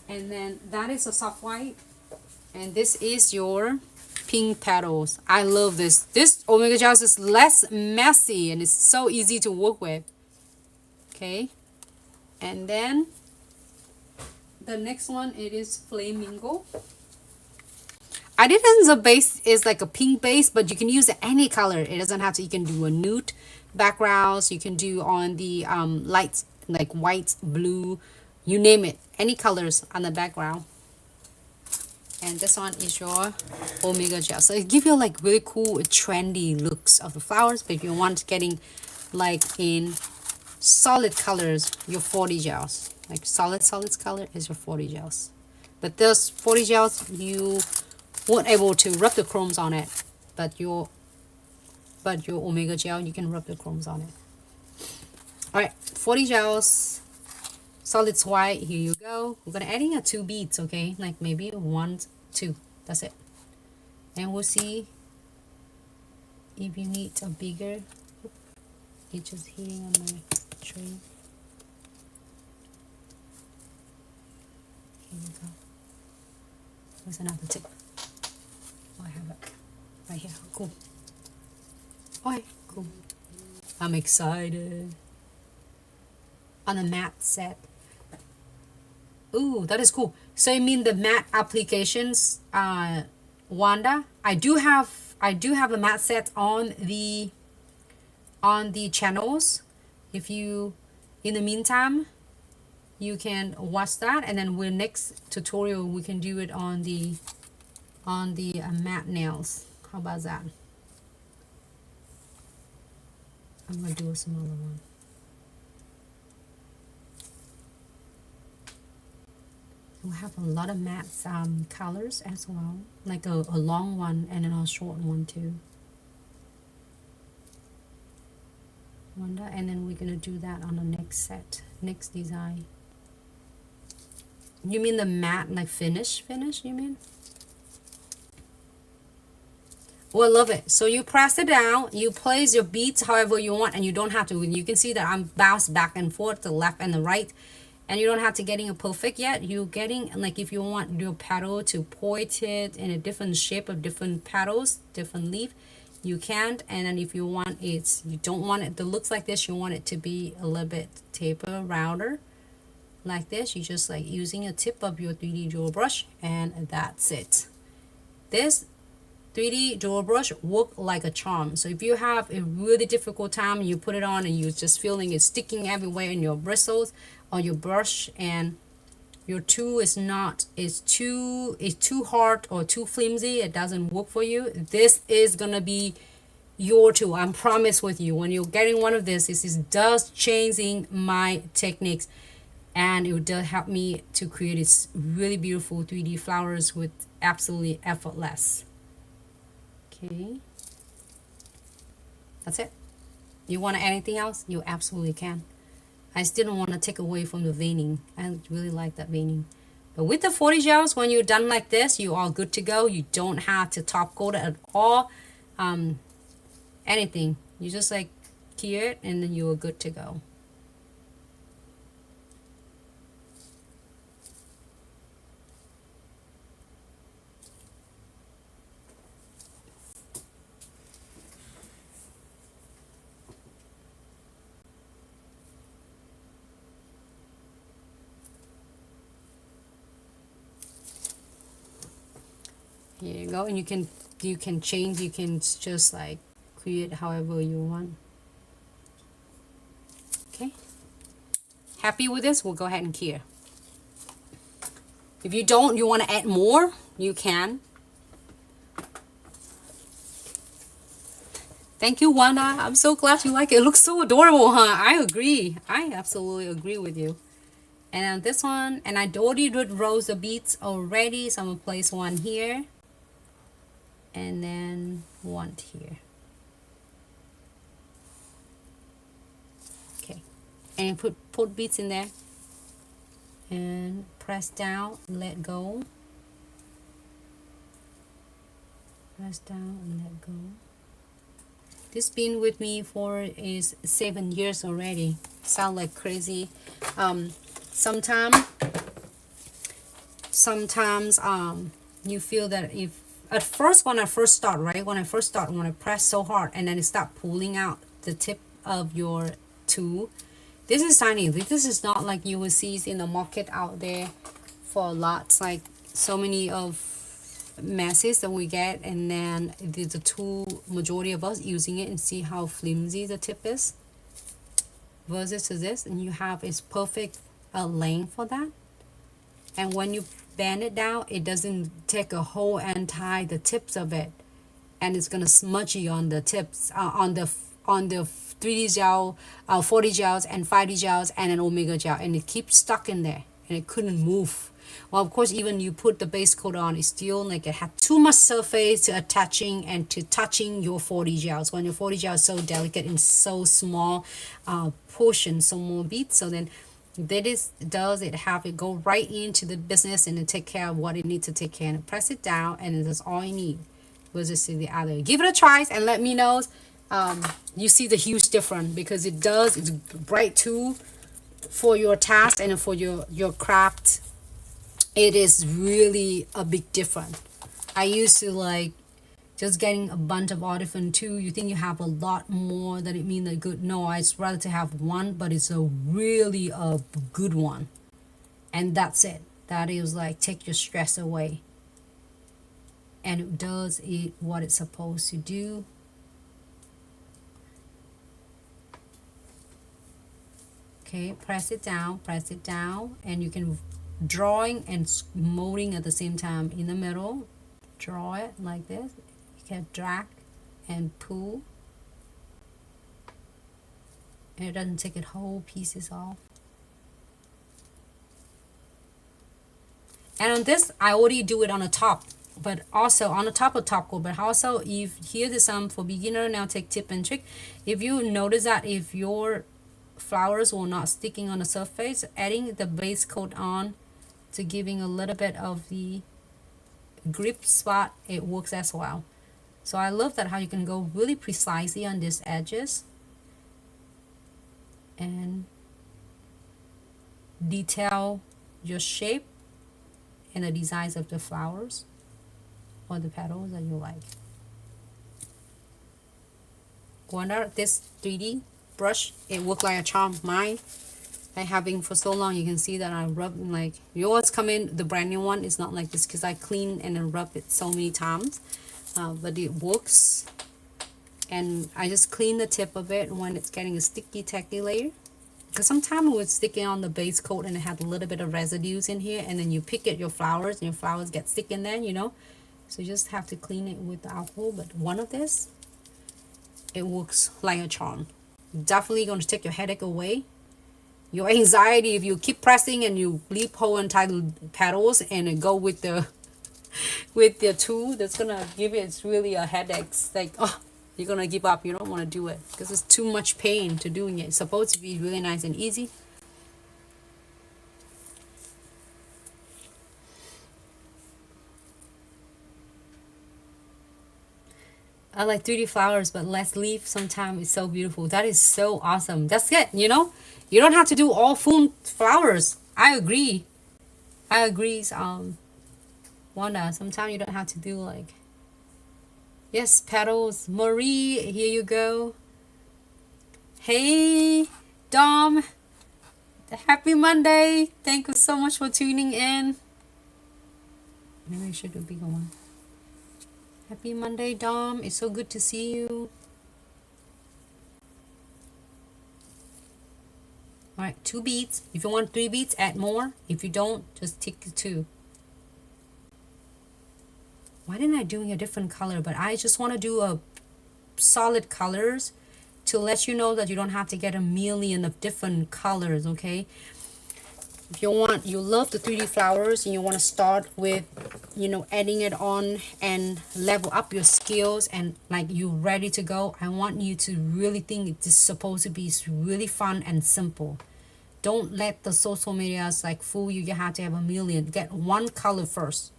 and then that is a soft white, and this is your pink petals. I love this. This Omega gels is less messy and it's so easy to work with. Okay, and then the next one, it is Flamingo. I did the base is like a pink base, but you can use any color. It doesn't have to. You can do a nude backgrounds. You can do on the lights like white, blue, you name it. Any colors on the background. And this one is your Omega gel. So it gives you like really cool, trendy looks of the flowers. But if you want getting like in solid colors, your 40 gels. Like solid color is your 40 gels. But those 40 gels, you won't able to rub the chromes on it. But your Omega gel, you can rub the chromes on it. Alright, 40 gels. Solids white, here you go. We're gonna add in 2 beads, okay? Like maybe 1, 2. That's it. And we'll see if you need a bigger. It's just hitting on my tray. Here we go. Where's another tip? Oh, I have it right here. Cool. Okay, cool. I'm excited. On a matte set. Ooh, that is cool. So you mean the matte applications, Wanda? I do have a matte set on the channels. If you, in the meantime, you can watch that, and then next tutorial we can do it on the matte nails. How about that? I'm gonna do a smaller one. We have a lot of matte colors as well, like a long one and then a short one too. Wonder, and then we're gonna do that on the next set, next design. You mean the matte, like finish, you mean? Oh, I love it. So you press it down, you place your beads however you want, and you don't have to. You can see that I'm bounced back and forth, the left and the right, and you don't have to getting it perfect yet. You're getting, like, if you want your petal to point it in a different shape of different petals, different leaf, you can. And then if you want it, you don't want it to look like this, you want it to be a little bit taper, rounder, like this. You just like using a tip of your 3D jewel brush, and that's it. This 3D jewel brush work like a charm. So if you have a really difficult time, you put it on and you're just feeling it sticking everywhere in your bristles or your brush, and your tool is too hard or too flimsy, it doesn't work for you, this is gonna be your tool. I promise with you, when you're getting one of this is does changing my techniques, and it does help me to create this really beautiful 3D flowers with absolutely effortless. Okay, that's it. You want anything else? You absolutely can. I still don't want to take away from the veining. I really like that veining. But with the 40 gels, when you're done like this, you are good to go. You don't have to top coat it at all. Anything. You just like cure it and then you are good to go. Here you go, and you can change, you can just like create however you want. Okay, happy with this? We'll go ahead and cure. If you don't, you want to add more, you can. Thank you, Wanda. I'm so glad you like it. It looks so adorable, huh? I agree. I absolutely agree with you. And then this one, and I already did rows of beads already, so I'm gonna place one here and then one here. Okay, and put beads in there and press down, let go, press down and let go. This been with me for 7 years already. Sound like crazy. Sometimes you feel that if at first, when I first start, right, when I press so hard and then it start pulling out the tip of your tool, this is tiny. This is not like you will see in the market out there for lots, like so many of masses that we get, and then the tool, majority of us using it, and see how flimsy the tip is versus to this, and you have its perfect length for that. And when you bend it down, it doesn't take a hole and tie the tips of it, and it's gonna smudgy on the tips, on the 3D gel, 40 gels and 5D gels and an Omega gel, and it keeps stuck in there and it couldn't move. Well, of course, even you put the base coat on, it's still like it had too much surface to attaching and to touching your 40 gels. When your 40 gel is so delicate and so small portion, so more beads, so then does it have it go right into the business and then take care of what it needs to take care of, and press it down, and that's all you need. We'll just see the other. Give it a try and let me know. You see the huge difference, because it's bright tool for your task and for your craft. It is really a big difference. I used to like just getting a bunch of all different too. You think you have a lot more than it means a good. No, I'd rather to have one, but it's a good one, and that's it. That is like take your stress away, and it does what it's supposed to do. Okay, press it down, and you can drawing and molding at the same time in the middle. Draw it like this. You can drag and pull, and it doesn't take it whole pieces off. And on this, I already do it on the top, but also on the top of top coat. But also, if here's some for beginner, now take tip and trick. If you notice that if your flowers were not sticking on the surface, adding the base coat on to giving a little bit of the grip spot, it works as well. So I love that how you can go really precisely on these edges and detail your shape and the designs of the flowers or the petals that you like. Wonder this 3D brush, it worked like a charm. Mine, I having for so long, you can see that I rub, like yours come in, the brand new one is not like this because I clean and then rub it so many times, but it works. And I just clean the tip of it when it's getting a sticky tacky layer, because sometimes it was sticking on the base coat and it had a little bit of residues in here, and then you pick at your flowers and your flowers get stick in there, you know. So you just have to clean it with the alcohol. But one of this, it works like a charm. Definitely going to take your headache away, your anxiety. If you keep pressing and you leave whole entire petals and go with the tool, that's gonna give it, it's really a headache. It's like, oh, you're gonna give up. You don't want to do it because it's too much pain to doing it. It's supposed to be really nice and easy. I like 3D flowers, but less leaf sometimes. It's so beautiful. That is so awesome. That's it, you know. You don't have to do all full flowers. I agree. Wanda, sometimes you don't have to do like, yes, petals. Marie, here you go. Hey, Dom. Happy Monday. Thank you so much for tuning in. Maybe I should do a bigger one. Happy Monday, Dom. It's so good to see you. Alright, 2 beads. If you want 3 beads, add more. If you don't, just take the 2. Why didn't I doing a different color? But I just want to do a solid colors to let you know that you don't have to get a million of different colors, okay? If you love the 3D flowers and you want to start with, you know, adding it on and level up your skills and like you ready to go, I want you to really think this is supposed to be really fun and simple. Don't let the social medias like fool you. You have to have a million. Get one color first.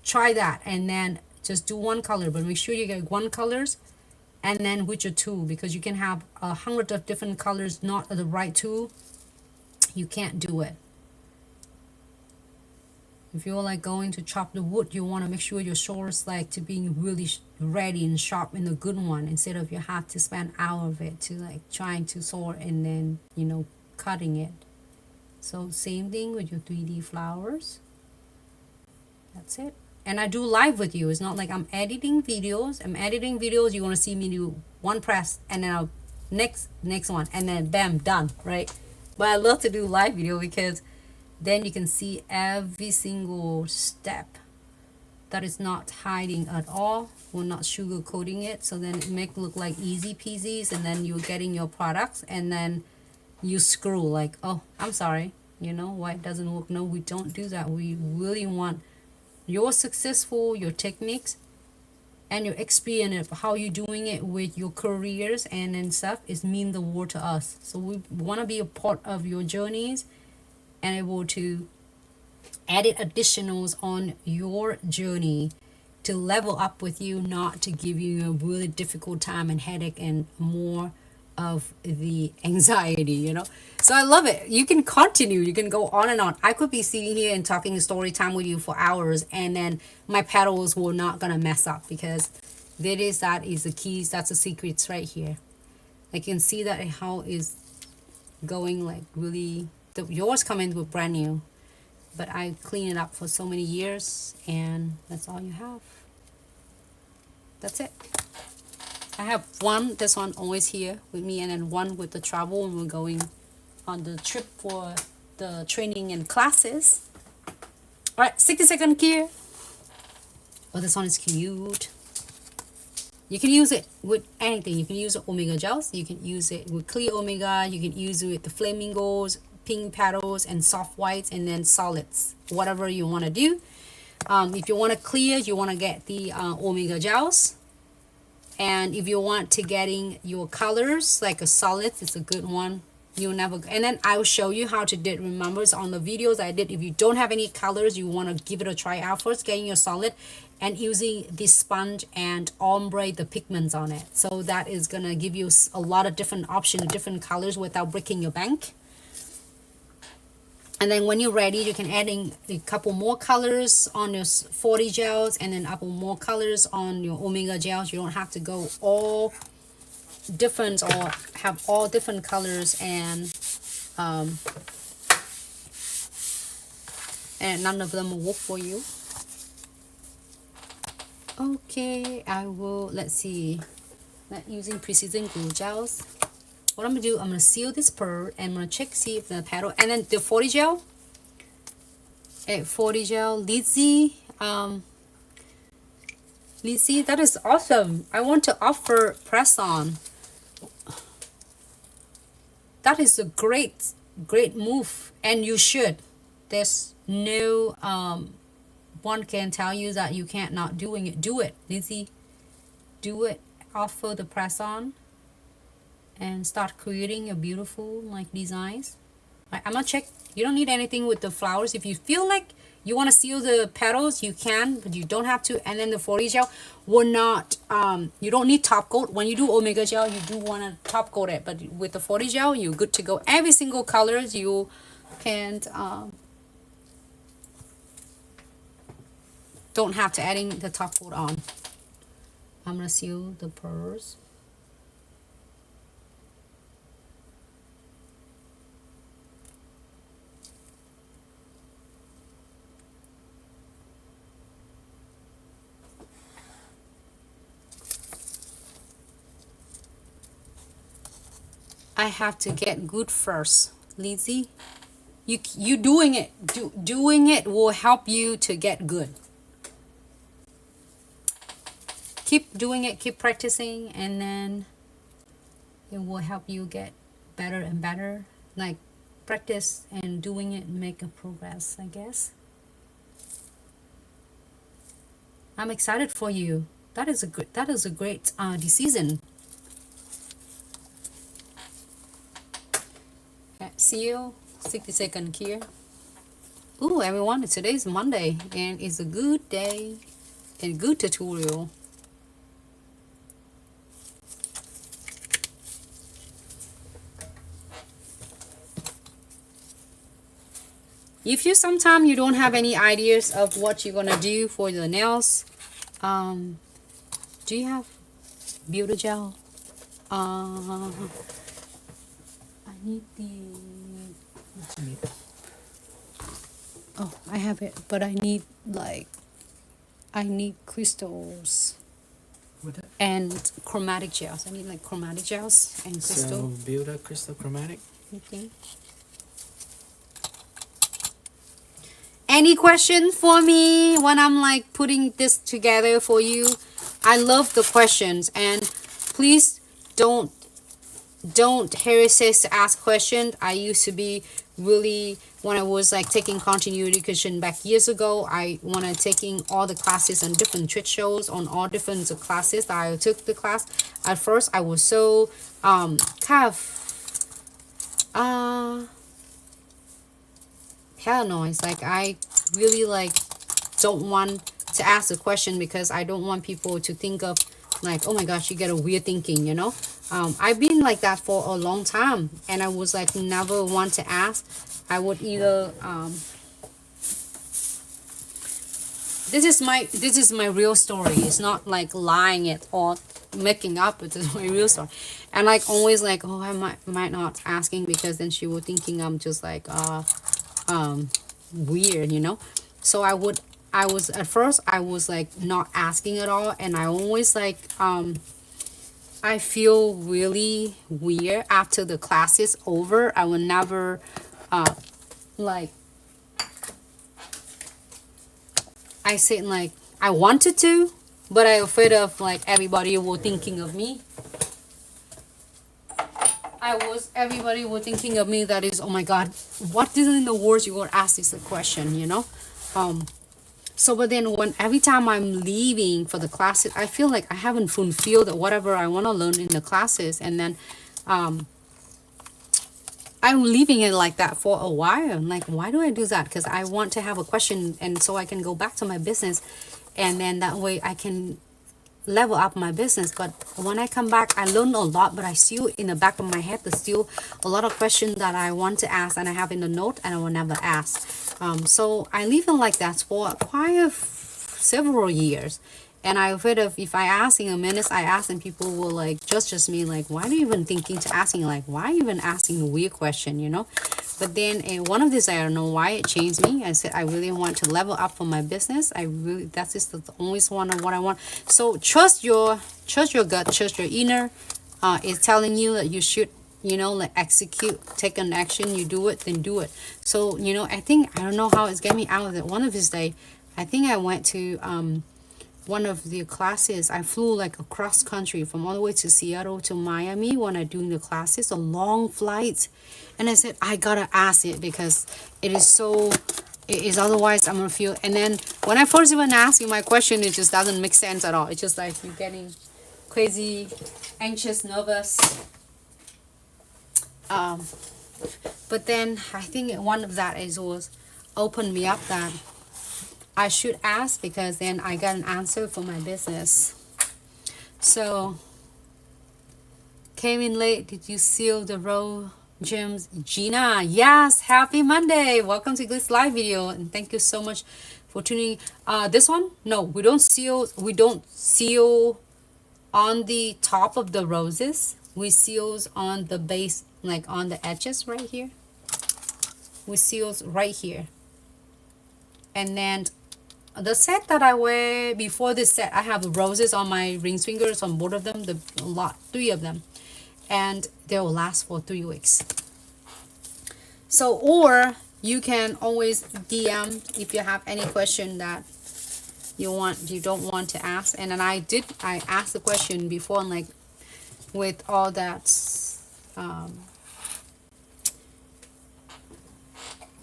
Try that and then just do one color, but make sure you get one colors and then with your tool, because you can have 100 of different colors, not the right tool. You can't do it. If you're like going to chop the wood, you want to make sure your shoulders like to being really ready and sharp in a good one, instead of you have to spend hour of it to like trying to saw and then, you know, cutting it. So same thing with your 3D flowers. That's it. And I do live with you. It's not like I'm editing videos. You want to see me do one press and then I'll next one and then bam, done, right? But I love to do live video because then you can see every single step that is not hiding at all. We're not sugarcoating it, so then it make look like easy peasies, and then you're getting your products and then you screw like, oh, I'm sorry, you know why it doesn't work. No, we don't do that. We really want your successful, your techniques and your experience of how you're doing it with your careers and stuff is mean the world to us. So we want to be a part of your journeys and able to add additionals on your journey to level up with you, not to give you a really difficult time and headache and more of the anxiety, you know. So I love it. You can continue, you can go on and on. I could be sitting here and talking story time with you for hours and then my petals were not gonna mess up, because that is the keys. That's the secrets right here. I can see that how is going like really, yours coming with brand new, but I clean it up for so many years and that's all you have. That's it. I have one, this one always here with me, and then one with the travel when we're going on the trip for the training and classes. All right, 60-second here. Oh, this one is cute. You can use it with anything. You can use Omega gels. You can use it with clear Omega. You can use it with the flamingos, pink petals, and soft whites, and then solids. Whatever you want to do. If you want to clear, you want to get the Omega gels. And if you want to getting your colors like a solid, it's a good one. You'll never. And then I'll show you how to do it. Remember, it's on the videos I did. If you don't have any colors, you want to give it a try out first, getting your solid and using the sponge and ombre, the pigments on it. So that is gonna give you a lot of different options, different colors without breaking your bank. And then when you're ready, you can add in a couple more colors on your 40 gels and then a couple more colors on your Omega gels. You don't have to go all different or have all different colors and none of them will work for you. Okay, I will, let's see, not using precision glue gels. What I'm gonna do, I'm gonna seal this pearl and I'm gonna check, see if the petal, and then the 40 gel, 40 gel, Lizzie, Lizzie, that is awesome. I want to offer press on. That is a great move, and you should. There's no one can tell you that you can't not doing it. Do it, Lizzie. Do it. Offer the press on and start creating a beautiful like designs. I'm gonna check. You don't need anything with the flowers. If you feel like you want to seal the petals, you can, but you don't have to. And then the 40 gel will not, you don't need top coat. When you do Omega gel, you do want to top coat it, but with the 40 gel, you're good to go. Every single colors you can, don't have to adding the top coat on. I'm gonna seal the pearls. I have to get good first, Lizzie. You doing it. Doing it will help you to get good. Keep doing it, keep practicing, and then it will help you get better and better. Like practice and doing it, make a progress, I guess. I'm excited for you. That is a great decision. Okay, seal 60 seconds here. Ooh, everyone, today's Monday and it's a good day and good tutorial. If you sometimes you don't have any ideas of what you're gonna do for the nails, do you have Builder Gel? I need the, oh, I have it, but I need like, I need crystals and chromatic gels. I need like chromatic gels and crystal. So Builder Crystal Chromatic. Okay. Any question for me when I'm like putting this together for you? I love the questions, and please don't hesitate to ask questions. I used to be really, when I was like taking continuity education back years ago, I wanted taking all the classes on different trade shows on all different classes that I took the class. At first I was so paranoid. Like I really like don't want to ask a question because I don't want people to think of like, oh my gosh, you get a weird thinking, you know. I've been like that for a long time, and I was like never want to ask. I would either this is my real story. It's not like lying it or making up. It is my real story. And like always like, oh, I might not asking because then she would thinking I'm just like weird, you know. So I was at first I was like not asking at all, and I always like I feel really weird after the class is over. I will never like I sit like I wanted to, but I'm afraid of like everybody will thinking of me. Everybody was thinking of me that is, oh my god, what in the world you gonna ask this question, you know? So but then when every time I'm leaving for the classes, I feel like I haven't fulfilled whatever I want to learn in the classes, and then I'm leaving it like that for a while. I'm like, why do I do that? Because I want to have a question, and so I can go back to my business, and then that way I can level up my business. But when I come back, I learn a lot, but I still in the back of my head, there's still a lot of questions that I want to ask, and I have in the note, and I will never ask. So I leave it like that for quite several years. And I afraid of if I ask in a minute, I ask and people will like just me like, why are you even thinking to asking, like why are you even asking a weird question, you know? But then one of these, I don't know why it changed me. I said I really want to level up for my business. That's just the only one of what I want. So trust your gut, trust your inner is telling you that you should, you know, like execute, take an action. You do it, then do it. So you know, I don't know how it's getting me out of it. One of these days, I think I went to one of the classes. I flew like across country from all the way to Seattle to Miami when I doing the classes, a long flight. And I said I gotta ask it because it is otherwise I'm gonna feel. And then when I first even ask you my question, it just doesn't make sense at all. It's just like you're getting crazy, anxious, nervous. But then I think one of that was opened me up that I should ask, because then I got an answer for my business. So came in late. Did you seal the row gems? Gina, yes, happy Monday. Welcome to Glitz live video, and thank you so much for tuning. This one, no, we don't seal on the top of the roses. We seals on the base, like on the edges right here. We seals right here. And then the set that I wear before this set, I have roses on my ring fingers on both of them, three of them, and they will last for 3 weeks. So, or you can always DM if you have any question that you don't want to ask. And then I asked the question before, and like with all that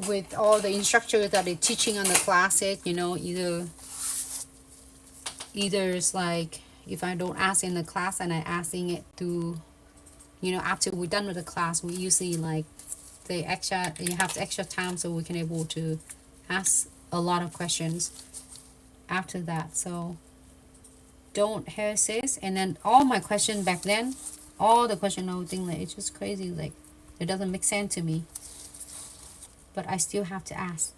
with all the instructors that they're teaching on the classes, you know, either it's like if I don't ask in the class and I asking it to, you know, after we're done with the class, we usually like you have the extra time so we can able to ask a lot of questions after that. So don't hesitate. And then all my questions back then, all the question, I would think like it's just crazy, like it doesn't make sense to me. But I still have to ask.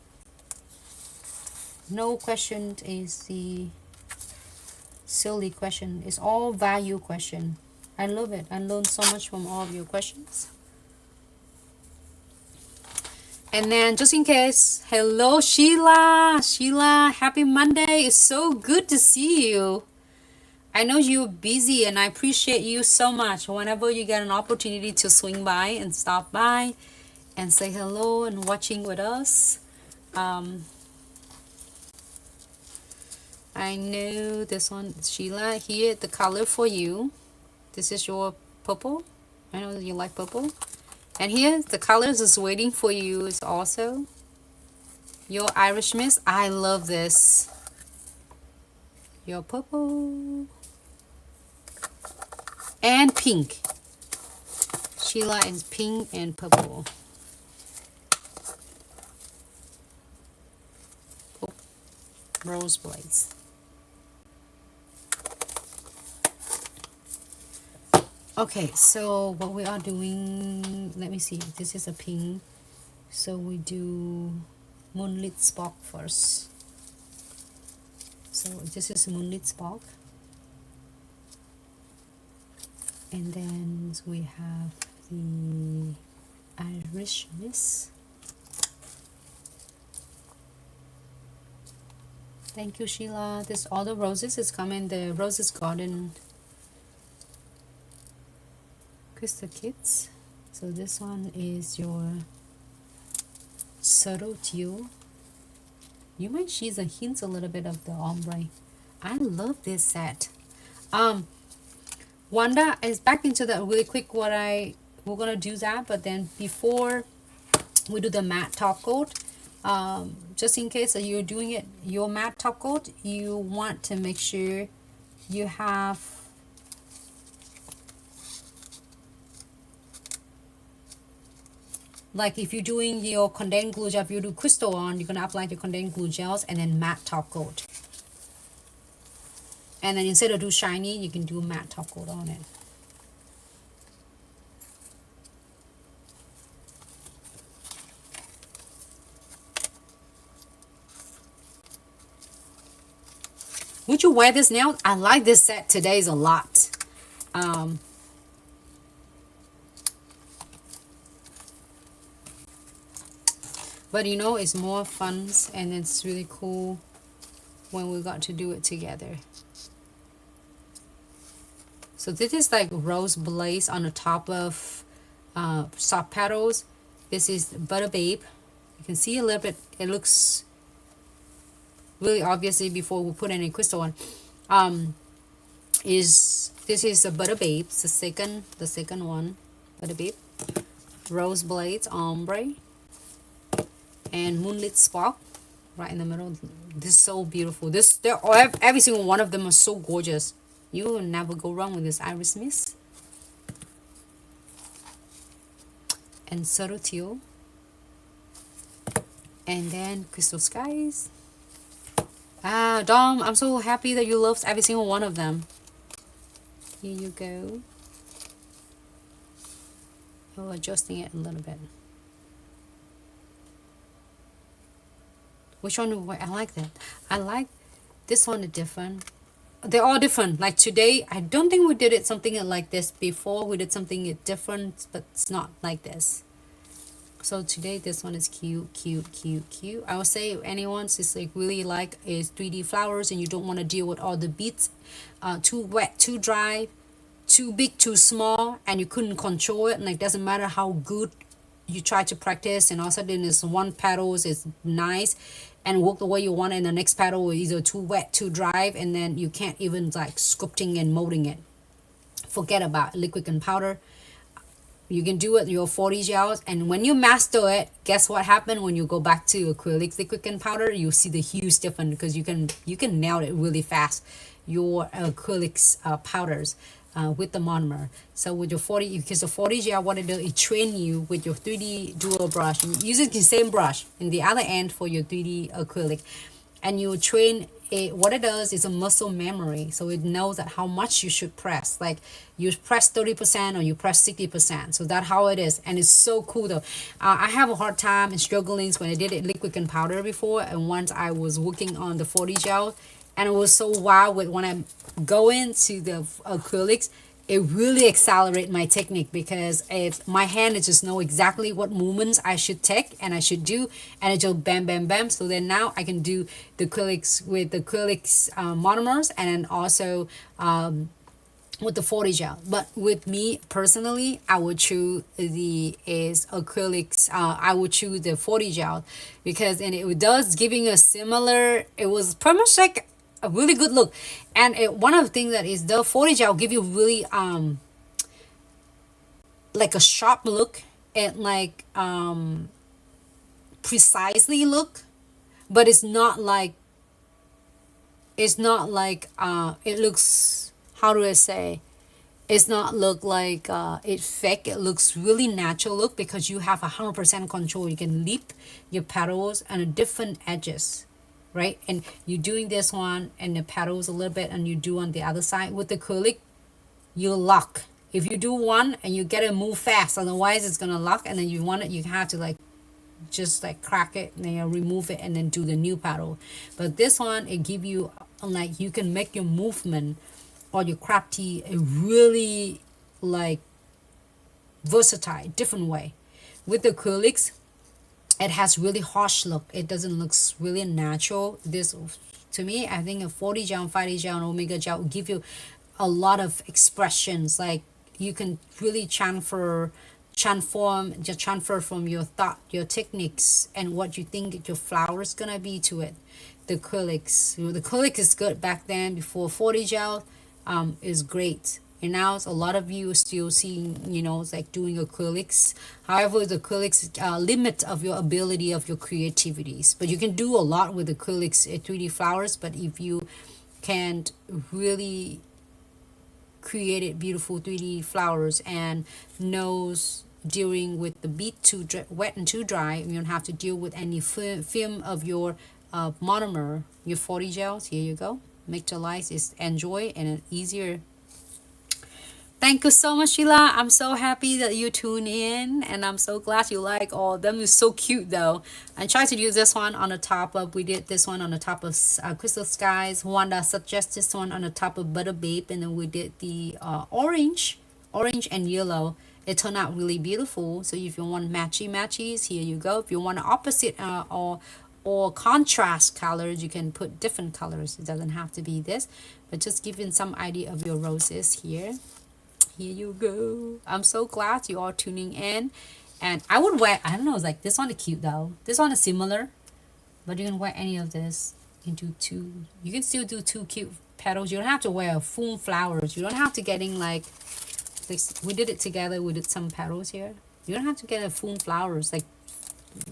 No question is the silly question. It's all value question. I love it. I learned so much from all of your questions. And then just in case, hello Sheila. Sheila, happy Monday. It's so good to see you. I know you're busy, and I appreciate you so much. Whenever you get an opportunity to swing by and stop by and say hello and watching with us. I know this one, Sheila, here the color for you. This is your purple. I know that you like purple. And here the colors is waiting for you is also your Irish Mist. I love this. Your purple and pink. Sheila is pink and purple. Rose blades. Okay, so what we are doing, let me see, this is a pink, so we do Moonlit Spark first. So this is Moonlit Spark, and then we have the Irish Mist. Thank you, Sheila. This all the roses is coming. The Roses Garden Crystal Kits. So this one is your subtle teal. You might see the hints a little bit of the ombre. I love this set. Wanda is back into that really quick. We're gonna do that, but then before we do the matte top coat, just in case that you're doing it your matte top coat, you want to make sure you have like if you're doing your condensed glue gel, if you do crystal on, you're gonna apply your condensed glue gels and then matte top coat. And then instead of do shiny, you can do matte top coat on it. Would you wear this now? I like this set today's a lot. But you know, it's more fun and it's really cool when we got to do it together. So this is like rose blaze on the top of soft petals. This is Butter Babe. You can see a little bit, it looks really obviously before we put any crystal on. This is a Butter Babe, it's the second one, Butter Babe. Rose Blades, Ombre, and Moonlit Spark right in the middle. This is so beautiful. Every single one of them are so gorgeous. You will never go wrong with this Iris Mist. And Subtle Teal. And then Crystal Skies. Ah, Dom, I'm so happy that you love every single one of them. Here you go. Oh, adjusting it a little bit. Which one? I like that. I like this one is different. They're all different. Like today, I don't think we did it something like this before. We did something different, but it's not like this. So today, this one is cute, cute, cute, cute. I would say if anyone's is like really like is 3D flowers and you don't want to deal with all the beads, too wet, too dry, too big, too small, and you couldn't control it. And like doesn't matter how good you try to practice, and all of a sudden this one petals is nice and work the way you want, and the next petal is either too wet, too dry, and then you can't even like sculpting and molding it. Forget about liquid and powder. You can do it your 40 gels, and when you master it, guess what happened when you go back to acrylics, liquid and powder, you see the huge difference because you can nail it really fast. Your acrylics powders with the monomer. So with your 40, because the 40 gel, what it does, it train you with your 3D dual brush. You use the same brush in the other end for your 3D acrylic, and you train it. What it does is a muscle memory, so it knows that how much you should press. Like you press 30% or you press 60%. So that's how it is, and it's so cool though. I have a hard time and struggling when I did it liquid and powder before, and once I was working on the 40 gel, and it was so wild with when I go into the acrylics, it really accelerates my technique because if my hand is just know exactly what movements I should take and I should do, and it just bam bam bam. So then now I can do the acrylics with the acrylics monomers, and then also with the 40 gel. But with me personally, I would choose the acrylics. I would choose the 40 gel because it does giving a similar. It was pretty much like a really good look, and one of the things that is the 40 gel give you really like a sharp look and like precisely look, but it's not like it looks, how do I say, it's not look like it fake. It looks really natural look because you have 100% control. You can leap your petals and different edges, right? And you're doing this one and the petals a little bit, and you do on the other side. With the acrylic, you lock. If you do one and you get it move fast, otherwise it's gonna lock, and then you want it, you have to like just like crack it and then remove it and then do the new petal. But this one, it give you like you can make your movement or your crafty a really like versatile different way. With the acrylics, it has really harsh look. It doesn't look really natural. This, to me, I think a 40 gel, 50 gel, and omega gel will give you a lot of expressions. Like you can really transfer transfer from your thought, your techniques, and what you think your flower is gonna be to it. The acrylics, the acrylic is good back then before 40 gel is great. And now a lot of you are still seeing, it's like doing acrylics. However, the acrylics limit of your ability of your creativities. But you can do a lot with acrylics 3D flowers. But if you can't really create it beautiful 3D flowers and knows dealing with the bead too wet and too dry, you don't have to deal with any film of your monomer, your 40 gels. Here you go. Make the life is enjoy and easier. Thank you so much, Sheila. I'm so happy that you tune in, and I'm so glad you like all of them. It's so cute though. I tried to do this one on the top of, we did this one on the top of Crystal Skies. Wanda suggested this one on the top of Butter Babe, and then we did the orange and yellow. It turned out really beautiful. So if you want matchies, here you go. If you want opposite or contrast colors, you can put different colors. It doesn't have to be this, but just giving some idea of your roses here. Here you go. I'm so glad you are tuning in. And I would wear, I don't know, it's like this one is cute though. This one is similar, but you can wear any of this. You can do two. You can still do two cute petals. You don't have to wear full flowers. You don't have to getting like we did it together. We did some petals here. You don't have to get a full flowers. Like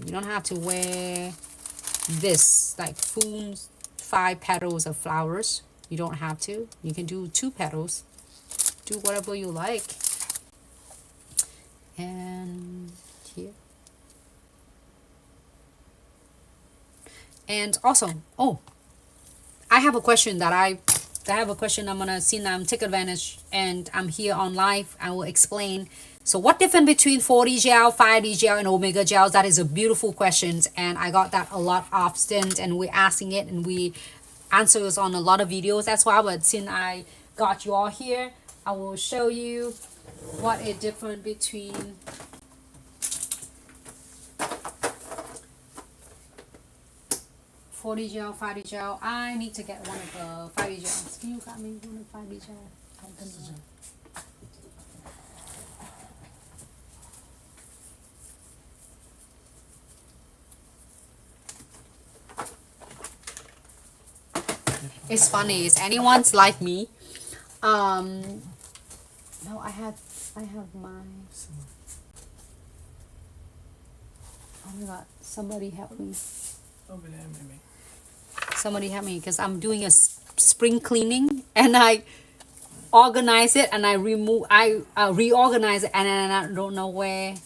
you don't have to wear this like full 5 petals of flowers. You don't have to. You can do 2 petals. Do whatever you like. And here. And also, I have a question that I'm gonna see now. I'm take advantage and I'm here on live. I will explain. So what difference between 40 gel, 5D gel, and Omega gels? That is a beautiful question, and I got that a lot often, and we're asking it, and we answer this on a lot of videos. That's why, but since I got you all here, I will show you what is different between 40 gel, 5D gel. I need to get one of the 5D gels. Can you got me one of 5D gel? It's funny. Is anyone's like me? No, I have my. Oh my God! Somebody help me. Over there, maybe. Somebody help me, because I'm doing a spring cleaning and I organize it and I reorganize it, and then I don't know where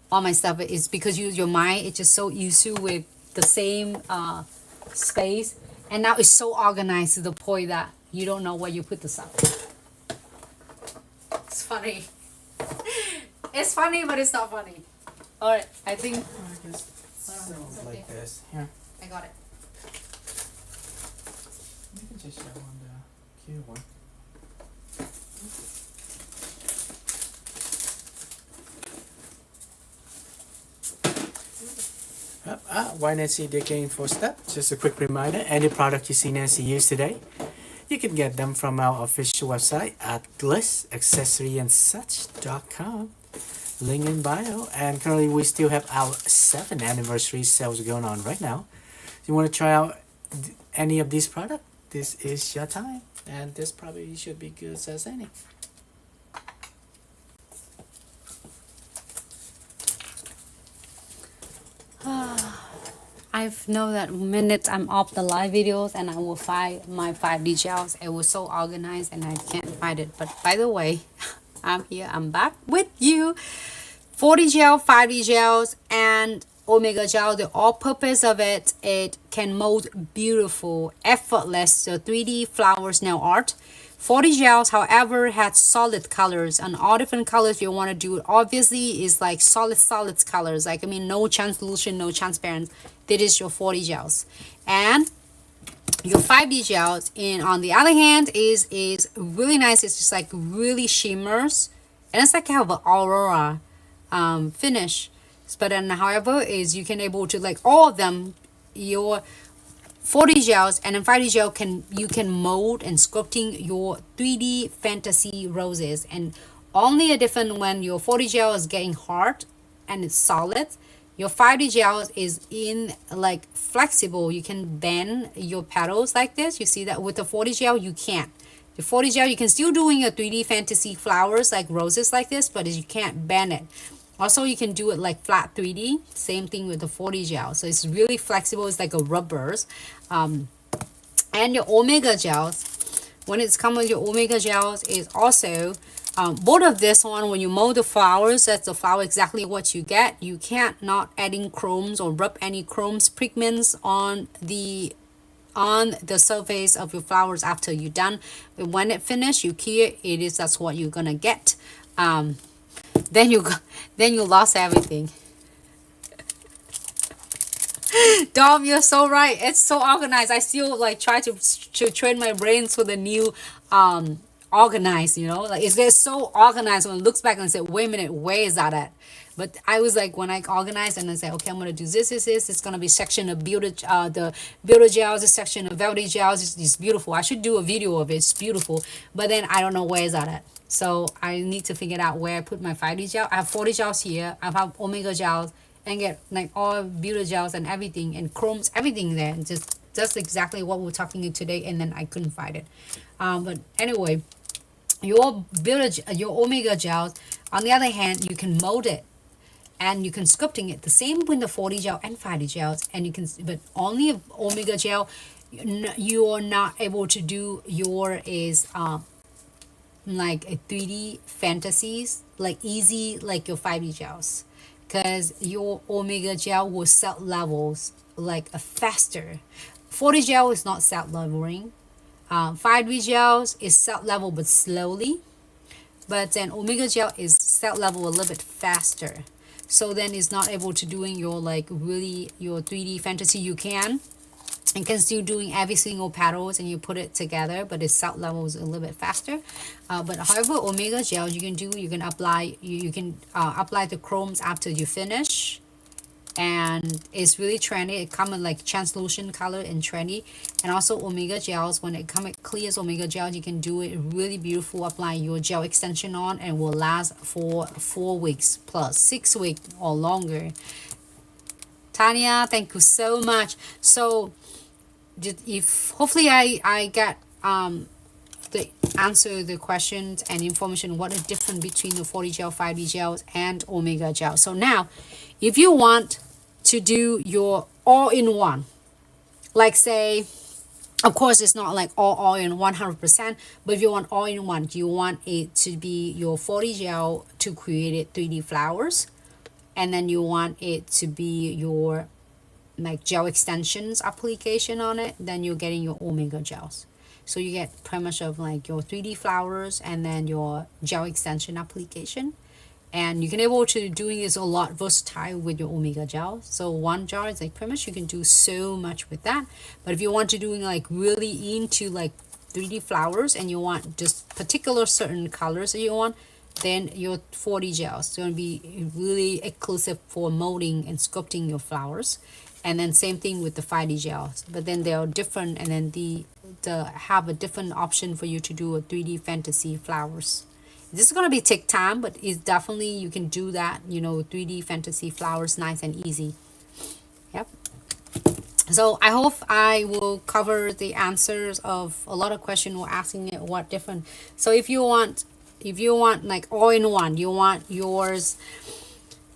all my stuff is, because your mind is just so used to with the same space, and now it's so organized to the point that you don't know where you put the stuff. It's funny. It's funny, but it's not funny. All right, I think. I guess sounds like this. Here. I got it. You can just show on the cute one. Why Nancy digging for step? Just a quick reminder, any product you see Nancy use today, you can get them from our official website at glitzaccessoryandsuch.com. Link in bio. And currently we still have our 7th anniversary sales going on right now. If you want to try out any of these products, this is your time. And this probably should be good as any. I know that minute I'm off the live videos and I will find my 5D gels. It was so organized and I can't find it. But by the way, I'm here. I'm back with you. 40 gel, 5D gels, and Omega gel. The all-purpose of it, it can mold beautiful, effortless 3D flowers nail art. 40 gels, however, had solid colors, and all different colors you want to do. Obviously, is like solid colors. Like, I mean, no translucent, no transparent. That is your 40 gels. And your 5D gels, and on the other hand, is really nice. It's just like really shimmers, and it's like have an aurora finish. But then, however, is you can able to like all of them, your 40 gels and then 5D gel you can mold and sculpting your 3D fantasy roses, and Only a different when your 40 gel is getting hard and it's solid. Your 5D gel is in like flexible. You can bend your petals like this. You see that with the 40 gel, you can't. The 40 gel, you can still doing your 3D fantasy flowers like roses like this, but you can't bend it. Also, you can do it like flat 3D. Same thing with the 40 gel. So it's really flexible. It's like a rubbers. And your Omega gels, when it's come with your Omega gels, is also both of this one, when you mold the flowers, that's the flower exactly what you get. You can't not adding chromes or rub any chromes pigments on the surface of your flowers after you're done. But when it finished, you clear it is, that's what you're gonna get. Then you lost everything. Dom, you're so right. It's so organized. I still like try to train my brains for the new organized, you know, like it's so organized. When it looks back and say, wait a minute, where is that at? But I was like, when I organized and I say, okay, I'm gonna do this. It's gonna be section of the Builder gels, this section of Velvetty gels. It's beautiful. I should do a video of it. It's beautiful. But then I don't know where is that at. So I need to figure out where I put my 5D gel. I have 40 gels here. I have Omega gels and get like all Builder gels and everything and chromes, everything there. And just that's exactly what we're talking about today. And then I couldn't find it. But anyway, your Omega gels, on the other hand, you can mold it and you can sculpting it the same with the 40 gel and 5D gels, and you can, but only Omega gel you are not able to do your is like a 3D fantasies like easy like your 5D gels, because your Omega gel will set levels like a faster. 40 gel is not set leveling. 5D gels is set level but slowly, but then Omega gel is set level a little bit faster. So then it's not able to doing your like really your 3D fantasy. You can still doing every single petals and you put it together, but its set level is a little bit faster. But however, Omega gel you can apply you can apply the chromes after you finish. And it's really trendy. It comes in like translucent color and trendy. And also Omega gels, when it comes clear as Omega gels, you can do it really beautiful. Apply your gel extension on and will last for 4 weeks plus 6 weeks or longer. Tanya, thank you so much. So if hopefully I get the answer the questions and information what is different between the 40 gel, 5D gels and Omega gel. So now if you want to do your all-in-one, like say, of course it's not like all in 100%, but if you want all-in-one, you want it to be your 40 gel to create it 3D flowers, and then you want it to be your like gel extensions application on it, then you're getting your Omega gels. So you get pretty much of like your 3D flowers and then your gel extension application. And you can able to doing this a lot versatile with your Omega gel. So one jar is like pretty much you can do so much with that. But if you want to doing like really into like 3D flowers and you want just particular certain colors that you want, then your 40 gels is going to be really exclusive for molding and sculpting your flowers. And then same thing with the 5D gels, but then they are different, and then the have a different option for you to do a 3D fantasy flowers. This is going to be take time, but it's definitely you can do that, you know, 3D fantasy flowers nice and easy. Yep. So I hope I will cover the answers of a lot of questions we're asking it what different. So if you want like all in one, you want yours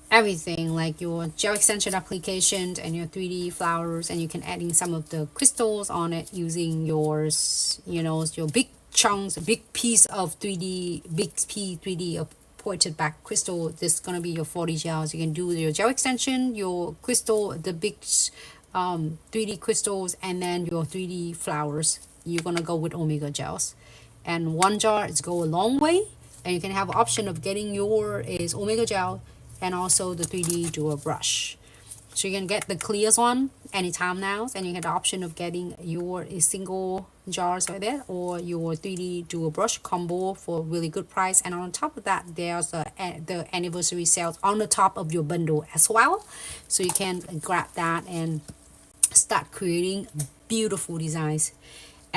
everything like your gel extension applications and your 3D flowers, and you can add in some of the crystals on it using yours, you know, your big chunks, a big piece of 3D of pointed back crystal. This is gonna be your 40 gels. You can do your gel extension, your crystal, the big 3D crystals, and then your 3D flowers. You're gonna go with Omega gels, and one jar is go a long way. And you can have option of getting your is Omega gel and also the 3D dual brush. So you can get the clears one anytime now, and you get the option of getting your single jars right there or your 3D dual brush combo for really good price. And on top of that, there's the anniversary sales on the top of your bundle as well. So you can grab that and start creating beautiful designs.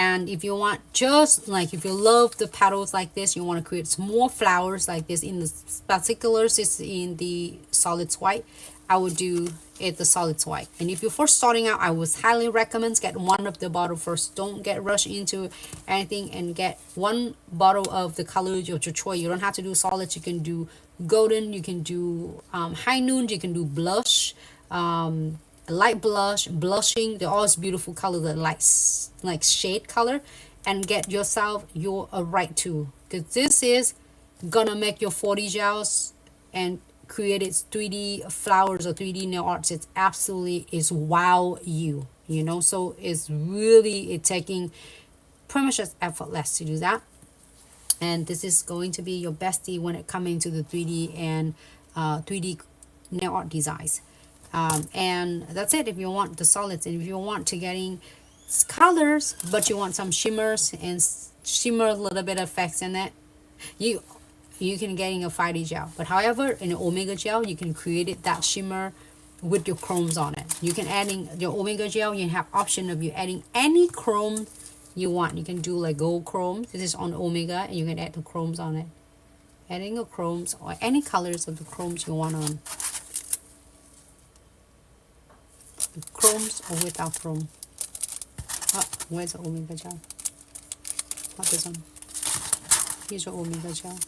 And if you want, just like if you love the petals like this, you want to create more flowers like this in the particulars, it's in the solids white, I would do it the solids white. And if you're first starting out, I would highly recommend get one of the bottle first. Don't get rushed into anything, and get one bottle of the color of your choice. You don't have to do solids. You can do golden, you can do high noon, you can do blush, light blush, blushing. They're all beautiful color, the lights like shade color, and get yourself your right tool, because this is gonna make your 40 gels and create its 3D flowers or 3D nail arts. It's absolutely is wow you, you know. So it's really taking pretty much as effortless to do that. And this is going to be your bestie when it comes to the 3D and 3D nail art designs. And that's it if you want the solids. And if you want to getting colors but you want some shimmers and shimmer a little bit of effects in it, you can getting a 5D gel. But however, in an Omega gel, you can create it that shimmer with your chromes on it. You can adding your Omega gel, you have option of you adding any chrome you want. You can do like gold chrome. This is on Omega, and you can add the chromes on it. Adding the chromes or any colors of the chromes you want on. Chromes or without chrome. Oh, where's the Omega gel? Not this one. Here's your Omega gel.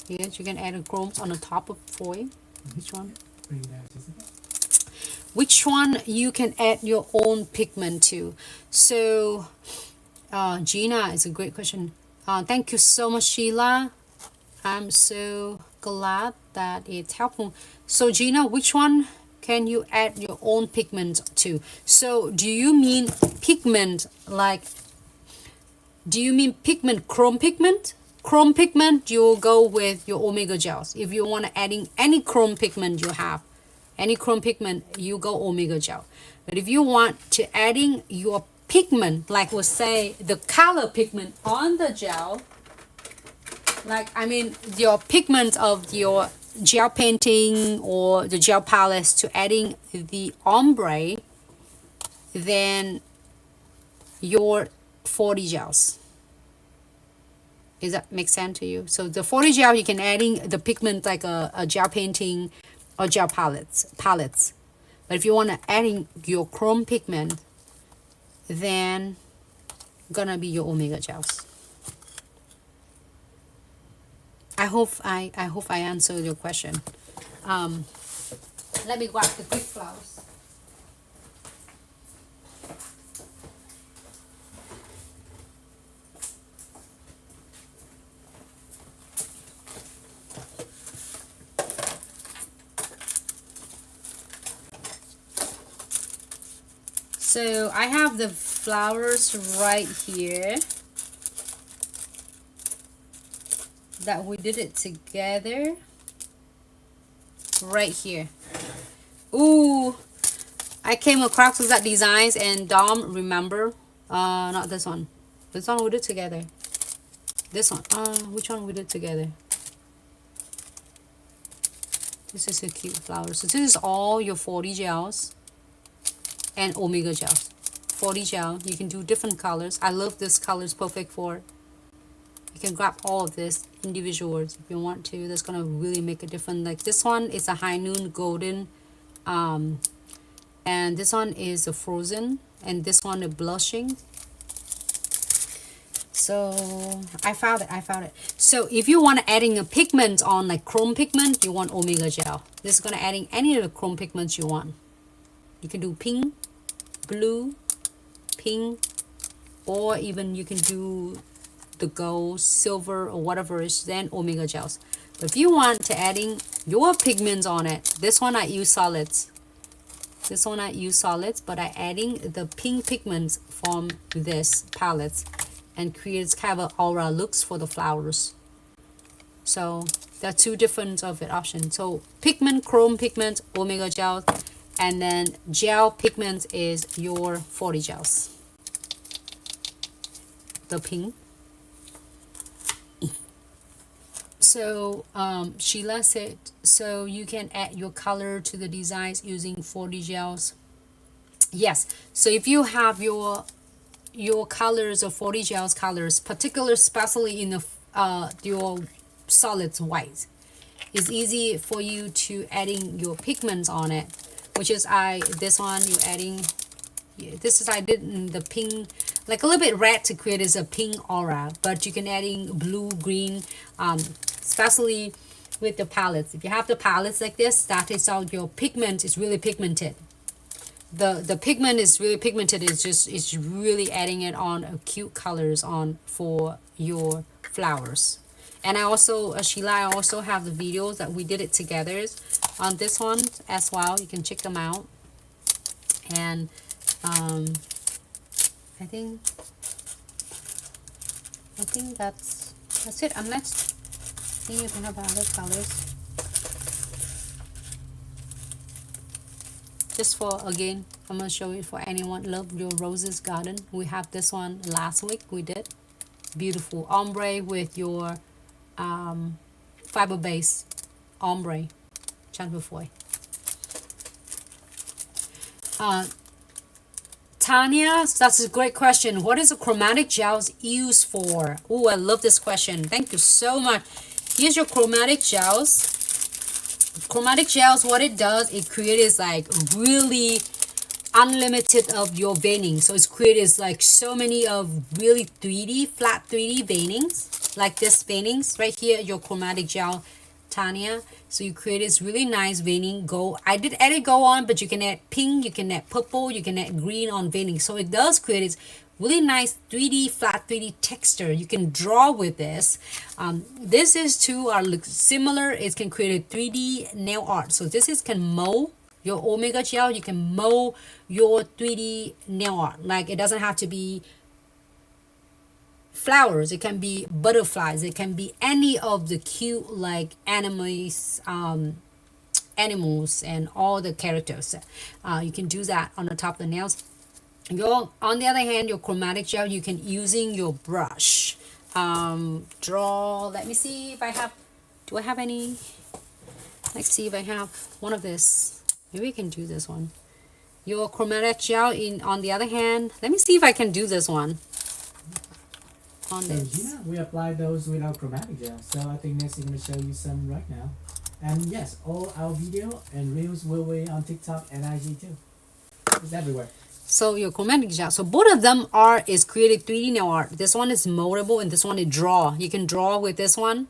Yes, you can add the chromes on the top of foil. Which one? Which one you can add your own pigment to. So Gina is a great question. Thank you so much, Sheila. I'm so glad that it's helpful. So Gina, which one can you add your own pigment to? So do you mean pigment like, do you mean pigment, chrome pigment? Chrome pigment, you'll go with your Omega gels. If you want to adding any chrome pigment you have, any chrome pigment, you go Omega gel. But if you want to adding your pigment, like we'll say the color pigment on the gel, like I mean your pigment of your gel painting or the gel palettes to adding the ombre, then your 40 gels. Does that make sense to you? So the 40 gel, you can adding the pigment like a gel painting or gel palettes. But if you want to adding your chrome pigment, then gonna be your Omega gels. I hope I answered your question. Let me grab the quick flowers. So I have the flowers right here that we did it together right here. Ooh, I came across with that designs, and Dom, remember, not this one. This one we did together. This one, which one we did together? This is a cute flower. So this is all your 40 gels and Omega gels. 40 gel, you can do different colors. I love this color, it's perfect for, you can grab all of this individuals if you want to. That's gonna really make a difference. Like this one is a high noon golden, and this one is a frozen, and this one is blushing. So I found it. So if you want to adding a pigment on like chrome pigment, you want Omega gel. This is gonna adding any of the chrome pigments you want. You can do pink, blue, pink, or even you can do the gold, silver, or whatever is then Omega gels. But if you want to adding your pigments on it, this one I use solids. This one I use solids, but I adding the pink pigments from this palette and creates kind of an aura looks for the flowers. So there are two different of it options. So pigment, chrome pigment, Omega gel, and then gel pigment is your 40 gels. The pink. So Sheila said, so you can add your color to the designs using 40 gels. Yes. So if you have your your colors or 40 gels colors, particularly especially in the your solids white. It's easy for you to adding your pigments on it, which is this one you're adding. This is I did in the pink, like a little bit red to create as a pink aura, but you can adding blue, green, especially with the palettes. If you have the palettes like this, that is how your pigment is really pigmented. The pigment is really pigmented. It's really adding it on cute colors on for your flowers. And I also Sheila, I also have the videos that we did it together on this one as well. You can check them out. And I think that's it. Unless see if we have other colors. Just for, again, I'm going to show you for anyone love your roses garden. We have this one last week we did. Beautiful ombre with your fiber base ombre chantefoil. Tanya, that's a great question. What is a chromatic gels used for? Oh, I love this question. Thank you so much. Here's your chromatic gels. Chromatic gels, what it does, it creates like really unlimited of your veining. So it's created like so many of really 3D, flat 3D veinings, like this veinings right here, your chromatic gel, Tanya. So you create this really nice veining gold. I did add it gold on, but you can add pink, you can add purple, you can add green on veining. So it does create this really nice 3D, flat 3D texture. You can draw with this. This is two are similar. It can create a 3D nail art. So this is can mold your Omega gel. You can mold your 3D nail art. Like it doesn't have to be flowers. It can be butterflies. It can be any of the cute like animals, animals and all the characters. You can do that on the top of the nails. On the other hand, your chromatic gel, you can using your brush. Draw, let me see if I have, do I have any? Let's see if I have one of this. Maybe I can do this one. Your chromatic gel on the other hand, let me see if I can do this one. On this. Yeah, we applied those with our chromatic gel. So I think next I'm going to show you some right now. And yes, all our video and reels will be on TikTok and IG too. It's everywhere. So your chromatic gel. So both of them is created 3D nail art. This one is moldable and this one is draw. You can draw with this one.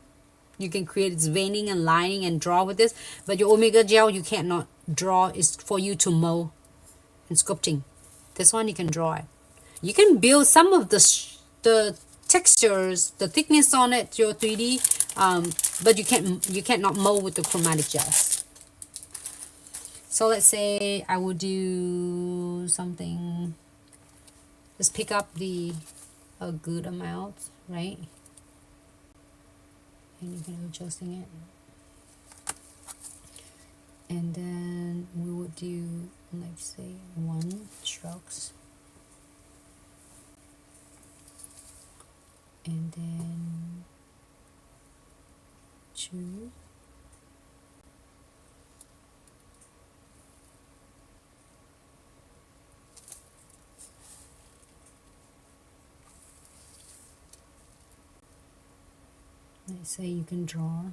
You can create its veining and lining and draw with this. But your Omega gel, you cannot draw. It's for you to mold and sculpting. This one you can draw it. You can build some of the textures, the thickness on it, your 3D. But you cannot mold with the chromatic gels. So let's say I will do something, just pick up a good amount, right? And you can adjusting it. And then we would do, let's say, 1 strokes. And then 2. Let's say you can draw.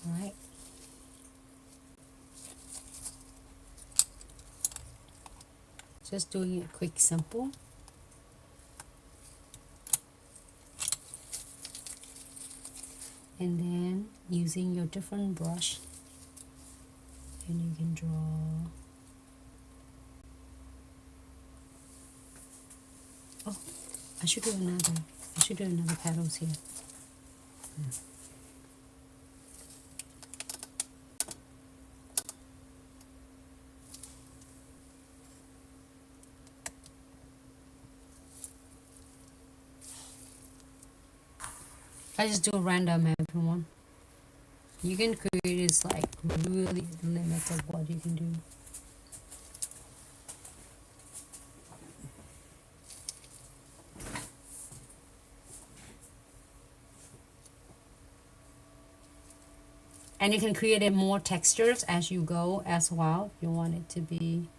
Alright. Just doing it quick, simple. And then using your different brush, and you can draw. Oh, I should do another petals here. I just do a random everyone. You can create this like really limit of what you can do. And you can create it more textures as you go as well. If you want it to be.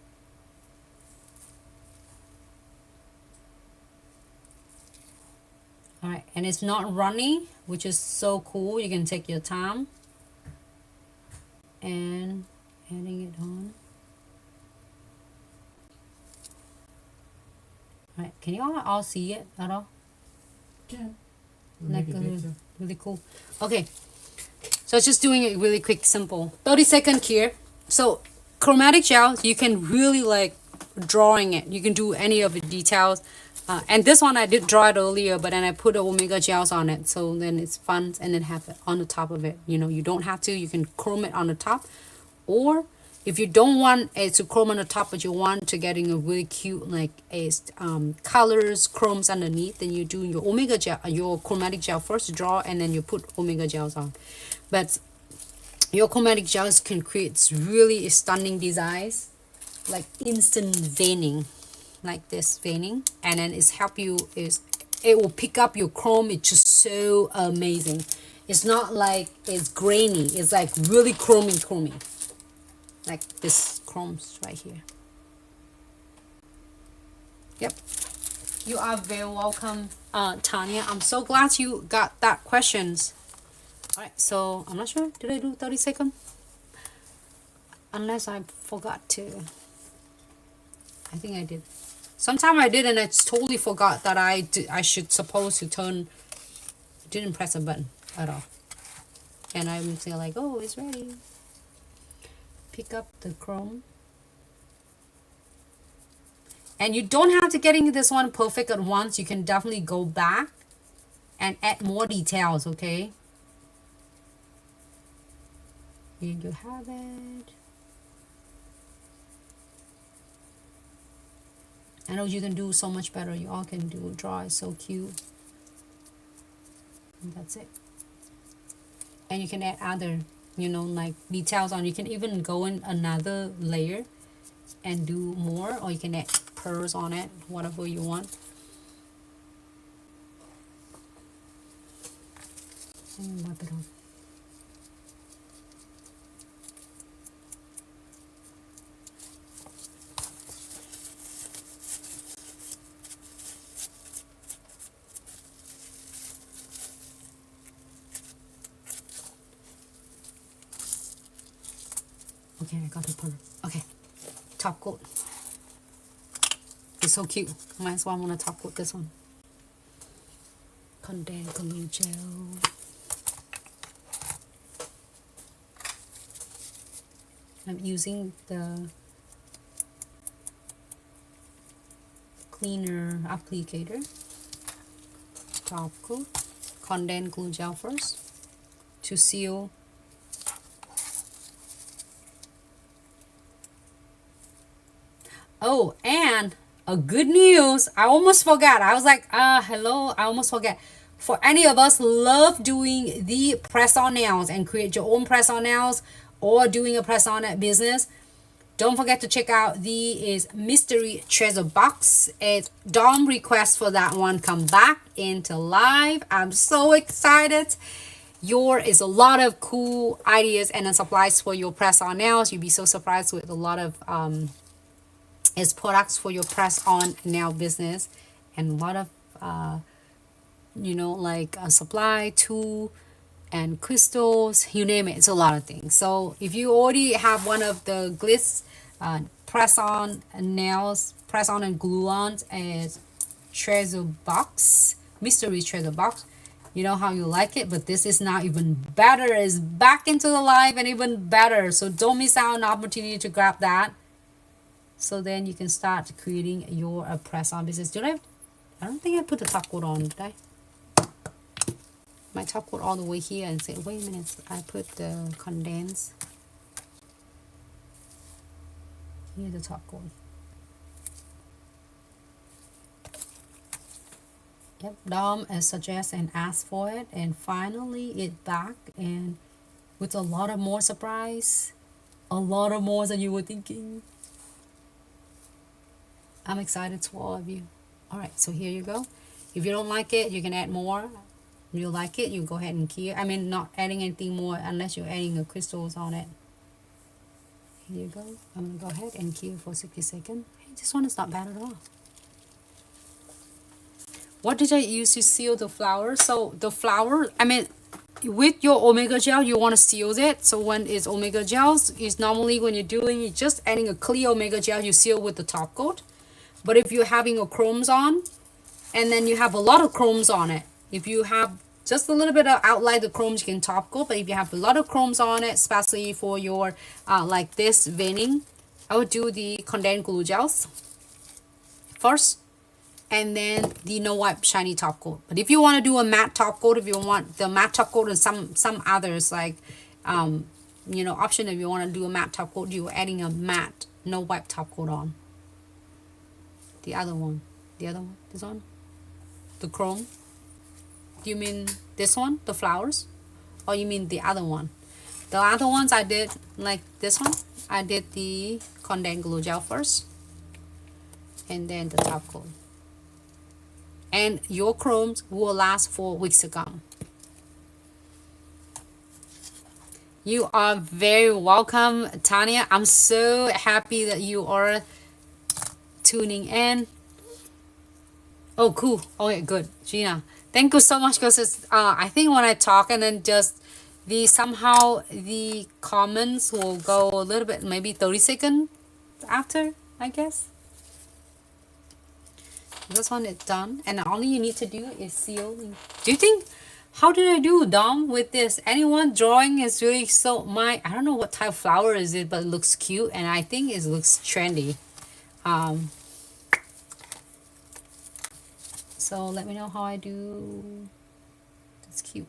Alright, and it's not runny, which is so cool. You can take your time and adding it on. Alright, can you all see it at all? Yeah. Like really cool. Okay, so just doing it really quick, simple. 30-second here. So chromatic gel, you can really like drawing it. You can do any of the details. And this one I did draw it earlier, but then I put omega gels on it, so then it's fun, and then have it on the top of it. You know, you don't have to. You can chrome it on the top, or if you don't want it to chrome on the top, but you want to getting a really cute like colors chromes underneath, then you do your omega gel, your chromatic gel first, draw, and then you put omega gels on. But your chromatic gels can create really stunning designs, like instant veining, like this veining, and then it's help you is it will pick up your chrome. It's just so amazing. It's not like it's grainy, it's like really chromey, like this chromes right here. Yep, you are very welcome, Tanya. I'm so glad you got that questions. All right, so I'm not sure, did I do 30 seconds? Unless I forgot to. I think I did. Sometime I did, and I totally forgot that I should supposed to turn, didn't press a button at all. And I'm still like, oh, it's ready. Pick up the chrome. And you don't have to get into this one perfect at once. You can definitely go back and add more details, okay? Here you have it. I know you can do so much better. You all can do draw. It's so cute. And that's it. And you can add other, you know, like details on. You can even go in another layer and do more, or you can add pearls on it, whatever you want. And wipe it off. Okay, I got the pearl. Okay, top coat. It's so cute. Might as well want to top coat this one. Condensed glue gel. I'm using the cleaner applicator. Top coat. Condensed glue gel first to seal. Oh, and a good news. I almost forgot. I was like, hello. I almost forgot. For any of us love doing the press-on nails and create your own press-on nails or doing a press-on business, don't forget to check out the mystery treasure box. It's Dom request for that one come back into live. I'm so excited. Your is a lot of cool ideas and supplies for your press-on nails. You'll be so surprised with a lot of is products for your press-on nail business, and a lot of you know, like a supply tool and crystals, you name it. It's a lot of things. So if you already have one of the Glitz press-on nails, press-on and glue-ons as treasure box, mystery treasure box, you know how you like it, but this is now even better. It's back into the live and even better. So don't miss out on the opportunity to grab that. So then you can start creating your press-on business. I don't think I put the top coat on, did I? My top coat all the way here and say, wait a minute, I put the condensed. Here's the top coat. Yep, Dom suggests and asked for it, and finally it back, and with a lot of more surprise, a lot of more than you were thinking. I'm excited for all of you. All right, so here you go. If you don't like it, you can add more. you like it, you go ahead and key it. I mean, not adding anything more unless you're adding the crystals on it. Here you go. I'm gonna go ahead and key it for 60 seconds. Hey, this one is not bad at all. What did I use to seal the flower? So the flower, I mean, with your Omega gel, you want to seal it. So when it's Omega gels, is normally when you're doing, you're just adding a clear Omega gel, you seal with the top coat. But if you're having a chromes on, and then you have a lot of chromes on it, if you have just a little bit of outline the chromes, you can top coat. But if you have a lot of chromes on it, especially for your like this veining, I would do the condensed glue gels first, and then the no wipe shiny top coat. But if you want to do a matte top coat, if you want the matte top coat and some others like you know, option, if you want to do a matte top coat, you're adding a matte no wipe top coat on. The other one, this one, the chrome. Do you mean this one, the flowers, or you mean the other one? The other ones I did like this one, I did the condensed glue gel first, and then the top coat. And your chromes will last for weeks to come. You are very welcome, Tanya. I'm so happy that you are tuning in. Oh, cool. Okay, good. Gina, thank you so much, because I think when I talk and then just somehow the comments will go a little bit, maybe 30 seconds after, I guess. This one is done, and all you need to do is seal. Do you think, how did I do, Dom, with this? Anyone drawing is really so, I don't know what type of flower is it, but it looks cute, and I think it looks trendy. So let me know how I do. That's cute.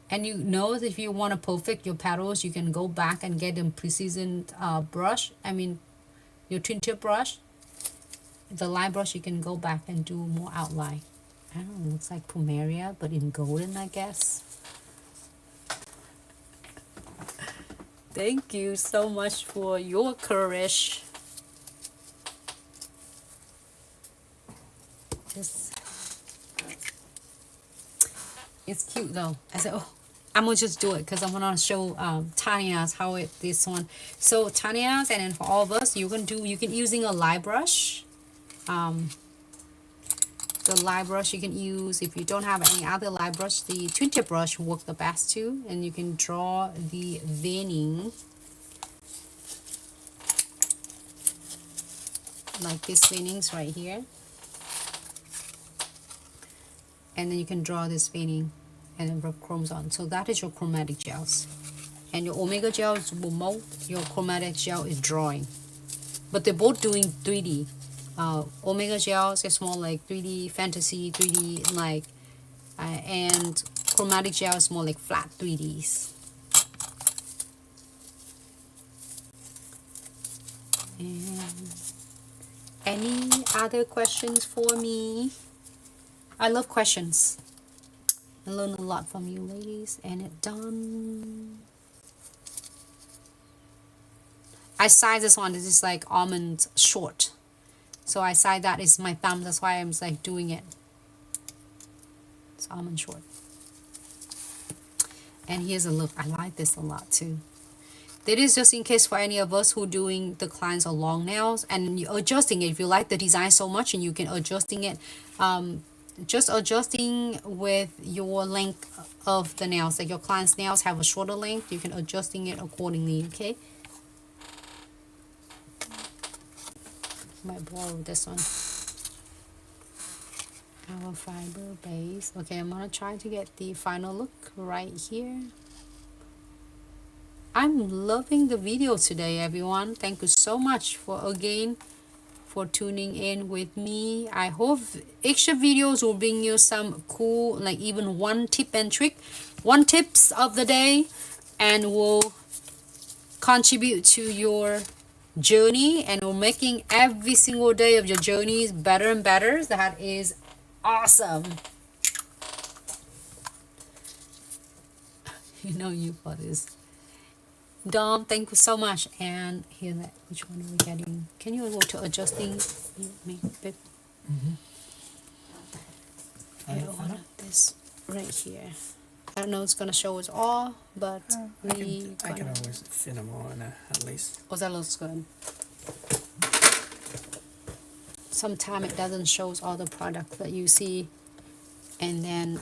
And you know that if you want to perfect your petals, you can go back and get a precision brush. I mean, your twin tip brush. The line brush, you can go back and do more outline. I don't know, it looks like Plumeria, but in golden, I guess. Thank you so much for your courage. It's cute though. I said, oh, I'm gonna just do it because I'm gonna show Tanya's how this one. So Tanya's, and then for all of us, you can using a light brush. The light brush you can use. If you don't have any other light brush, the twin tip brush will work the best too, and you can draw the veining like this veinings right here, and then you can draw this veining and then rub chromes on. So that is your chromatic gels, and your Omega gels will mold, your chromatic gel is drawing, but they're both doing 3D. Omega gels is more like 3D fantasy, 3D like, and chromatic gel is more like flat 3Ds. And any other questions for me? I love questions. I learned a lot from you ladies, and it done. I size this one. This is like almond short. So I side that is my thumb. That's why I'm like doing it. It's almond short. And here's a look. I like this a lot too. That is just in case for any of us who doing the clients of long nails and you're adjusting it. If you like the design so much and you can adjusting it, just adjusting with your length of the nails. Like your client's nails have a shorter length, you can adjusting it accordingly. Okay. Might borrow this one. Our fiber base. Okay, I'm gonna try to get the final look right here. I'm loving the video today, everyone. Thank you so much for tuning in with me. I hope extra videos will bring you some cool, like even one tip and trick, one tips of the day, and will contribute to your journey, and we're making every single day of your journeys better and better. That is awesome. You know you for this. Dom, thank you so much. And here, which one are we getting? Can you go to adjusting me a bit? I is right here. I don't know it's gonna show us all, but I can always fit them on at least. Oh, that looks good. Sometimes it doesn't show us all the products that you see, and then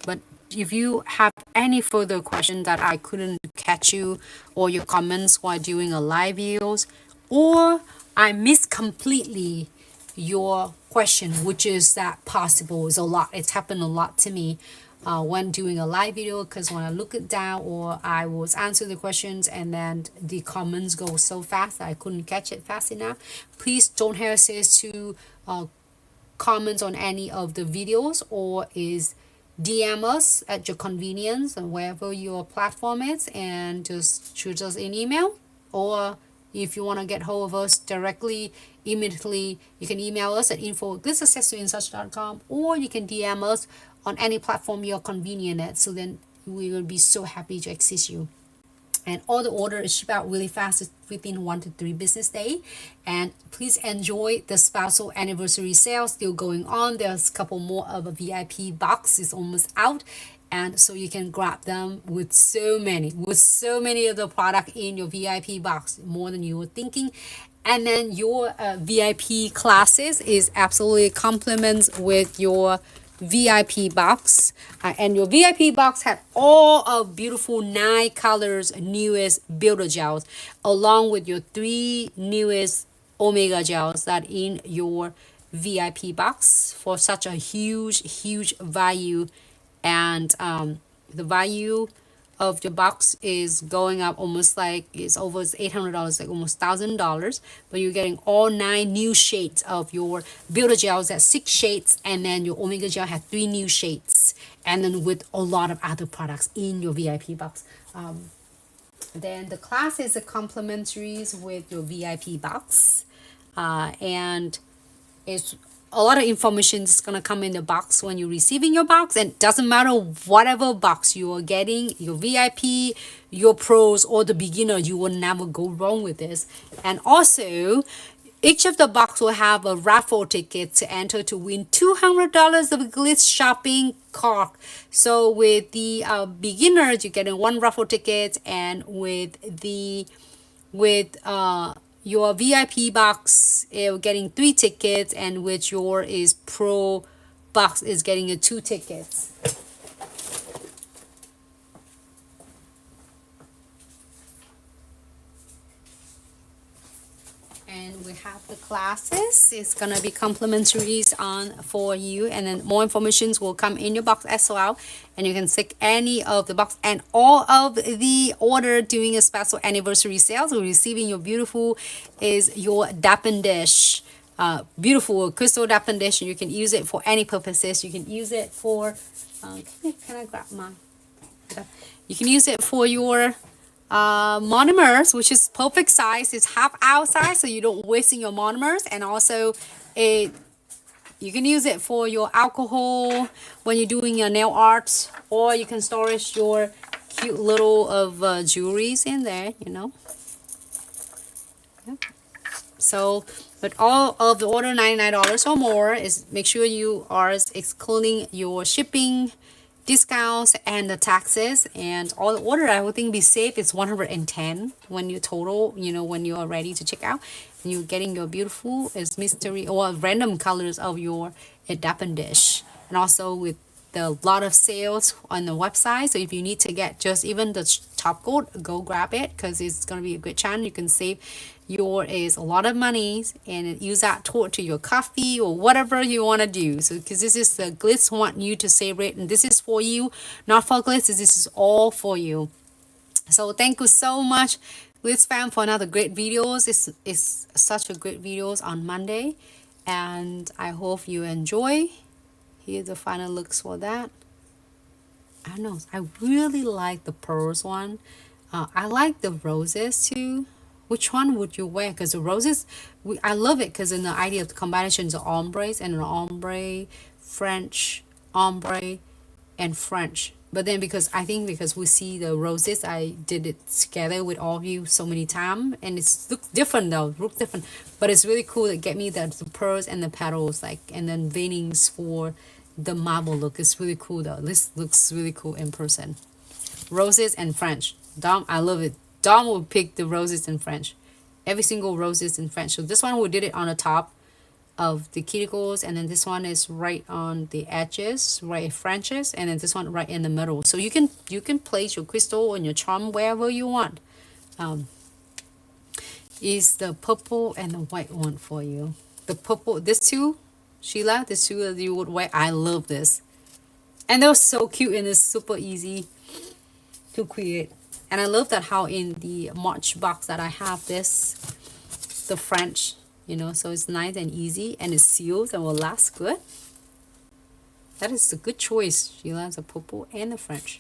but if you have any further question that I couldn't catch you, or your comments while doing a live videos, or I missed completely your question, which is that possible, is a lot. It's happened a lot to me when doing a live video, because when I look it down or I was answer the questions and then the comments go so fast that I couldn't catch it fast enough. Please don't hesitate to comment on any of the videos, or is DM us at your convenience and wherever your platform is, and just shoot us an email. Or if you want to get hold of us directly, immediately, you can email us at info@glitzaccessoryandsuch.com, or you can DM us on any platform you're convenient at. So then we will be so happy to assist you. And all the order is shipped out really fast, within 1 to 3 business days. And please enjoy the spousal anniversary sale still going on. There's a couple more of a VIP box is almost out, and so you can grab them with so many of the product in your VIP box, more than you were thinking. And then your VIP classes is absolutely complements with your VIP box, and your VIP box had all of beautiful 9 colors newest Builder gels, along with your 3 newest Omega gels that in your VIP box for such a huge value. And the value of your box is going up almost like it's over $800, like almost $1,000. But you're getting all 9 new shades of your Builder gels at 6 shades, and then your Omega gel had 3 new shades, and then with a lot of other products in your VIP box. Then the class is a complementaries with your VIP box, and it's a lot of information is going to come in the box when you're receiving your box. And it doesn't matter whatever box you are getting, your VIP, your pros, or the beginner, you will never go wrong with this. And also, each of the box will have a raffle ticket to enter to win $200 of Glitz shopping cart. So with the beginners, you're getting 1 raffle ticket, and with your VIP box, you're getting 3 tickets, and with your is pro box is getting 2 tickets. And we have the classes. It's gonna be complimentary on for you, and then more information will come in your box as well. And you can stick any of the box, and all of the order doing a special anniversary sales. We're receiving your beautiful is your dappen dish, beautiful crystal dappen dish. You can use it for any purposes. You can use it for can I grab my? You can use it for your monomers, which is perfect size. It's half-hour size, so you don't wasting your monomers. And also you can use it for your alcohol when you're doing your nail arts, or you can storage your cute little of jewelries in there, you know. Yep. So but all of the order $99 or more is, make sure you are excluding your shipping discounts and the taxes, and all the order I would think be safe is 110 when you total, you know, when you are ready to check out, and you're getting your beautiful is mystery or random colors of your dappen dish. And also with the lot of sales on the website, so if you need to get just even the top coat, go grab it, because it's going to be a good chance. You can save your is a lot of money and use that toward to your coffee or whatever you want to do. So because this is the Glitz want you to save it, and this is for you, not for Glitz. This is all for you. So thank you so much, Glitz fam, for another great videos. It's such a great videos on Monday, and I hope you enjoy. Here's the final looks for that. I don't know, I really like the pearls one. I like the roses too. Which one would you wear? Because the roses, I love it because in the idea of the combinations of ombres and an ombre, French, ombre, and French. But then because we see the roses, I did it together with all of you so many times, and it's looks different though, looks different. But it's really cool to get me the pearls and the petals, like, and then veinings for the marble look. It's really cool though. This looks really cool in person. Roses and French. Dom, I love it. Dom will pick the roses in French. Every single roses in French. So this one we did it on the top of the cuticles, and then this one is right on the edges, right Frenches, and then this one right in the middle. So you can place your crystal and your charm wherever you want. Is the purple and the white one for you. The purple, this two, Sheila, this two that you would wear. I love this. And they're so cute and it's super easy to create. And I love that how in the March box that I have this, the French, you know, so it's nice and easy and it seals and will last good. That is a good choice. Sheila, the purple and the French.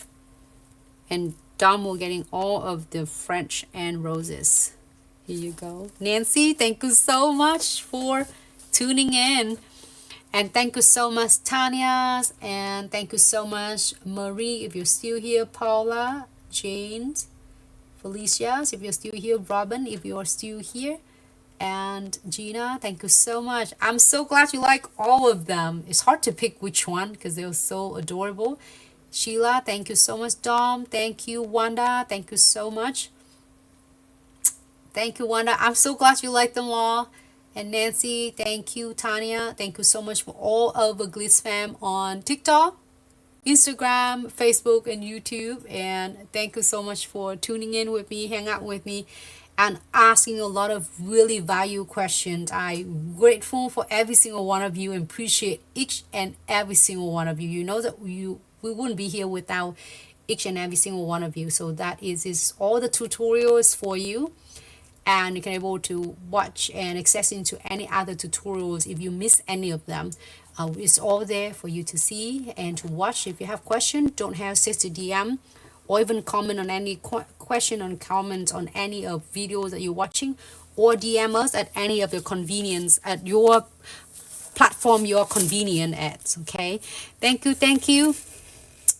And Dom will getting all of the French and roses. Here you go. Nancy, thank you so much for tuning in. And thank you so much, Tanya. And thank you so much, Marie, if you're still here. Paula, James, Felicia, if you're still here. Robin, if you're still here. And Gina, thank you so much. I'm so glad you like all of them. It's hard to pick which one because they're so adorable. Sheila, thank you so much. Dom, thank you. Wanda, thank you so much. Thank you, Wanda. I'm so glad you like them all. And Nancy, thank you. Tanya, thank you so much for all of the Glitz fam on TikTok, Instagram, Facebook, and YouTube. And thank you so much for tuning in with me, hang out with me, and asking a lot of really value questions. I'm grateful for every single one of you and appreciate each and every single one of you. You know that we wouldn't be here without each and every single one of you. So that is all the tutorials for you. And you can able to watch and access into any other tutorials if you miss any of them. It's all there for you to see and to watch. If you have questions, don't hesitate to DM or even comment on any question or comment on any of videos that you're watching, or DM us at any of your convenience at your platform you're convenient at. Okay, thank you.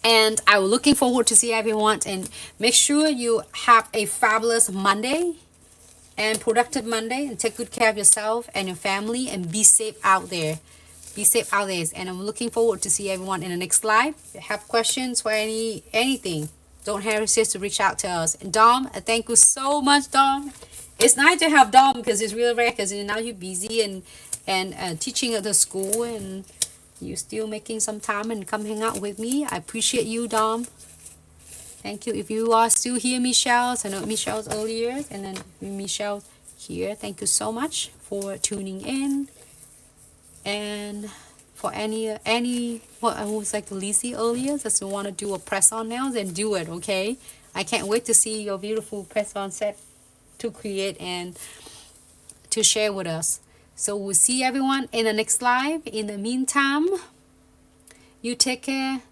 And I'm looking forward to see everyone, and make sure you have a fabulous Monday and productive Monday, and take good care of yourself and your family, and be safe out there. Be safe out there. And I'm looking forward to see everyone in the next live. If you have questions for anything, don't hesitate to reach out to us. And Dom, thank you so much, Dom. It's nice to have Dom because it's really rare, because now you're busy and teaching at the school, and you're still making some time and come hang out with me. I appreciate you, Dom. Thank you. If you are still here, Michelle, I know Michelle's earlier, and then Michelle here. Thank you so much for tuning in. And for any what I was like Lizzie earlier, just want to do a press on nails, then do it. Okay, I can't wait to see your beautiful press on set to create and to share with us. So we'll see everyone in the next live. In the meantime, you take care.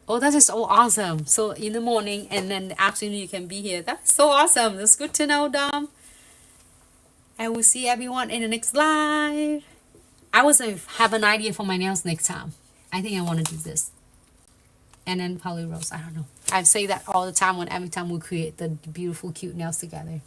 Oh, that is so awesome. So in the morning and then the afternoon you can be here. That's so awesome. That's good to know, Dom. And we'll see everyone in the next live. I was have an idea for my nails next time. I think I want to do this. And then poly rose. I don't know. I say that all the time every time we create the beautiful, cute nails together.